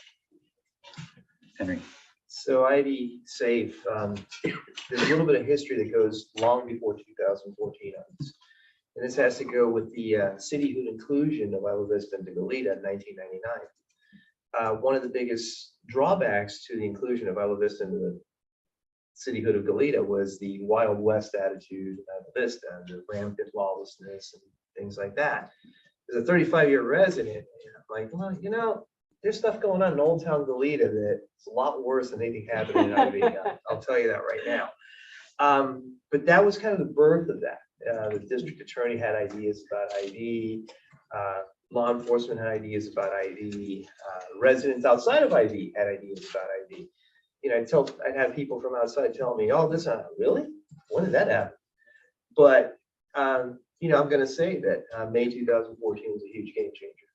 Henry. So Ivy Safe, there's a little bit of history that goes long before 2014 on this. And this has to go with the cityhood inclusion of Isla Vista into Goleta in 1999. One of the biggest drawbacks to the inclusion of Isla Vista into the cityhood of Goleta was the Wild West attitude of Vista, the rampant lawlessness and things like that. As a 35-year resident, I'm like, well, there's stuff going on in Old Town Goleta that's a lot worse than anything happening in IV. I'll tell you that right now. But that was kind of the birth of that. The district attorney had ideas about ID. Law enforcement had ideas about ID. Residents outside of ID had ideas about ID. You know, I'd have people from outside tell me, "Oh, this really? When did that happen?" But you know, I'm going to say that May 2014 was a huge game changer.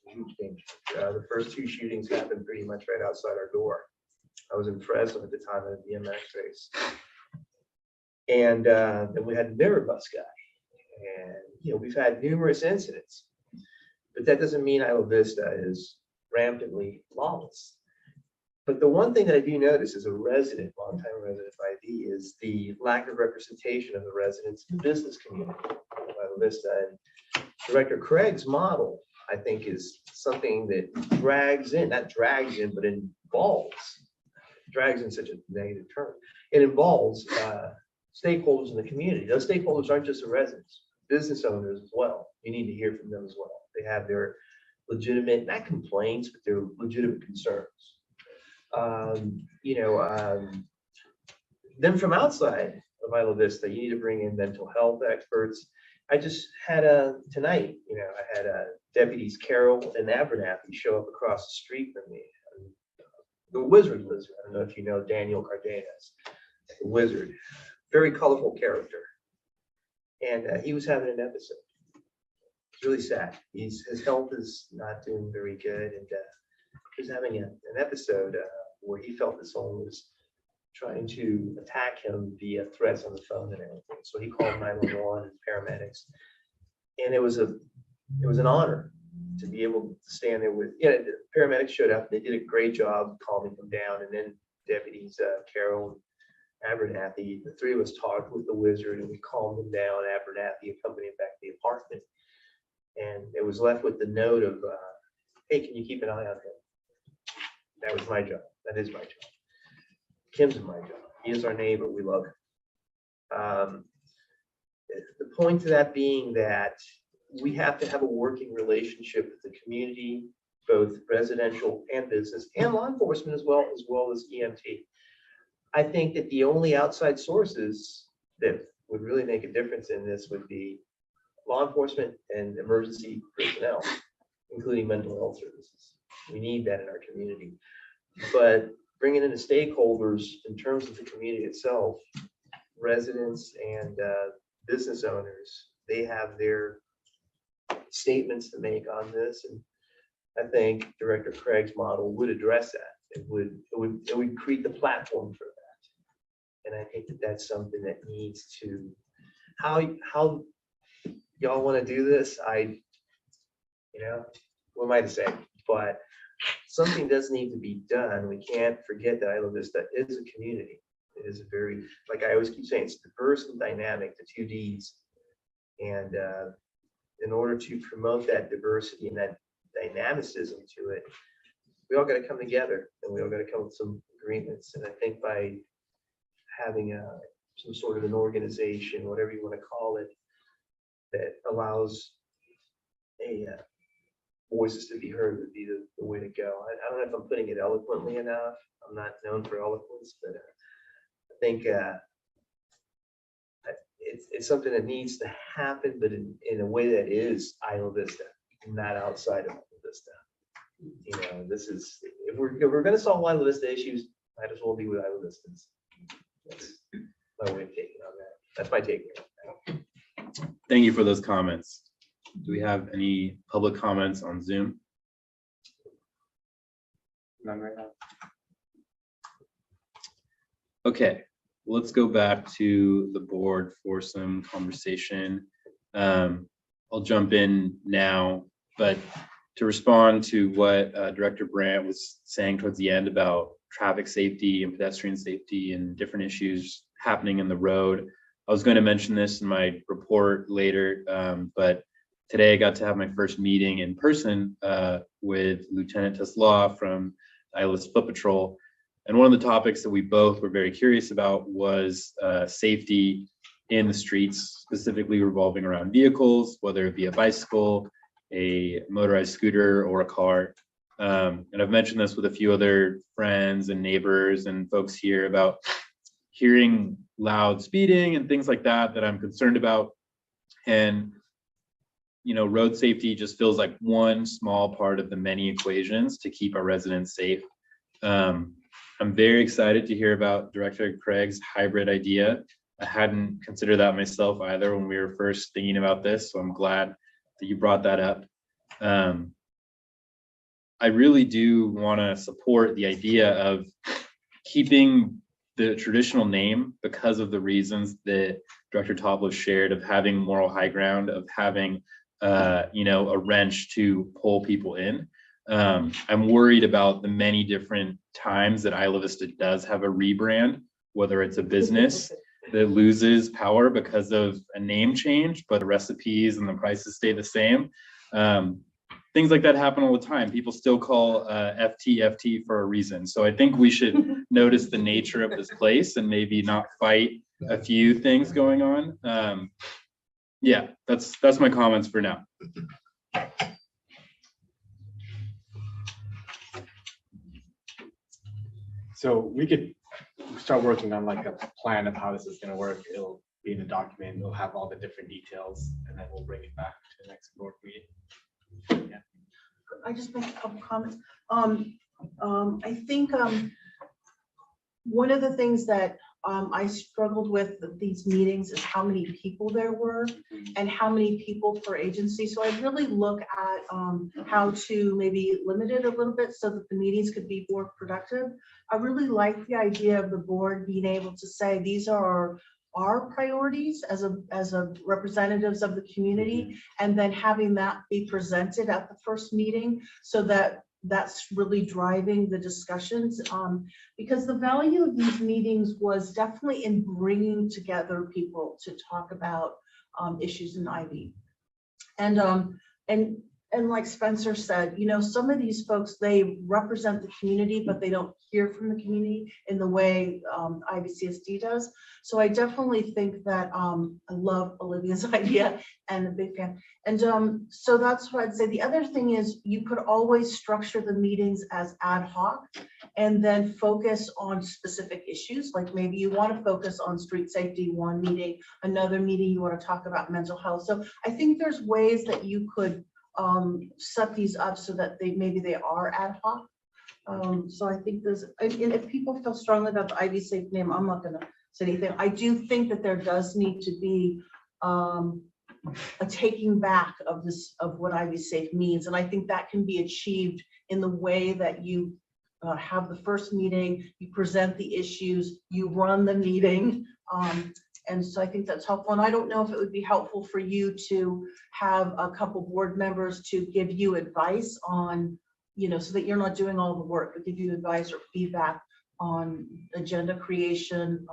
A huge game changer. The first 2 shootings happened pretty much right outside our door. I was in Fresno at the time of the BMX race, and then we had the mirror bus guy, and you know, we've had numerous incidents, but that doesn't mean Isla Vista is rampantly lawless. But the one thing that I do notice as a resident, longtime resident of ID, is the lack of representation of the residents in the business community of Isla Vista. And Director Craig's model, I think, is something that drags in, not drags in, but involves, drags in such a negative term. It involves stakeholders in the community. Those stakeholders aren't just the residents, business owners as well. You need to hear from them as well. They have their legitimate, not complaints, but their legitimate concerns. You know, then from outside of Isla Vista, you need to bring in mental health experts. I just had tonight, you know, I had deputies Carol and Abernathy show up across the street from me. The wizard lives there. I don't know if you know Daniel Cardenas, the wizard, very colorful character. And he was having an episode. It's really sad. His health is not doing very good. And he was having an episode where he felt that someone was trying to attack him via threats on the phone and everything. So he called 911 and paramedics. And it was an honor to be able to stand there with, the paramedics showed up. They did a great job calming him down. And then deputies Carol and Abernathy, the 3 of us talked with the wizard and we calmed him down. Abernathy accompanied him back to the apartment. And it was left with the note of, hey, can you keep an eye on him? That was my job. That is my job. Kim's my job. He is our neighbor. We love him. The point to that being that we have to have a working relationship with the community, both residential and business, and law enforcement as well as EMT. I think that the only outside sources that would really make a difference in this would be law enforcement and emergency personnel, including mental health services. We need that in our community. But bringing in the stakeholders in terms of the community itself, residents and business owners, they have their statements to make on this. And I think Director Craig's model would address that. It would create the platform for that. And I think that that's something that needs to, how y'all want to do this, what am I to say? But something does need to be done. We can't forget that Isla Vista is a community. It is a very, like I always keep saying, it's diverse and dynamic, the 2 Ds. And in order to promote that diversity and that dynamicism to it, we all got to come together and we all got to come with some agreements. And I think by having some sort of an organization, whatever you want to call it, that allows voices to be heard would be the way to go. I don't know if I'm putting it eloquently enough. I'm not known for eloquence, but I think it's something that needs to happen, but in a way that is Isla Vista, not outside of Isla Vista. This is, if we're going to solve Isla Vista issues, might as well be with Isla Vistans. That's my way of taking on that. That's my take. Thank you for those comments. Do we have any public comments on Zoom? None right now. Okay, let's go back to the board for some conversation. I'll jump in now, but to respond to what Director Brandt was saying towards the end about traffic safety and pedestrian safety and different issues happening in the road, I was going to mention this in my report later, but today I got to have my first meeting in person with Lieutenant Tesla from Isla's Foot Patrol. And one of the topics that we both were very curious about was safety in the streets, specifically revolving around vehicles, whether it be a bicycle, a motorized scooter, or a car. And I've mentioned this with a few other friends and neighbors and folks here about hearing loud speeding and things like that that I'm concerned about. And road safety just feels like one small part of the many equations to keep our residents safe. I'm very excited to hear about Director Craig's hybrid idea. I hadn't considered that myself either when we were first thinking about this, so I'm glad that you brought that up. I really do want to support the idea of keeping the traditional name because of the reasons that Director Toplos shared of having moral high ground, of having a wrench to pull people in. I'm worried about the many different times that Isla Vista does have a rebrand, whether it's a business that loses power because of a name change, but the recipes and the prices stay the same. Things like that happen all the time. People still call FT for a reason. So I think we should notice the nature of this place and maybe not fight a few things going on. Yeah, that's my comments for now. So we could start working on like a plan of how this is gonna work. It'll be in a document, it'll have all the different details, and then we'll bring it back to the next board meeting. Yeah. I just make a couple comments. I think one of the things that I struggled with these meetings is how many people there were and how many people per agency. So I really look at how to maybe limit it a little bit so that the meetings could be more productive. I really like the idea of the board being able to say these are our priorities as a representatives of the community, and then having that be presented at the first meeting so that that's really driving the discussions, because the value of these meetings was definitely in bringing together people to talk about issues in IV. And like Spencer said, some of these folks, they represent the community, but they don't hear from the community in the way IVCSD does. So I definitely think that I love Olivia's idea and a big fan. And so that's what I'd say. The other thing is you could always structure the meetings as ad hoc and then focus on specific issues. Like maybe you want to focus on street safety one meeting, another meeting you want to talk about mental health. So I think there's ways that you could set these up so that maybe they are ad hoc. So I think there's, and if people feel strongly about the IV Safe name, I'm not going to say anything. I do think that there does need to be a taking back of what IV Safe means, and I think that can be achieved in the way that you have the first meeting, you present the issues, you run the meeting. And so I think that's helpful. And I don't know if it would be helpful for you to have a couple board members to give you advice on, so that you're not doing all the work, but give you advice or feedback on agenda creation,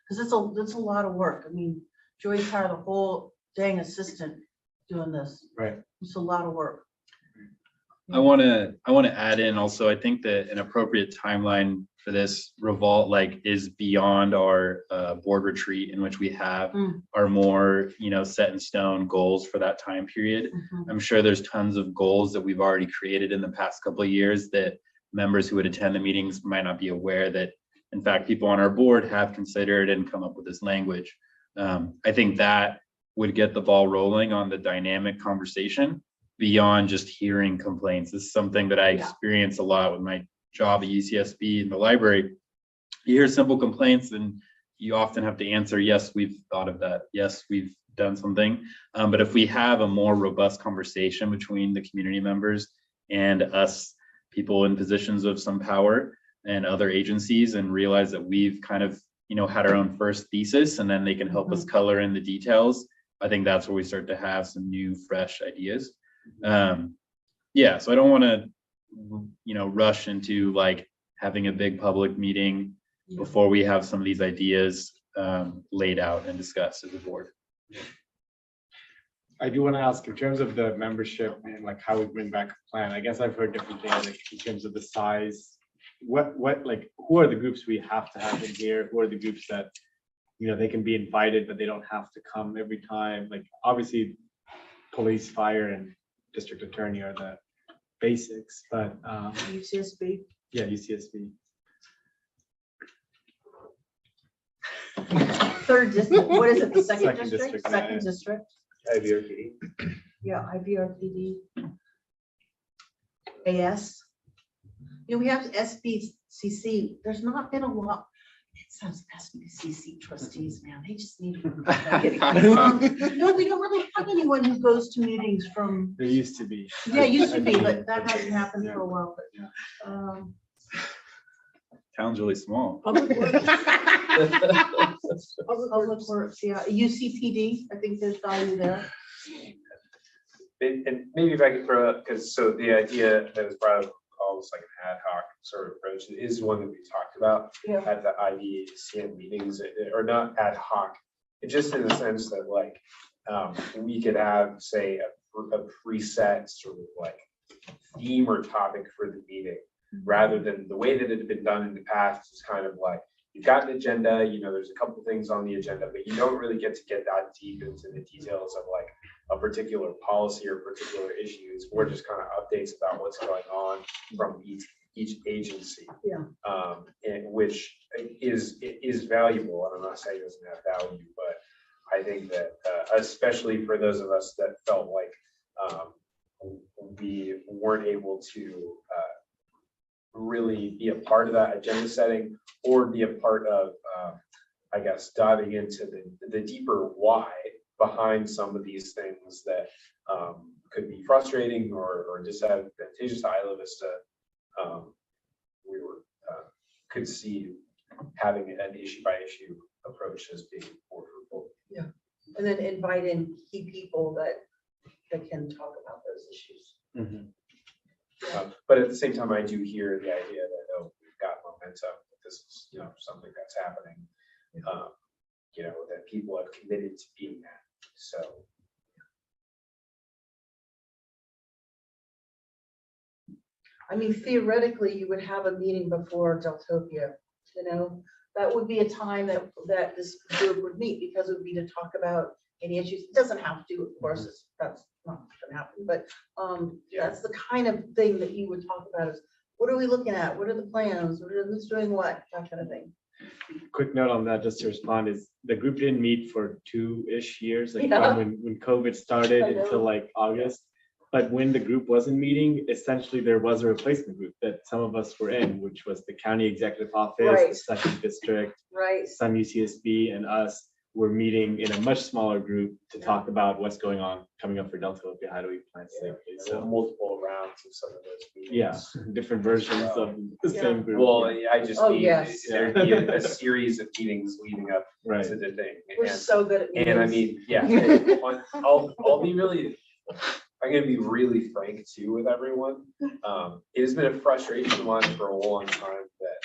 because it's a lot of work. I mean, Joyce had a whole dang assistant doing this. Right. It's a lot of work. I want to add in also, I think that an appropriate timeline for this is beyond our board retreat, in which we have our more set in stone goals for that time period. I'm sure there's tons of goals that we've already created in the past couple of years that members who would attend the meetings might not be aware that in fact people on our board have considered and come up with this language. I think that would get the ball rolling on the dynamic conversation beyond just hearing complaints. This is something that I experience a lot with my job at UCSB in the library. You hear simple complaints and you often have to answer, yes, we've thought of that. Yes, we've done something. But if we have a more robust conversation between the community members and us, people in positions of some power and other agencies, and realize that we've kind of, had our own first thesis and then they can help us color in the details, I think that's where we start to have some new, fresh ideas. Yeah, so I don't want to rush into like having a big public meeting before we have some of these ideas laid out and discussed as a board. I do want to ask in terms of the membership and like how we bring back a plan. I guess I've heard different things like in terms of the size. What who are the groups we have to have in here? Who are the groups that they can be invited but they don't have to come every time? Like obviously police, fire, and district attorney are the basics, but UCSB. yeah, UCSB. Third district, what is it, the second Second district? district, Second yeah. district, IVRPD. yeah, IVRPD. AS. You know, we have SBCC, there's not been a lot. It sounds SBCC trustees, man, they just need. No, we don't really have anyone who goes to meetings from, There used to be. yeah, it used to be, I mean, but that hasn't happened yeah. for a while. Yeah. Town's really small. Public Works. Public Works, yeah, UCPD, I think there's value there. And maybe if I could throw up, because so the idea that was brought up, almost like an ad hoc sort of approach, is one that we talked about Yeah. at the IVCSD meetings, or not ad hoc, just in the sense that like we could have, say, a preset sort of like theme or topic for the meeting, rather than the way that it had been done in the past. Is kind of like, you've got an agenda, you know, there's a couple things on the agenda, but you don't really get that deep into the details of like a particular policy or particular issues, or just kind of updates about what's going on from each agency. Yeah. And which is valuable, and I'm not saying it doesn't have value, but I think that especially for those of us that felt like we weren't able to really be a part of that agenda setting, or be a part of, I guess, diving into the deeper why behind some of these things that could be frustrating or disadvantageous to Isla Vista. We could see having an issue by issue approach as being more fruitful. Yeah, and then invite in key people that can talk about those issues. But at the same time, I do hear the idea that, oh, we've got momentum, that this is, you know, something that's happening, you know, that people have committed to being that. So. I mean, theoretically, you would have a meeting before Deltopia, you know, that would be a time that this group would meet, because it would be to talk about any issues. It doesn't have to, of course, that's not gonna happen, but that's the kind of thing that you would talk about, is what are we looking at? What are the plans? Who's doing what? That kind of thing. Quick note on that, just to respond, is the group didn't meet for 2-ish years, like Yeah. when COVID started I know. until like August. But when the group wasn't meeting, essentially there was a replacement group that some of us were in, which was the county executive office, Right. the second district, Right. some UCSB, and us were meeting in a much smaller group to talk about what's going on coming up for Deltopia. How do we plan safely? So So multiple rounds of some of those meetings. yeah, different versions of the same group. Well, I just Oh, mean yes. there'd be a series of meetings leading up Right. to the thing. We're so good at And I meetings. mean, yeah, I'll be really, I'm gonna be really frank too with everyone. It has been a frustration of mine for a long time that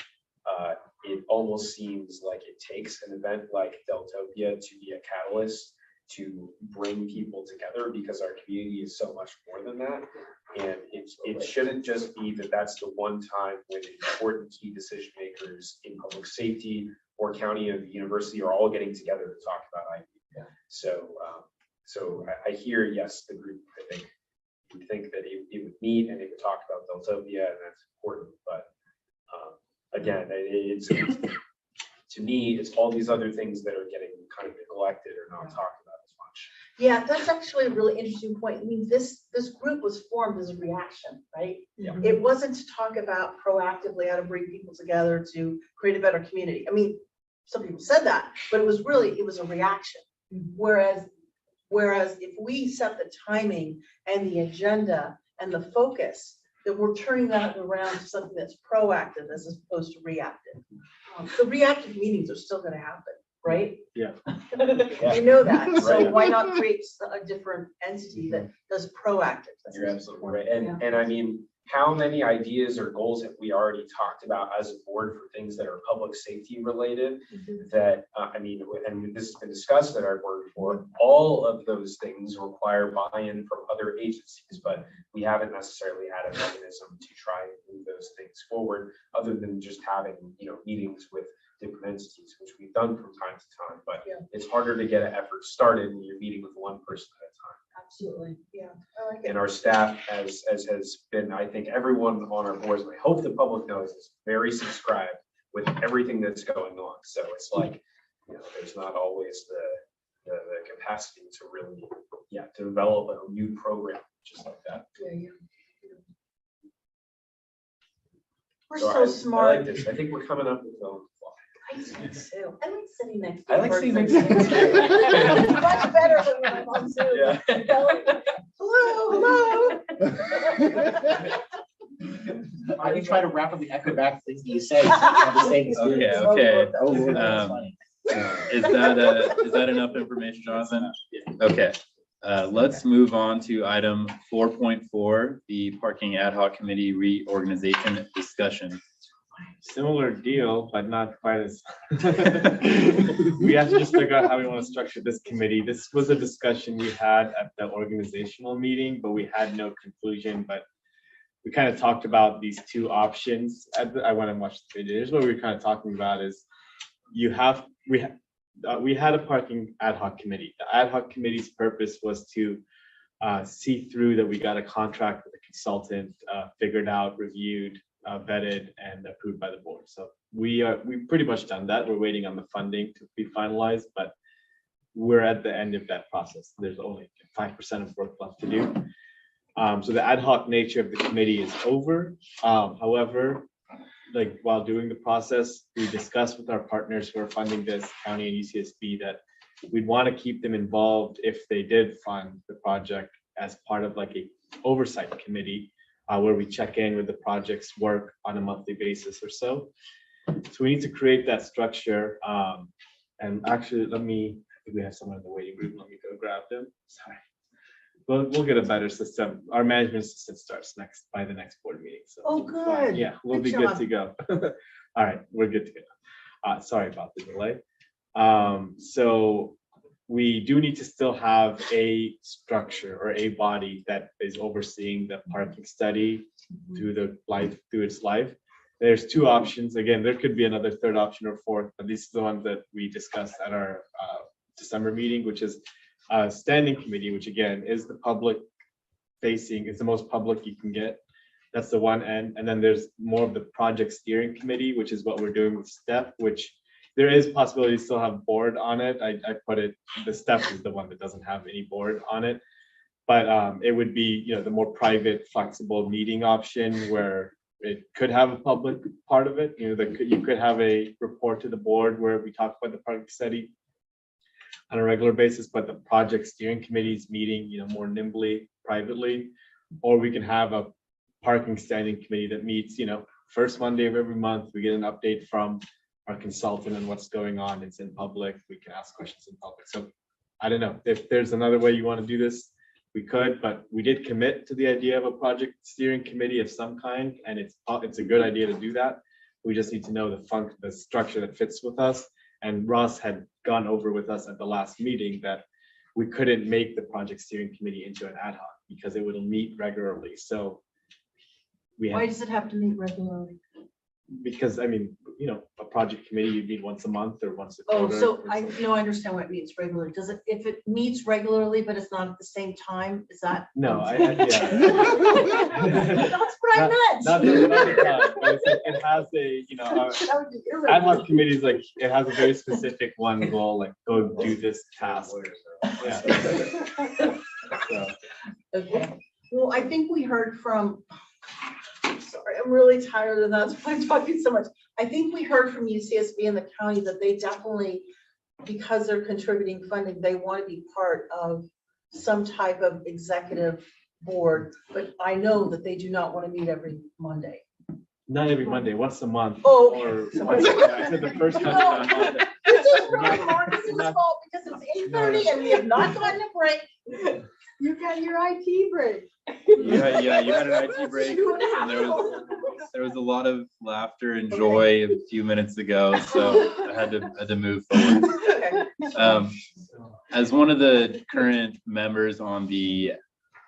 it almost seems like it takes an event like Deltopia to be a catalyst to bring people together, because our community is so much more than that. And it shouldn't just be that that's the one time when important key decision makers in public safety or county or the university are all getting together to talk about ID. So I hear, yes, the group, I think, would think that it would meet and it would talk about Deltopia, and that's important. But again, it's to me, it's all these other things that are getting kind of neglected or not talked about as much. Yeah, that's actually a really interesting point. I mean, this group was formed as a reaction, right? Yeah. It wasn't to talk about proactively how to bring people together to create a better community. I mean, some people said that, but it was a reaction. Whereas if we set the timing and the agenda and the focus, that we're turning that around to something that's proactive as opposed to reactive. The reactive meetings are still going to happen, right? Yeah. I know that. So Right. why not create a different entity that does proactive? You're absolutely right. And I mean, how many ideas or goals have we already talked about as a board for things that are public safety related? That, I mean, and this has been discussed at our board before, all of those things require buy-in from other agencies, but we haven't necessarily had a mechanism to try and move those things forward, other than just having, meetings with different entities, which we've done from time to time. But it's harder to get an effort started when you're meeting with one person at a time. Absolutely, yeah, I like it. And our staff has been, I think everyone on our boards, and I hope the public knows, is very subscribed with everything that's going on. So it's like, there's not always the capacity to really, to develop a new program just like that. Yeah. We're So so I smart. like this. I think we're coming up with a I do too. I like sitting next to I a like sitting person. next to you. It's much better than when I'm on Zoom. Yeah. You know? Hello. I can try to rapidly echo back things that you say. So you have the same experience. Okay. Oh, Lord, that's Um, funny. Is that enough information, Jonathan? Okay, let's move on to item 4.4, the parking ad hoc committee reorganization discussion. Similar deal, but not quite as. We have to just figure out how we want to structure this committee. This was a discussion we had at the organizational meeting, but we had no conclusion, but we kind of talked about these two options. I went and watched the video. Here's what we were kind of talking about is we had a parking ad hoc committee. The ad hoc committee's purpose was to see through that we got a contract with a consultant, figured out, reviewed, vetted, and approved by the board. So we've pretty much done that. We're waiting on the funding to be finalized, but we're at the end of that process. There's only 5% of work left to do. So the ad hoc nature of the committee is over. However, like while doing the process, we discussed with our partners who are funding this, county and UCSB, that we'd want to keep them involved if they did fund the project as part of like a oversight committee, where we check in with the project's work on a monthly basis or so. So we need to create that structure. And actually, I think we have someone in the waiting room. Let me go grab them. Sorry. We'll get a better system. Our management system starts by the next board meeting. So Oh, good. yeah, we'll be Good good job. to go. All right, we're good to go. Sorry about the delay. So we do need to still have a structure or a body that is overseeing the parking study through its life. There's two options. Again, there could be another third option or fourth, but these are the ones that we discussed at our December meeting, which is a standing committee, which again is the public facing, it's the most public you can get. That's the one end. And then there's more of the project steering committee, which is what we're doing with STEP, which there is possibility to still have board on it. I put it, the STEP is the one that doesn't have any board on it. But it would be, the more private, flexible meeting option where it could have a public part of it. You could have a report to the board where we talk about the parking study on a regular basis, but the project steering committee's meeting, more nimbly, privately, or we can have a parking standing committee that meets, first Monday of every month. We get an update from our consultant on what's going on. It's in public. We can ask questions in public. So I don't know if there's another way you want to do this, we could, but we did commit to the idea of a project steering committee of some kind, and it's a good idea to do that. We just need to know the structure that fits with us. And Ross had gone over with us at the last meeting that we couldn't make the project steering committee into an ad hoc because it would meet regularly. So Why does it have to meet regularly? Because a project committee, you meet once a month or once a Oh, quarter. so I understand what it means regularly. Does it, if it meets regularly, but it's not at the same time, is that? No, That's what I meant. Not the time, but it's like it has a, ad hoc committees, like it has a very specific one goal, like go do this task. Yeah. So, Okay, well, I think we heard from, sorry, I'm really tired and that's why I'm talking so much. I think we heard from UCSB and the county that they definitely, because they're contributing funding, they want to be part of some type of executive board, but I know that they do not want to meet every Monday. not every Monday, once a month. Oh, Or okay. once I said the first time. No. on Monday. This is really Marcus's fault because it's 8:30 and we have not gotten a break. You got your IT break. Yeah, you had an IT break. And there was a lot of laughter and joy a few minutes ago, so I had to move forward. Okay. As one of the current members on the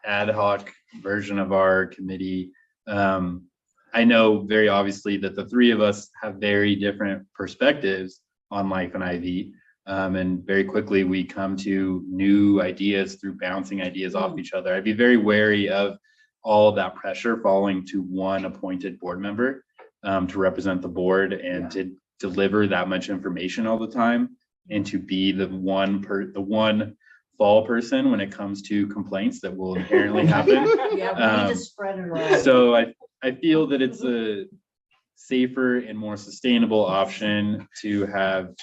ad hoc version of our committee, I know very obviously that the three of us have very different perspectives on life in IV. And very quickly, we come to new ideas through bouncing ideas off each other. I'd be very wary of all that pressure falling to one appointed board member to represent the board and to deliver that much information all the time, and to be the one fall person when it comes to complaints that will inherently happen. Yeah, we need to spread it around. So I feel that it's a safer and more sustainable option to have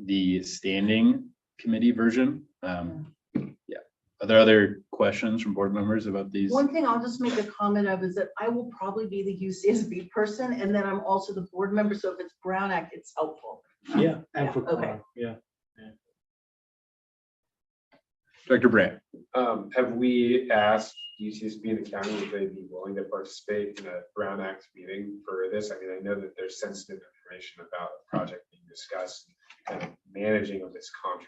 the standing committee version. Yeah. Are there other questions from board members about these? One thing I'll just make a comment of is that I will probably be the UCSB person, and then I'm also the board member, so if it's Brown Act, it's helpful. Yeah, and for okay. quorum, yeah. Director Brandt. Have we asked UCSB and the county if they'd be willing to participate in a Brown Act meeting for this? I mean, I know that there's sensitive information about the project being discussed and kind of managing of this contract.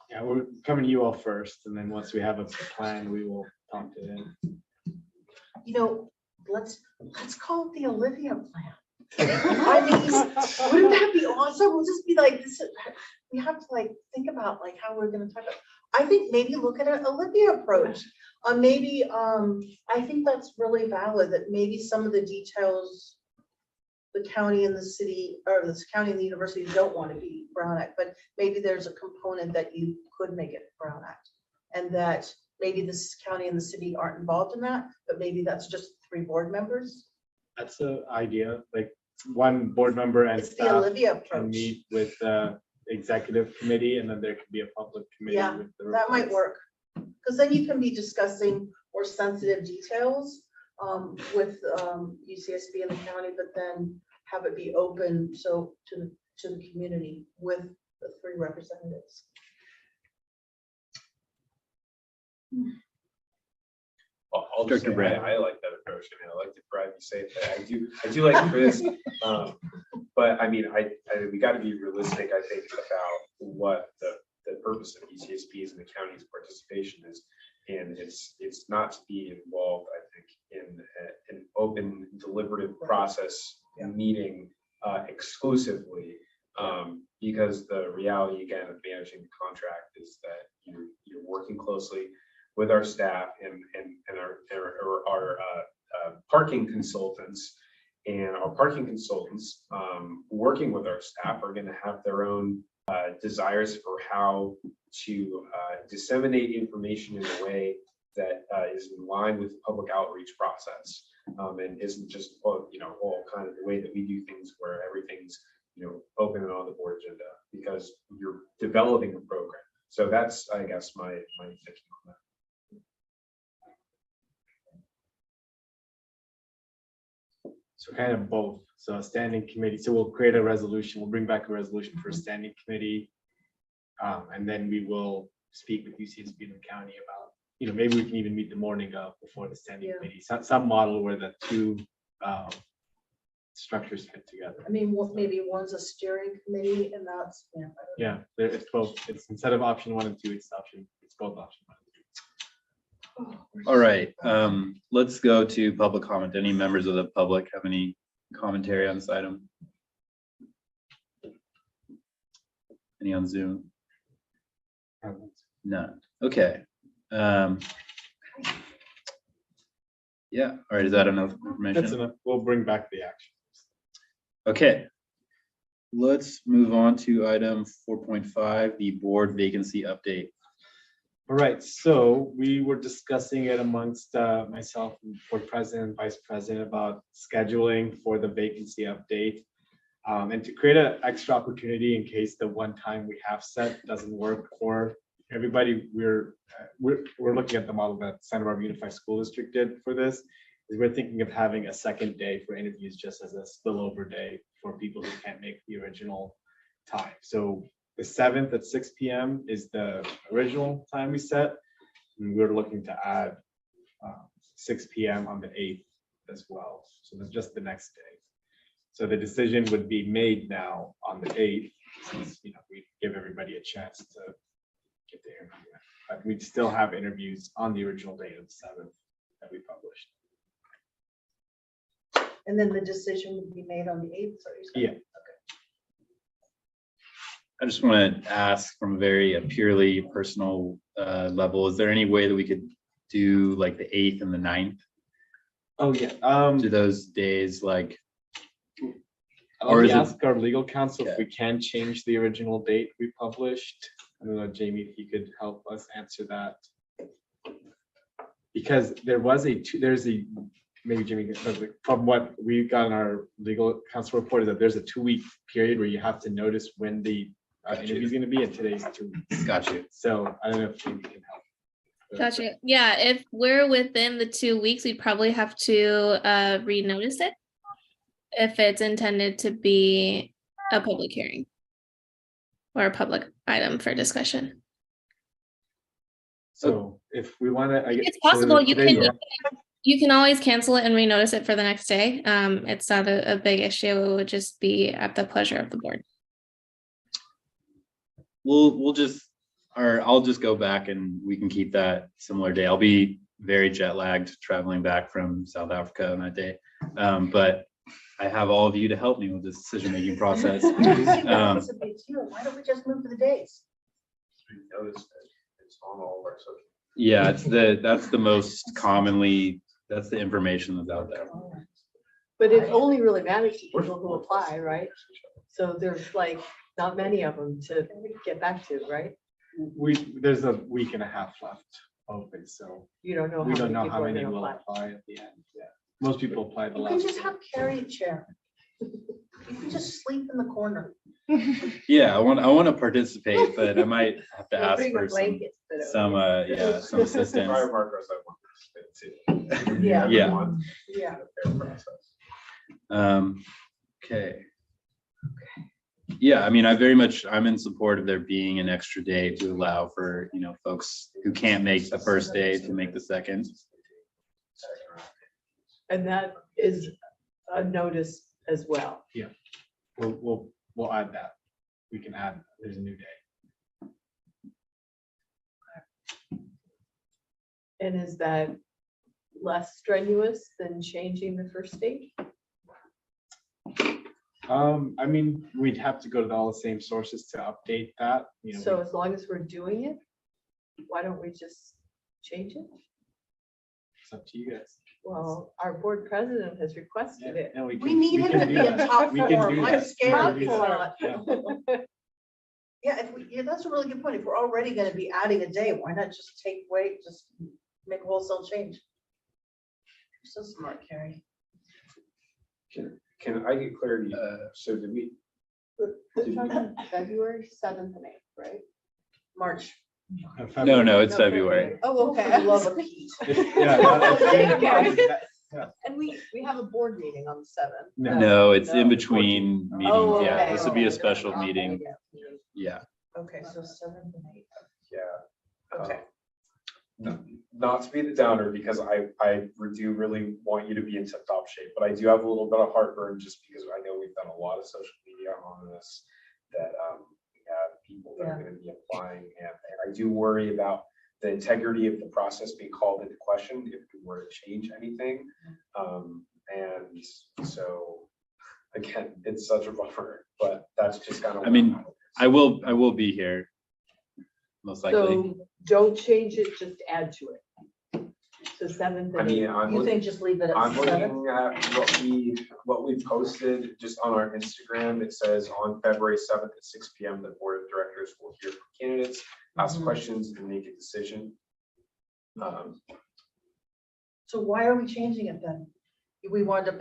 Yeah, we're coming to you all first, and then once we have a plan, we will talk to them. You know, let's call it the Olivia plan. I mean, wouldn't that be awesome? We'll just be like, this is, we have to like think about like how we're gonna talk about. I think maybe look at an Olivia approach. Maybe I think that's really valid, that maybe some of the details the county and the city, or the county and the university don't want to be Brown Act, but maybe there's a component that you could make it Brown Act. And that maybe this county and the city aren't involved in that, but maybe that's just 3 board members. That's the idea, like one board member and It's the staff Olivia can approach. meet with the executive committee, and then there could be a public committee. Yeah, with the that might reports. work. Because then you can be discussing more sensitive details with UCSB and the county, but then have it be open so to the community with the 3 representatives. I'll just say, I like that approach. I mean, I like to bribe you say that. I do like Chris. But I mean, we got to be realistic, I think, about what the purpose of UCSB's and the county's participation is. And it's not to be involved, I think, in an open deliberative process meeting exclusively. Because the reality, again, of managing the contract is that you're working closely with our staff and our parking consultants, and our parking consultants working with our staff are going to have their own desires for how to disseminate information in a way that is in line with the public outreach process, and isn't just all kind of the way that we do things where everything's open and on the board agenda, because you're developing a program. So that's, I guess, my thinking on that. So kind of both. So a standing committee. So we'll create a resolution. We'll bring back a resolution for a standing committee. And then we will speak with UCSB and the county about, maybe we can even meet the morning of before the standing committee. Some model where the 2 structures fit together. I mean, maybe one's a steering committee and that's, I don't know. Yeah, it's both. It's instead of option 1 and 2, it's both option 1 and 2. All right, let's go to public comment. Any members of the public have any commentary on this item? Any on Zoom? None. Okay. Yeah. All right. Is that enough information? That's enough. We'll bring back the action. Okay. Let's move on to item 4.5, the board vacancy update. All right, so we were discussing it amongst myself and board president and vice president about scheduling for the vacancy update, and to create an extra opportunity in case the one time we have set doesn't work for everybody. We're looking at the model that Santa Barbara Unified School District did for this. Is we're thinking of having a second day for interviews just as a spillover day for people who can't make the original time. So the 7th at 6 p.m. is the original time we set, and we're looking to add 6 p.m. on the 8th as well. So that's just the next day. So the decision would be made now on the 8th, since we give everybody a chance to get the interview. But we'd still have interviews on the original date of the 7th that we published. And then the decision would be made on the 8th, so you said? Yeah. I just want to ask from a very purely personal level, is there any way that we could do like the 8th and the 9th? Oh, yeah. Do those days like, Let or me is it- ask our legal counsel if Okay. we can change the original date we published. I don't know, Jamie, if you could help us answer that. Because maybe Jamie, from what we got in our legal counsel report, is that there's a 2-week period where you have to notice when the interview is going to be, and today's 2 weeks. got you. So I don't know if Jamie can help. Gotcha. Yeah, if we're within the 2 weeks, we'd probably have to renotice it if it's intended to be a public hearing or a public item for discussion. So if we want to, It's possible you can always cancel it and renotice it for the next day. It's not a big issue. It would just be at the pleasure of the board. We'll just, or I'll just go back and we can keep that similar day. I'll be very jet lagged traveling back from South Africa on that day. But I have all of you to help me with this decision-making process. It's a big deal. Why don't we just move to the days? Notice that it's on all of our social. Yeah, that's the most commonly, that's the information that's out there. But it only really matters to people who apply, right? So there's like not many of them to get back to, right? There's a week and a half left open, so You don't know we how don't many know people how are many gonna will apply. apply at the end. Yeah, most people apply the You can last. just have Carrie chair. You can just sleep in the corner. Yeah, I want to participate, but I might have to ask Bring a for blanket, but some assistance. Prior markers I want to participate too. Yeah. Yeah. Yeah. Fair process. Okay. Yeah, I mean, I'm in support of there being an extra day to allow for, folks who can't make the first day to make the second. And that is a notice as well. We'll add that. We can add, there's a new day. And is that less strenuous than changing the first date? I mean, we'd have to go to all the same sources to update that, So as long as we're doing it, why don't we just change it? it's up to you guys. Well, our board president has requested it. And We need him can to do be in that. top We can form. do I'm that. We scared. can do that. Yeah. Yeah, that's a really good point. If we're already gonna be adding a day, why not just just make a wholesale change? You're so smart, Carrie. Can I get clarity? So did we? February 7th and 8th, right? March. No, it's February. Oh, For the okay. love of Pete. And we have a board meeting on the 7th. No, it's in between Oh, meetings. Yeah, okay. this would be a Okay. special Okay. meeting. Yeah. Okay, so 7th and 8th. Yeah. Okay. Not to be the downer, because I do really want you to be in tip-top shape, but I do have a little bit of heartburn just because I know we've done a lot of social media on this, that we have people that are going to be applying, and I do worry about the integrity of the process being called into question if we were to change anything. And so again, it's such a buffer, but that's just kind of. I mean, I will be here. Most likely. So don't change it, just add to it. So 7th I and mean, 8th. You think just leave it at I'm 7th? looking at what we posted just on our Instagram. It says on February 7th at 6 p.m. the board of directors will hear from candidates, ask questions, and make a decision. So why are we changing it then? We wanted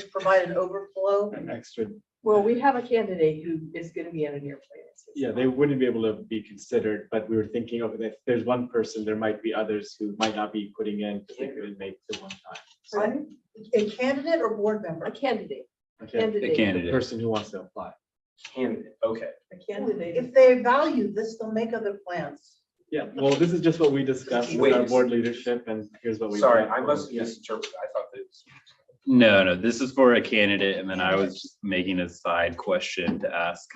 to provide an overflow. An extra, Well, we have a candidate who is going to be at an airplane. yeah, they wouldn't be able to be considered, but we were thinking of if there's one person, there might be others who might not be putting in because they couldn't make the one time. A candidate or board member? A candidate. Okay, Candidate. The the candidate. person who wants to apply. Candidate, okay. A candidate. If they value this, they'll make other plans. Yeah, well, this is just what we discussed with our Wait. board leadership, and here's what we. Sorry, brought I must have forward. misinterpreted. I thought that. No, this is for a candidate, and then I was just making a side question to ask.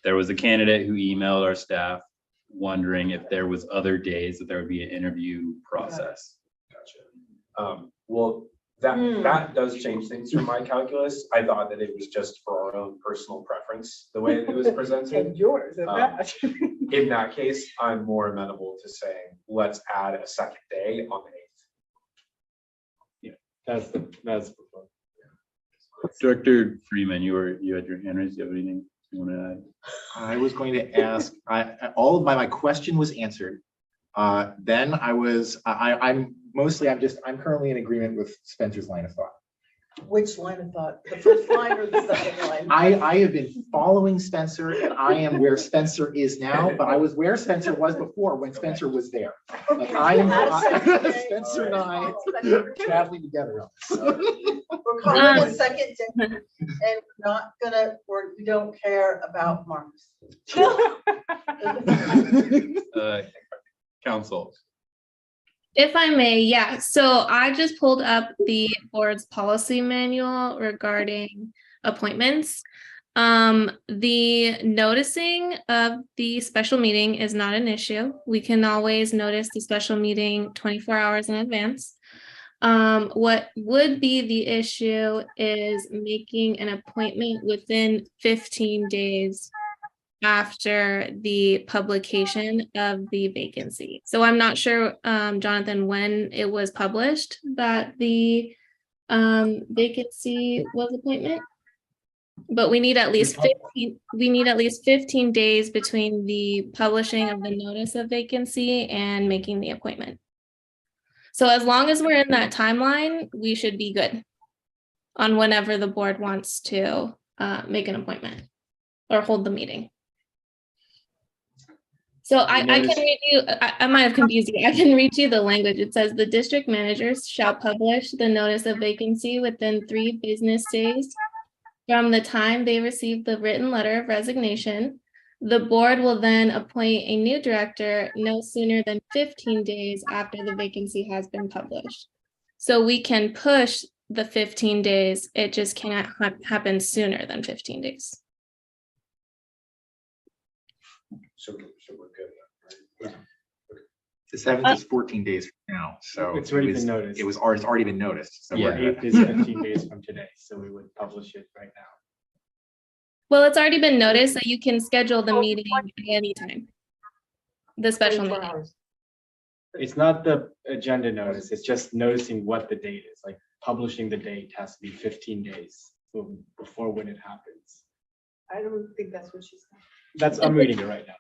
There was a candidate who emailed our staff wondering if there was other days that there would be an interview process. Gotcha. Well, that does change things from my calculus. I thought that it was just for our own personal preference, the way it was presented. And yours at that. In that case, I'm more amenable to saying, let's add a second day on the 8th. That's proposed. Director Freeman, you had your hand raised. Do you have anything you want to add? I was going to ask, all of my question was answered. Then I'm currently in agreement with Spencer's line of thought. Which line of thought? The first line or the second line? I have been following Spencer and I am where Spencer is now, but I was where Spencer was before when Spencer was there. Like Spencer and I are traveling together on this. We're calling a second day and we don't care about marks. Council. If I may, yeah. So I just pulled up the board's policy manual regarding appointments. The noticing of the special meeting is not an issue. We can always notice the special meeting 24 hours in advance. What would be the issue is making an appointment within 15 days after the publication of the vacancy. So I'm not sure, Jonathan, when it was published that the vacancy was appointment, but we need at least 15 days between the publishing of the notice of vacancy and making the appointment. So as long as we're in that timeline, we should be good on whenever the board wants to make an appointment or hold the meeting. So I can read you, I might have confused you. I can read you the language. It says the district managers shall publish the notice of vacancy within 3 business days from the time they receive the written letter of resignation. The board will then appoint a new director no sooner than 15 days after the vacancy has been published. So we can push the 15 days. It just cannot happen sooner than 15 days. So we're good, right? The 7th is 14 days from now, so It's already been noticed. It's already been noticed. So Yeah. we're good. 8th is 15 days from today, so we would publish it right now. Well, it's already been noticed that you can schedule the meeting at any time. The special 24 meeting. hours. It's not the agenda notice, it's just noticing what the date is, like publishing the date has to be 15 days before when it happens. I don't think that's what she said. I'm reading it right now.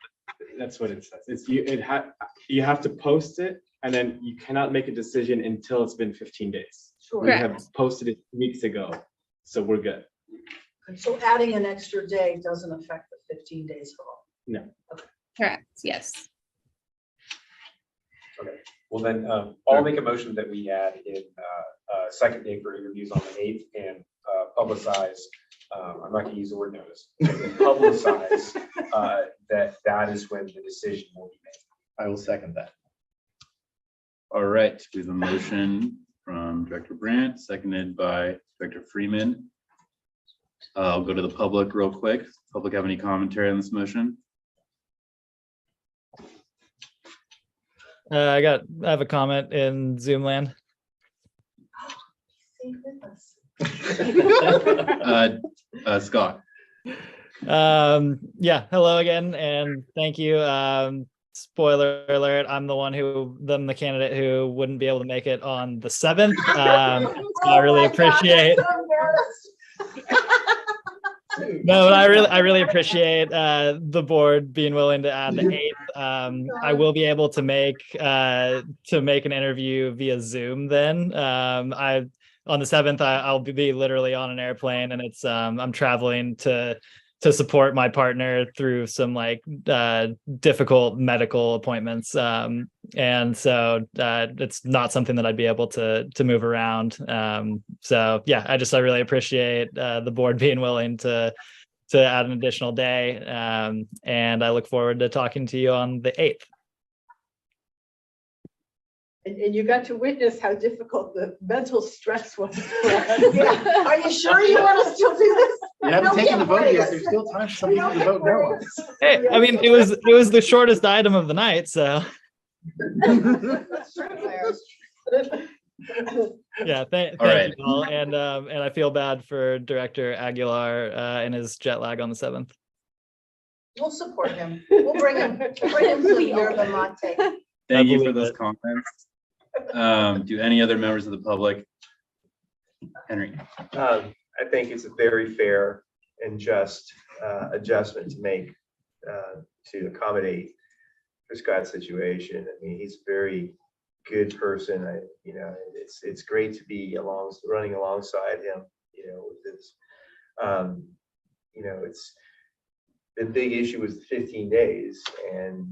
That's what it says. You have to post it and then you cannot make a decision until it's been 15 days. Sure. We have posted it weeks ago, so we're good. And so adding an extra day doesn't affect the 15 days for all. No. Correct, yes. Okay, well then, I'll make a motion that we add in a second day for interviews on the 8th and publicize, I'm not gonna use the word notice, publicize that is when the decision will be made. I will second that. All right, we have a motion from Director Brandt, seconded by Director Freeman. I'll go to the public real quick. Public have any commentary on this motion? I have a comment in Zoom land. Stay with us. Scott. Yeah, hello again, and thank you. Spoiler alert, I'm the candidate who wouldn't be able to make it on the 7th. So I really appreciate. No, but I really appreciate the board being willing to add the 8th. I will be able to make an interview via Zoom then. On the 7th, I'll be literally on an airplane, and it's I'm traveling to support my partner through some difficult medical appointments. And so it's not something that I'd be able to move around. So yeah, I really appreciate the board being willing to add an additional day. And I look forward to talking to you on the 8th. And you got to witness how difficult the mental stress was. Yeah. Are you sure you want to still do this? You haven't No, taken the vote please. yet. There's still time for some people to vote no on this. Hey, I mean, it was the shortest item of the night, so. That's true, Claire. Yeah, thank right. you all. And I feel bad for Director Aguilar and his jet lag on the 7th. We'll support him. We'll bring him some yerba mate. Thank you for believe those it. comments. Do any other members of the public? Henry? I think it's a very fair and just adjustment to make to accommodate for Scott's situation. I mean, he's a very good person. It's great to be running alongside him, with this. It's the big issue was the 15 days. And,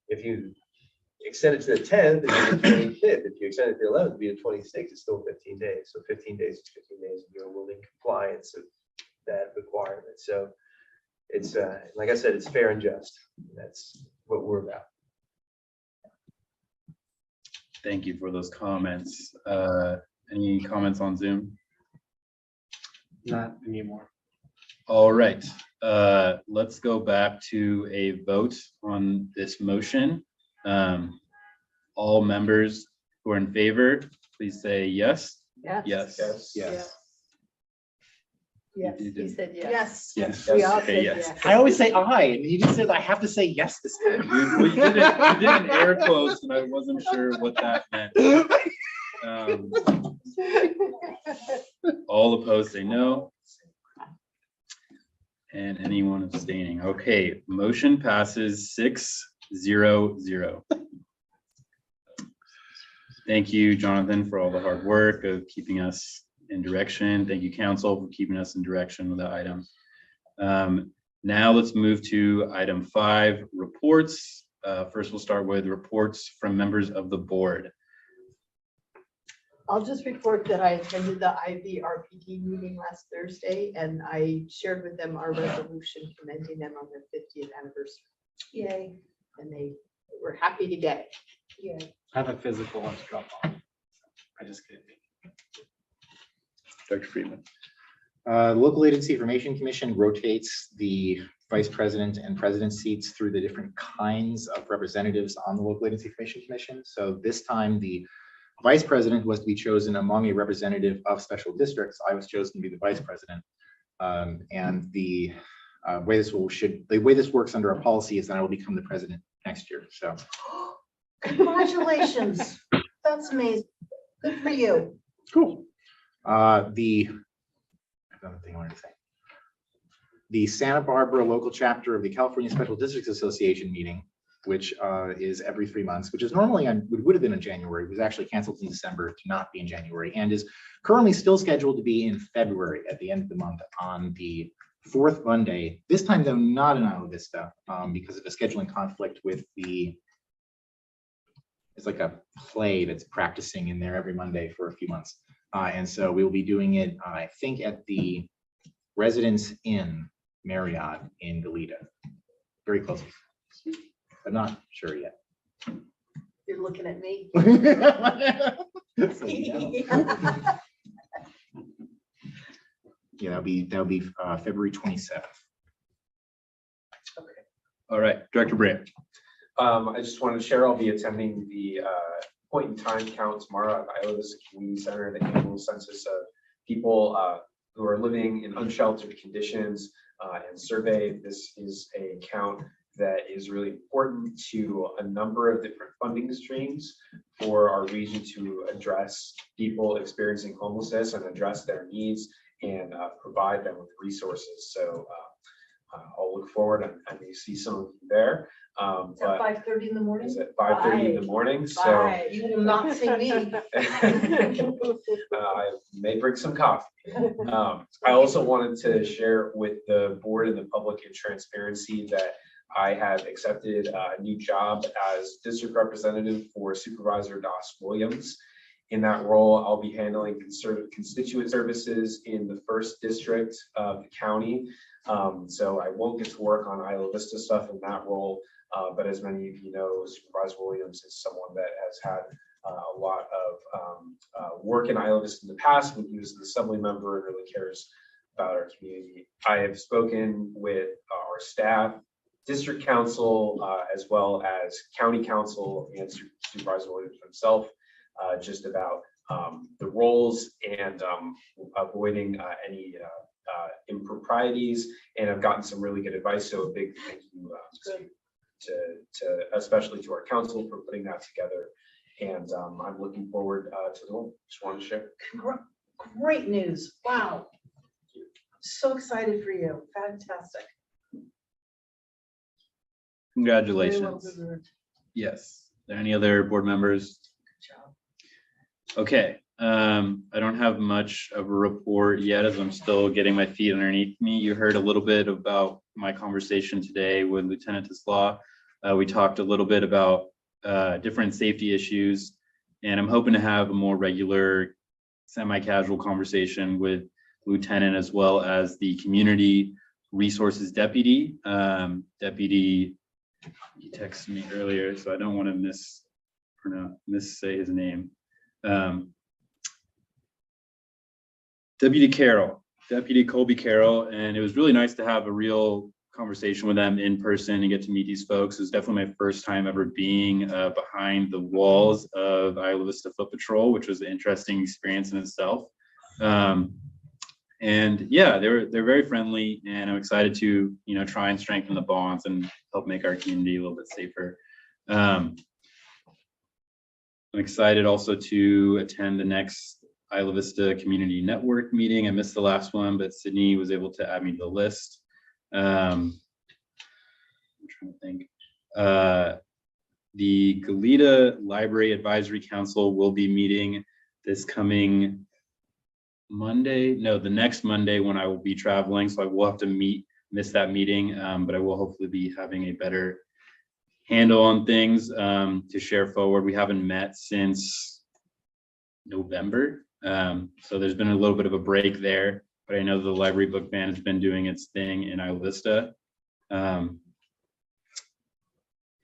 if you extend it to the 10th, it'd be the 25th. If you extend it to the 11th, it'd be the 26th. It's still 15 days. So 15 days is 15 days of your willing compliance of that requirement. So it's, like I said, it's fair and just. That's what we're about. Thank you for those comments. Any comments on Zoom? Not anymore. All right, let's go back to a vote on this motion. All members who are in favor, please say yes. Yes. Yes. Yes. Yes, You he did. said yes. Yes. We all Okay, said yes. yes. I always say I, and you just said I have to say yes this time. You did an air quotes, and I wasn't sure what that meant. All opposed say no. And anyone abstaining. Okay, motion passes 6-0-0. Thank you, Jonathan, for all the hard work of keeping us in direction. Thank you, council, for keeping us in direction with the item. Now let's move to item 5, reports. First, we'll start with reports from members of the board. I'll just report that I attended the IVRPD meeting last Thursday, and I shared with them our resolution commending them on their 50th anniversary. Yay. And they were happy to get it. Yay. I have a physical one to drop off. I just kidding. Dr. Friedman. Local Agency Information Commission rotates the vice president and president seats through the different kinds of representatives on the Local Agency Information Commission. So this time the vice president was to be chosen among a representative of special districts. I was chosen to be the vice president. And the way this works under our policy is that I will become the president next year. So Congratulations. That's amazing. Good for you. cool. Another thing I wanted to say. The Santa Barbara local chapter of the California Special Districts Association meeting, which is every 3 months, which is normally would have been in January, was actually canceled in December to not be in January, and is currently still scheduled to be in February at the end of the month on the 4th Monday. This time, though, not in Isla Vista because of a scheduling conflict with it's like a play that's practicing in there every Monday for a few months. And so we will be doing it, I think, at the Residence Inn Marriott in Goleta. Very close. I'm not sure yet. You're looking at me. So, yeah, that'll be February 27th. All right, Director Brandt. I just wanted to share, I'll be attending the point in time count tomorrow at Isla Vista Community Center, the annual census of people who are living in unsheltered conditions and survey. This is a count that is really important to a number of different funding streams for our region to address people experiencing homelessness and address their needs and provide them with resources. So I'll look forward and I may see some of you there. It's at 5:30 in the morning. It's at 5:30 in the morning, so You will not see me. I may bring some coffee. I also wanted to share with the board and the public in transparency that I have accepted a new job as district representative for Supervisor Doss Williams. In that role, I'll be handling constituent services in the 1st district of the county. So I won't get to work on Isla Vista stuff in that role. But as many of you know, Supervisor Williams is someone that has had a lot of work in Isla Vista in the past when he was an assembly member and really cares about our community. I have spoken with our staff district council, as well as county council and Supervisor Williams himself, just about the roles and avoiding any improprieties. And I've gotten some really good advice. So a big thank you to especially to our council for putting that together. And I'm looking forward to the one. Just wanted to share. Great news. Wow. So excited for you. Fantastic. Very well Congratulations. deserved. Yes. Are there any other board members? Okay, I don't have much of a report yet as I'm still getting my feet underneath me. You heard a little bit about my conversation today with Lieutenant Tesla. We talked a little bit about different safety issues, and I'm hoping to have a more regular semi-casual conversation with Lieutenant as well as the Community Resources Deputy. Deputy, he texted me earlier, so I don't want to missay his name. Deputy Colby Carroll, and it was really nice to have a real conversation with them in person and get to meet these folks. It was definitely my first time ever being behind the walls of Isla Vista Foot Patrol, which was an interesting experience in itself. And yeah, they're very friendly, and I'm excited to try and strengthen the bonds and help make our community a little bit safer. I'm excited also to attend the next Isla Vista Community Network meeting. I missed the last one, but Sydney was able to add me to the list. I'm trying to think. The Goleta Library Advisory Council will be meeting this coming Monday. No, the next Monday when I will be traveling. So I will have to miss that meeting, but I will hopefully be having a better handle on things to share forward. We haven't met since November. So there's been a little bit of a break there, but I know the library book ban has been doing its thing in Isla Vista.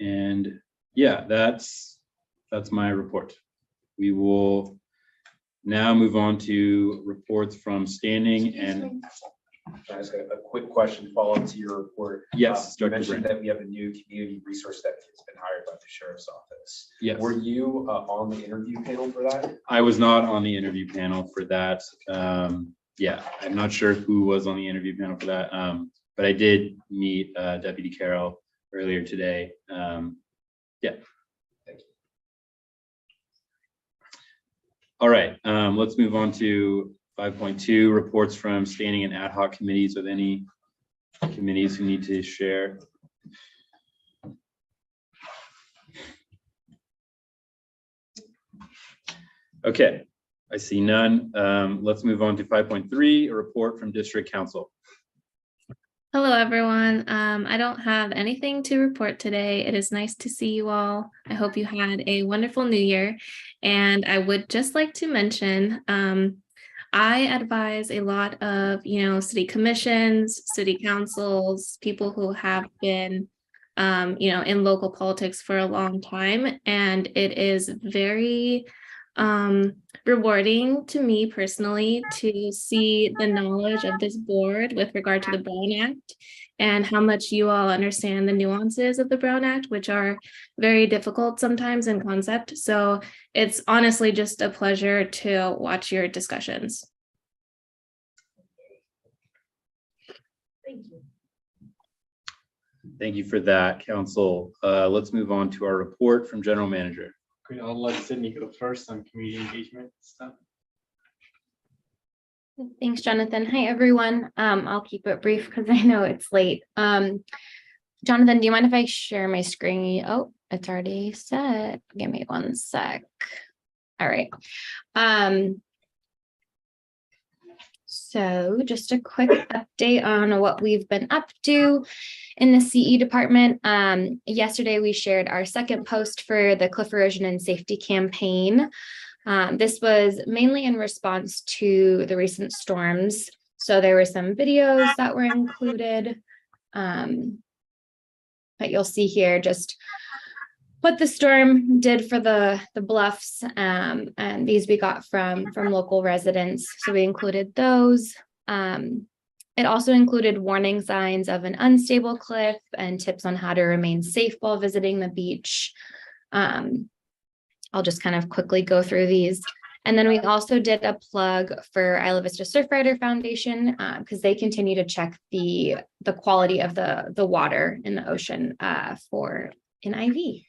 And yeah, that's my report. We will now move on to reports from standing and. I just got a quick question follow up to your report. Yes, you mentioned that we have a new community resource that has been hired by the sheriff's office. Yes. Were you on the interview panel for that? I was not on the interview panel for that. Yeah, I'm not sure who was on the interview panel for that, but I did meet Deputy Carroll earlier today. Yeah. Thank you. All right, let's move on to 5.2, reports from standing and ad hoc committees. With any committees who need to share? Okay, I see none. Let's move on to 5.3, a report from district council. Hello, everyone. I don't have anything to report today. It is nice to see you all. I hope you had a wonderful new year. And I would just like to mention, I advise a lot of, city commissions, city councils, people who have been, in local politics for a long time. And it is very rewarding to me personally to see the knowledge of this board with regard to the Brown Act and how much you all understand the nuances of the Brown Act, which are very difficult sometimes in concept. So it's honestly just a pleasure to watch your discussions. Thank you. Thank you for that, council. Let's move on to our report from general manager. Great, I'll let Sydney go first on community engagement stuff. Thanks, Jonathan. Hi, everyone. I'll keep it brief because I know it's late. Jonathan, do you mind if I share my screen? Oh, it's already set. Give me one sec. All right. So just a quick update on what we've been up to in the CE department. Yesterday, we shared our second post for the Cliff Erosion and Safety campaign. This was mainly in response to the recent storms. So there were some videos that were included. But you'll see here just what the storm did for the bluffs, and these we got from local residents. So we included those. And It also included warning signs of an unstable cliff and tips on how to remain safe while visiting the beach. I'll just kind of quickly go through these. And then we also did a plug for Isla Vista Surfrider Foundation because they continue to check the quality of the water in the ocean for an IV.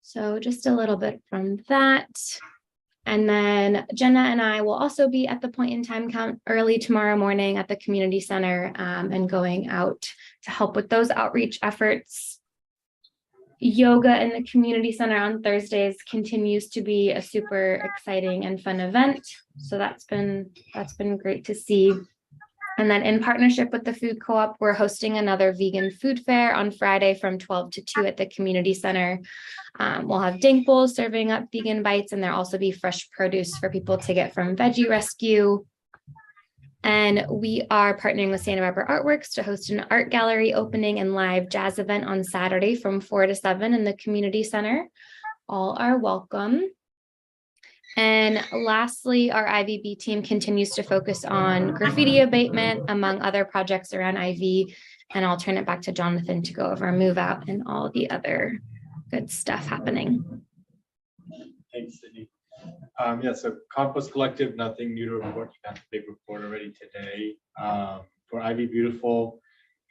So just a little bit from that. And then Jenna and I will also be at the point in time count early tomorrow morning at the community center and going out to help with those outreach efforts. Yoga in the community center on Thursdays continues to be a super exciting and fun event. So that's been great to see. And then in partnership with the food co-op, we're hosting another vegan food fair on Friday from 12 to 2 at the community center. We'll have dink bowls serving up vegan bites, and there'll also be fresh produce for people to get from Veggie Rescue. And we are partnering with Santa Barbara Artworks to host an art gallery opening and live jazz event on Saturday from 4 to 7 in the community center. All are welcome. And lastly, our IVB team continues to focus on graffiti abatement, among other projects around IV. And I'll turn it back to Jonathan to go over move out and all the other good stuff happening. Thanks, Sydney. Yeah, so Compost Collective, nothing new to report. You got the big report already today. For Ivy Beautiful,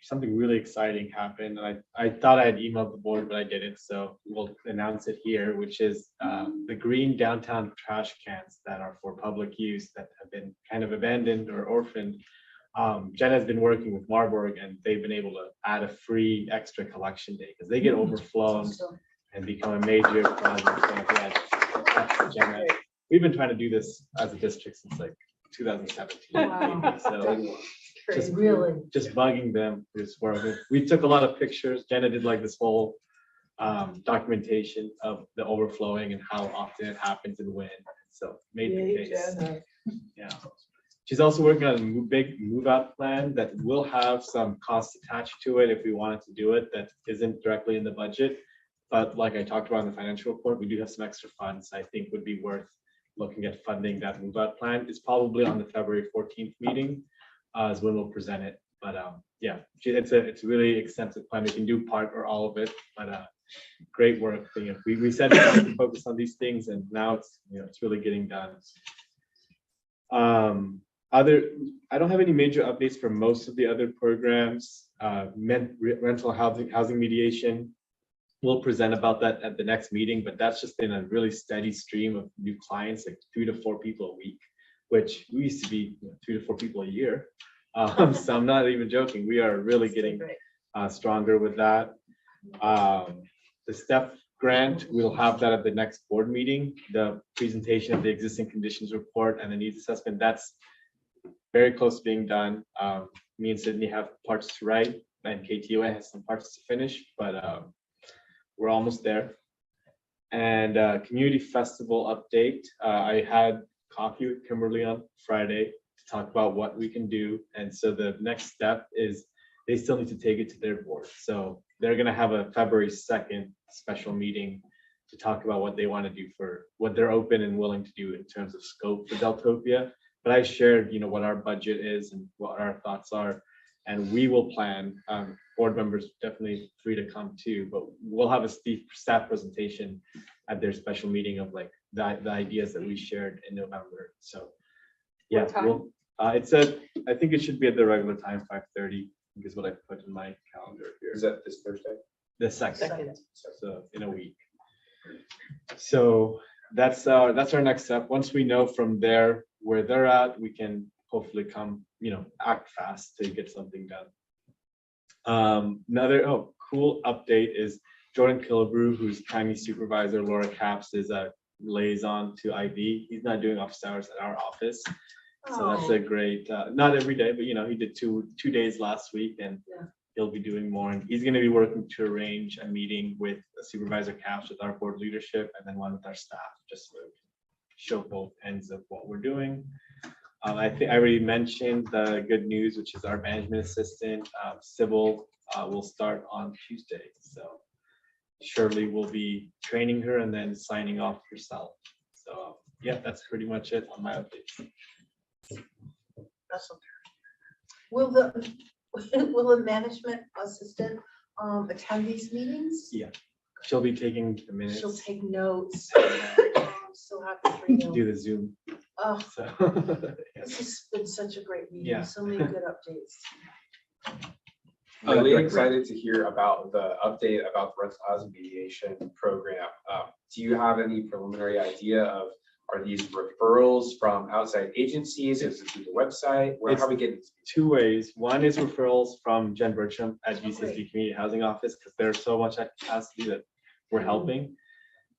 something really exciting happened. And I thought I had emailed the board, but I didn't. So we'll announce it here, which is the green downtown trash cans that are for public use that have been kind of abandoned or orphaned. Jen has been working with Marburg, and they've been able to add a free extra collection day because they get overflown and become a major project. So, Jenna, we've been trying to do this as a district since like 2017. Wow. So just Really? just bugging them is where we took a lot of pictures. Jenna did like this whole documentation of the overflowing and how often it happens and when. So made the case. Yeah. She's also working on a big move out plan that will have some costs attached to it if we wanted to do it that isn't directly in the budget. But like I talked about in the financial report, we do have some extra funds I think would be worth looking at funding that move out plan. It's probably on the February 14th meeting is when we'll present it. But yeah, it's a really extensive plan. We can do part or all of it, but great work. You know, we said to focus on these things, and now it's it's really getting done. I don't have any major updates for most of the other programs. Rental housing mediation. We'll present about that at the next meeting, but that's just been a really steady stream of new clients, like 3 to 4 people a week, which we used to be 3 to 4 people a year. So I'm not even joking. We are really getting stronger with that. The STEP grant, we'll have that at the next board meeting. The presentation of the existing conditions report and the needs assessment, that's very close to being done. Me and Sydney have parts to write, and KTOA has some parts to finish, but we're almost there. And community festival update. I had coffee with Kimberly on Friday to talk about what we can do. And so the next step is they still need to take it to their board. So they're going to have a February 2nd special meeting to talk about what they want to do for what they're open and willing to do in terms of scope for Deltopia. But I shared, what our budget is and what our thoughts are. And we will plan, board members definitely free to come too, but we'll have a staff presentation at their special meeting of like the ideas that we shared in November. So yeah, I think it should be at the regular time, 5:30, is what I put in my calendar here. Is that this Thursday? The 2nd, so in a week. So that's our next step. Once we know from there where they're at, we can hopefully come, act fast to get something done. Another cool update is Jordan Killebrew, who's county supervisor, Laura Capps is a liaison to IV. He's not doing office hours at our office. So that's a great, not every day, but he did two days last week, and he'll be doing more. And he's going to be working to arrange a meeting with Supervisor Capps with our board leadership, and then one with our staff, just to show both ends of what we're doing. I think I already mentioned the good news, which is our management assistant, Sybil, will start on Tuesday. So Shirley will be training her and then signing off herself. So yeah, that's pretty much it on my updates. Will the management assistant attend these meetings? Yeah. She'll be taking the minutes. She'll take notes. I'm so happy for you. Do the Zoom. Oh, So this has been such a great meeting. Yeah. So many good updates. Really Director. excited to hear about the update about the rental housing mediation program. Do you have any preliminary idea of, are these referrals from outside agencies? Is it through the website? Where, how are we getting? two ways. One is referrals from Jen Burcham at Oh, great. IVCSD Community Housing Office, because there's so much at capacity that we're helping.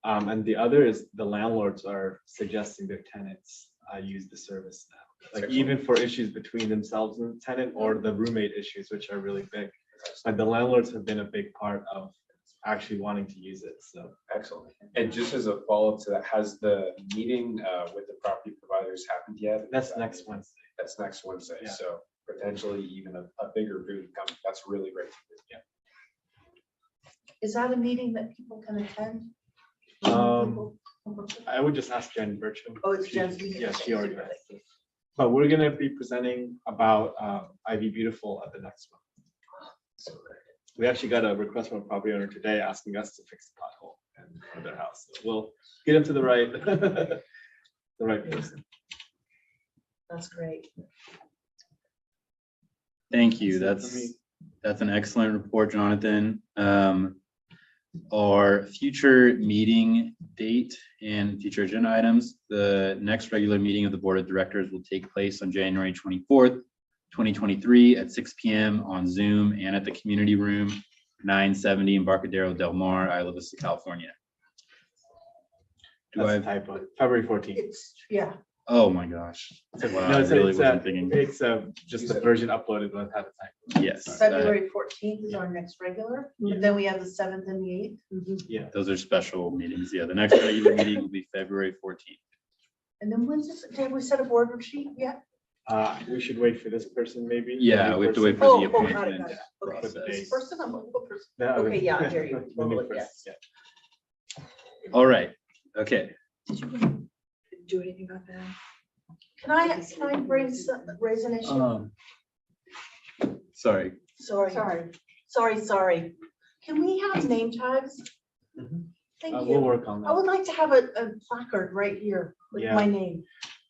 And the other is the landlords are suggesting their tenants use the service now. Like even for issues between themselves and the tenant, or the roommate issues, which are really big. But the landlords have been a big part of actually wanting to use it, so. Excellent. And just as a follow-up to that, has the meeting with the property providers happened yet? That's next Wednesday. That's next Wednesday, Yeah. so potentially even a bigger boom coming. That's really great. Yeah. Is that a meeting that people can attend? Um, I would just ask Jen Burcham. Oh, it's She- Jen's meeting. Yeah, she already has it. But we're gonna be presenting about Ivy Beautiful at the next one. So good. We actually got a request from a property owner today asking us to fix the pothole in their house. So we'll get them to the right, the right person. That's great. Thank you. That's it for me. That's an excellent report, Jonathan. Our future meeting date and future agenda items. The next regular meeting of the Board of Directors will take place on January 24th, 2023 at 6 p.m. on Zoom and at the community room, 970 Embarcadero Del Mar, Isla Vista, California. Do I That's a have, typo. February 14th. It's, yeah. oh my gosh. Wow, No, I it's really wasn't thinking. just the version uploaded when it had a typo. Yes, February 14th is our next regular, and then we have the 7th and the 8th. Yeah. those are special meetings. Yeah, the next regular meeting will be February 14th. And then when's this, did we set a board retreat yet? We should wait for this person maybe. Yeah, we have to wait for Oh, the got it, appointment got it. Okay, for the this days. person, I'm a little person. The other- Okay, yeah, I hear you. the new Totally, person, yes. yeah. All right, okay. Do anything about that? Can I raise an issue? Sorry. Sorry. Can we have name tags? Mhm. Thank We'll you. work on I that. would like to have a placard right here with Yeah. my name.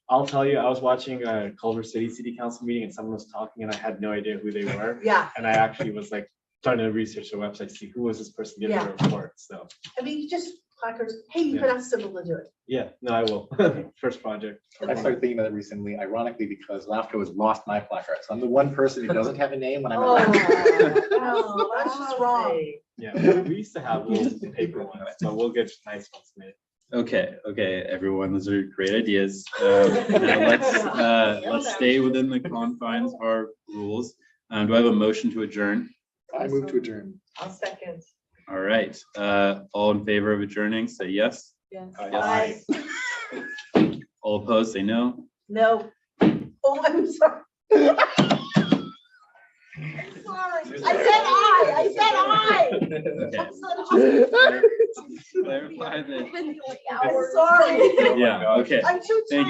I'll tell you, I was watching a Culver City Council meeting and someone was talking and I had no idea who they were. Yeah, And I actually was like trying to research the website, see who was this person giving a report. So, I mean, just placards. Hey, you Yeah. could ask Sybil to do it. yeah, no, I will. First project. I started thinking about it recently, ironically, because LAFCO has lost my placard. So I'm the one person who doesn't have a name when I'm. Oh, at no, that's just wrong. Yeah, we used to have little paper ones, but we'll get nice ones made. Okay, everyone, those are great ideas. Now let's stay within the confines of our rules. Do I have a motion to adjourn? I move to adjourn. I'll second. All right, all in favor of adjourning, say yes. Yes. Aye. All opposed, say no. No. Oh, I'm sorry. Sorry. I said I. Okay. Clarify that. I'm sorry. Yeah, okay. I'm too Thank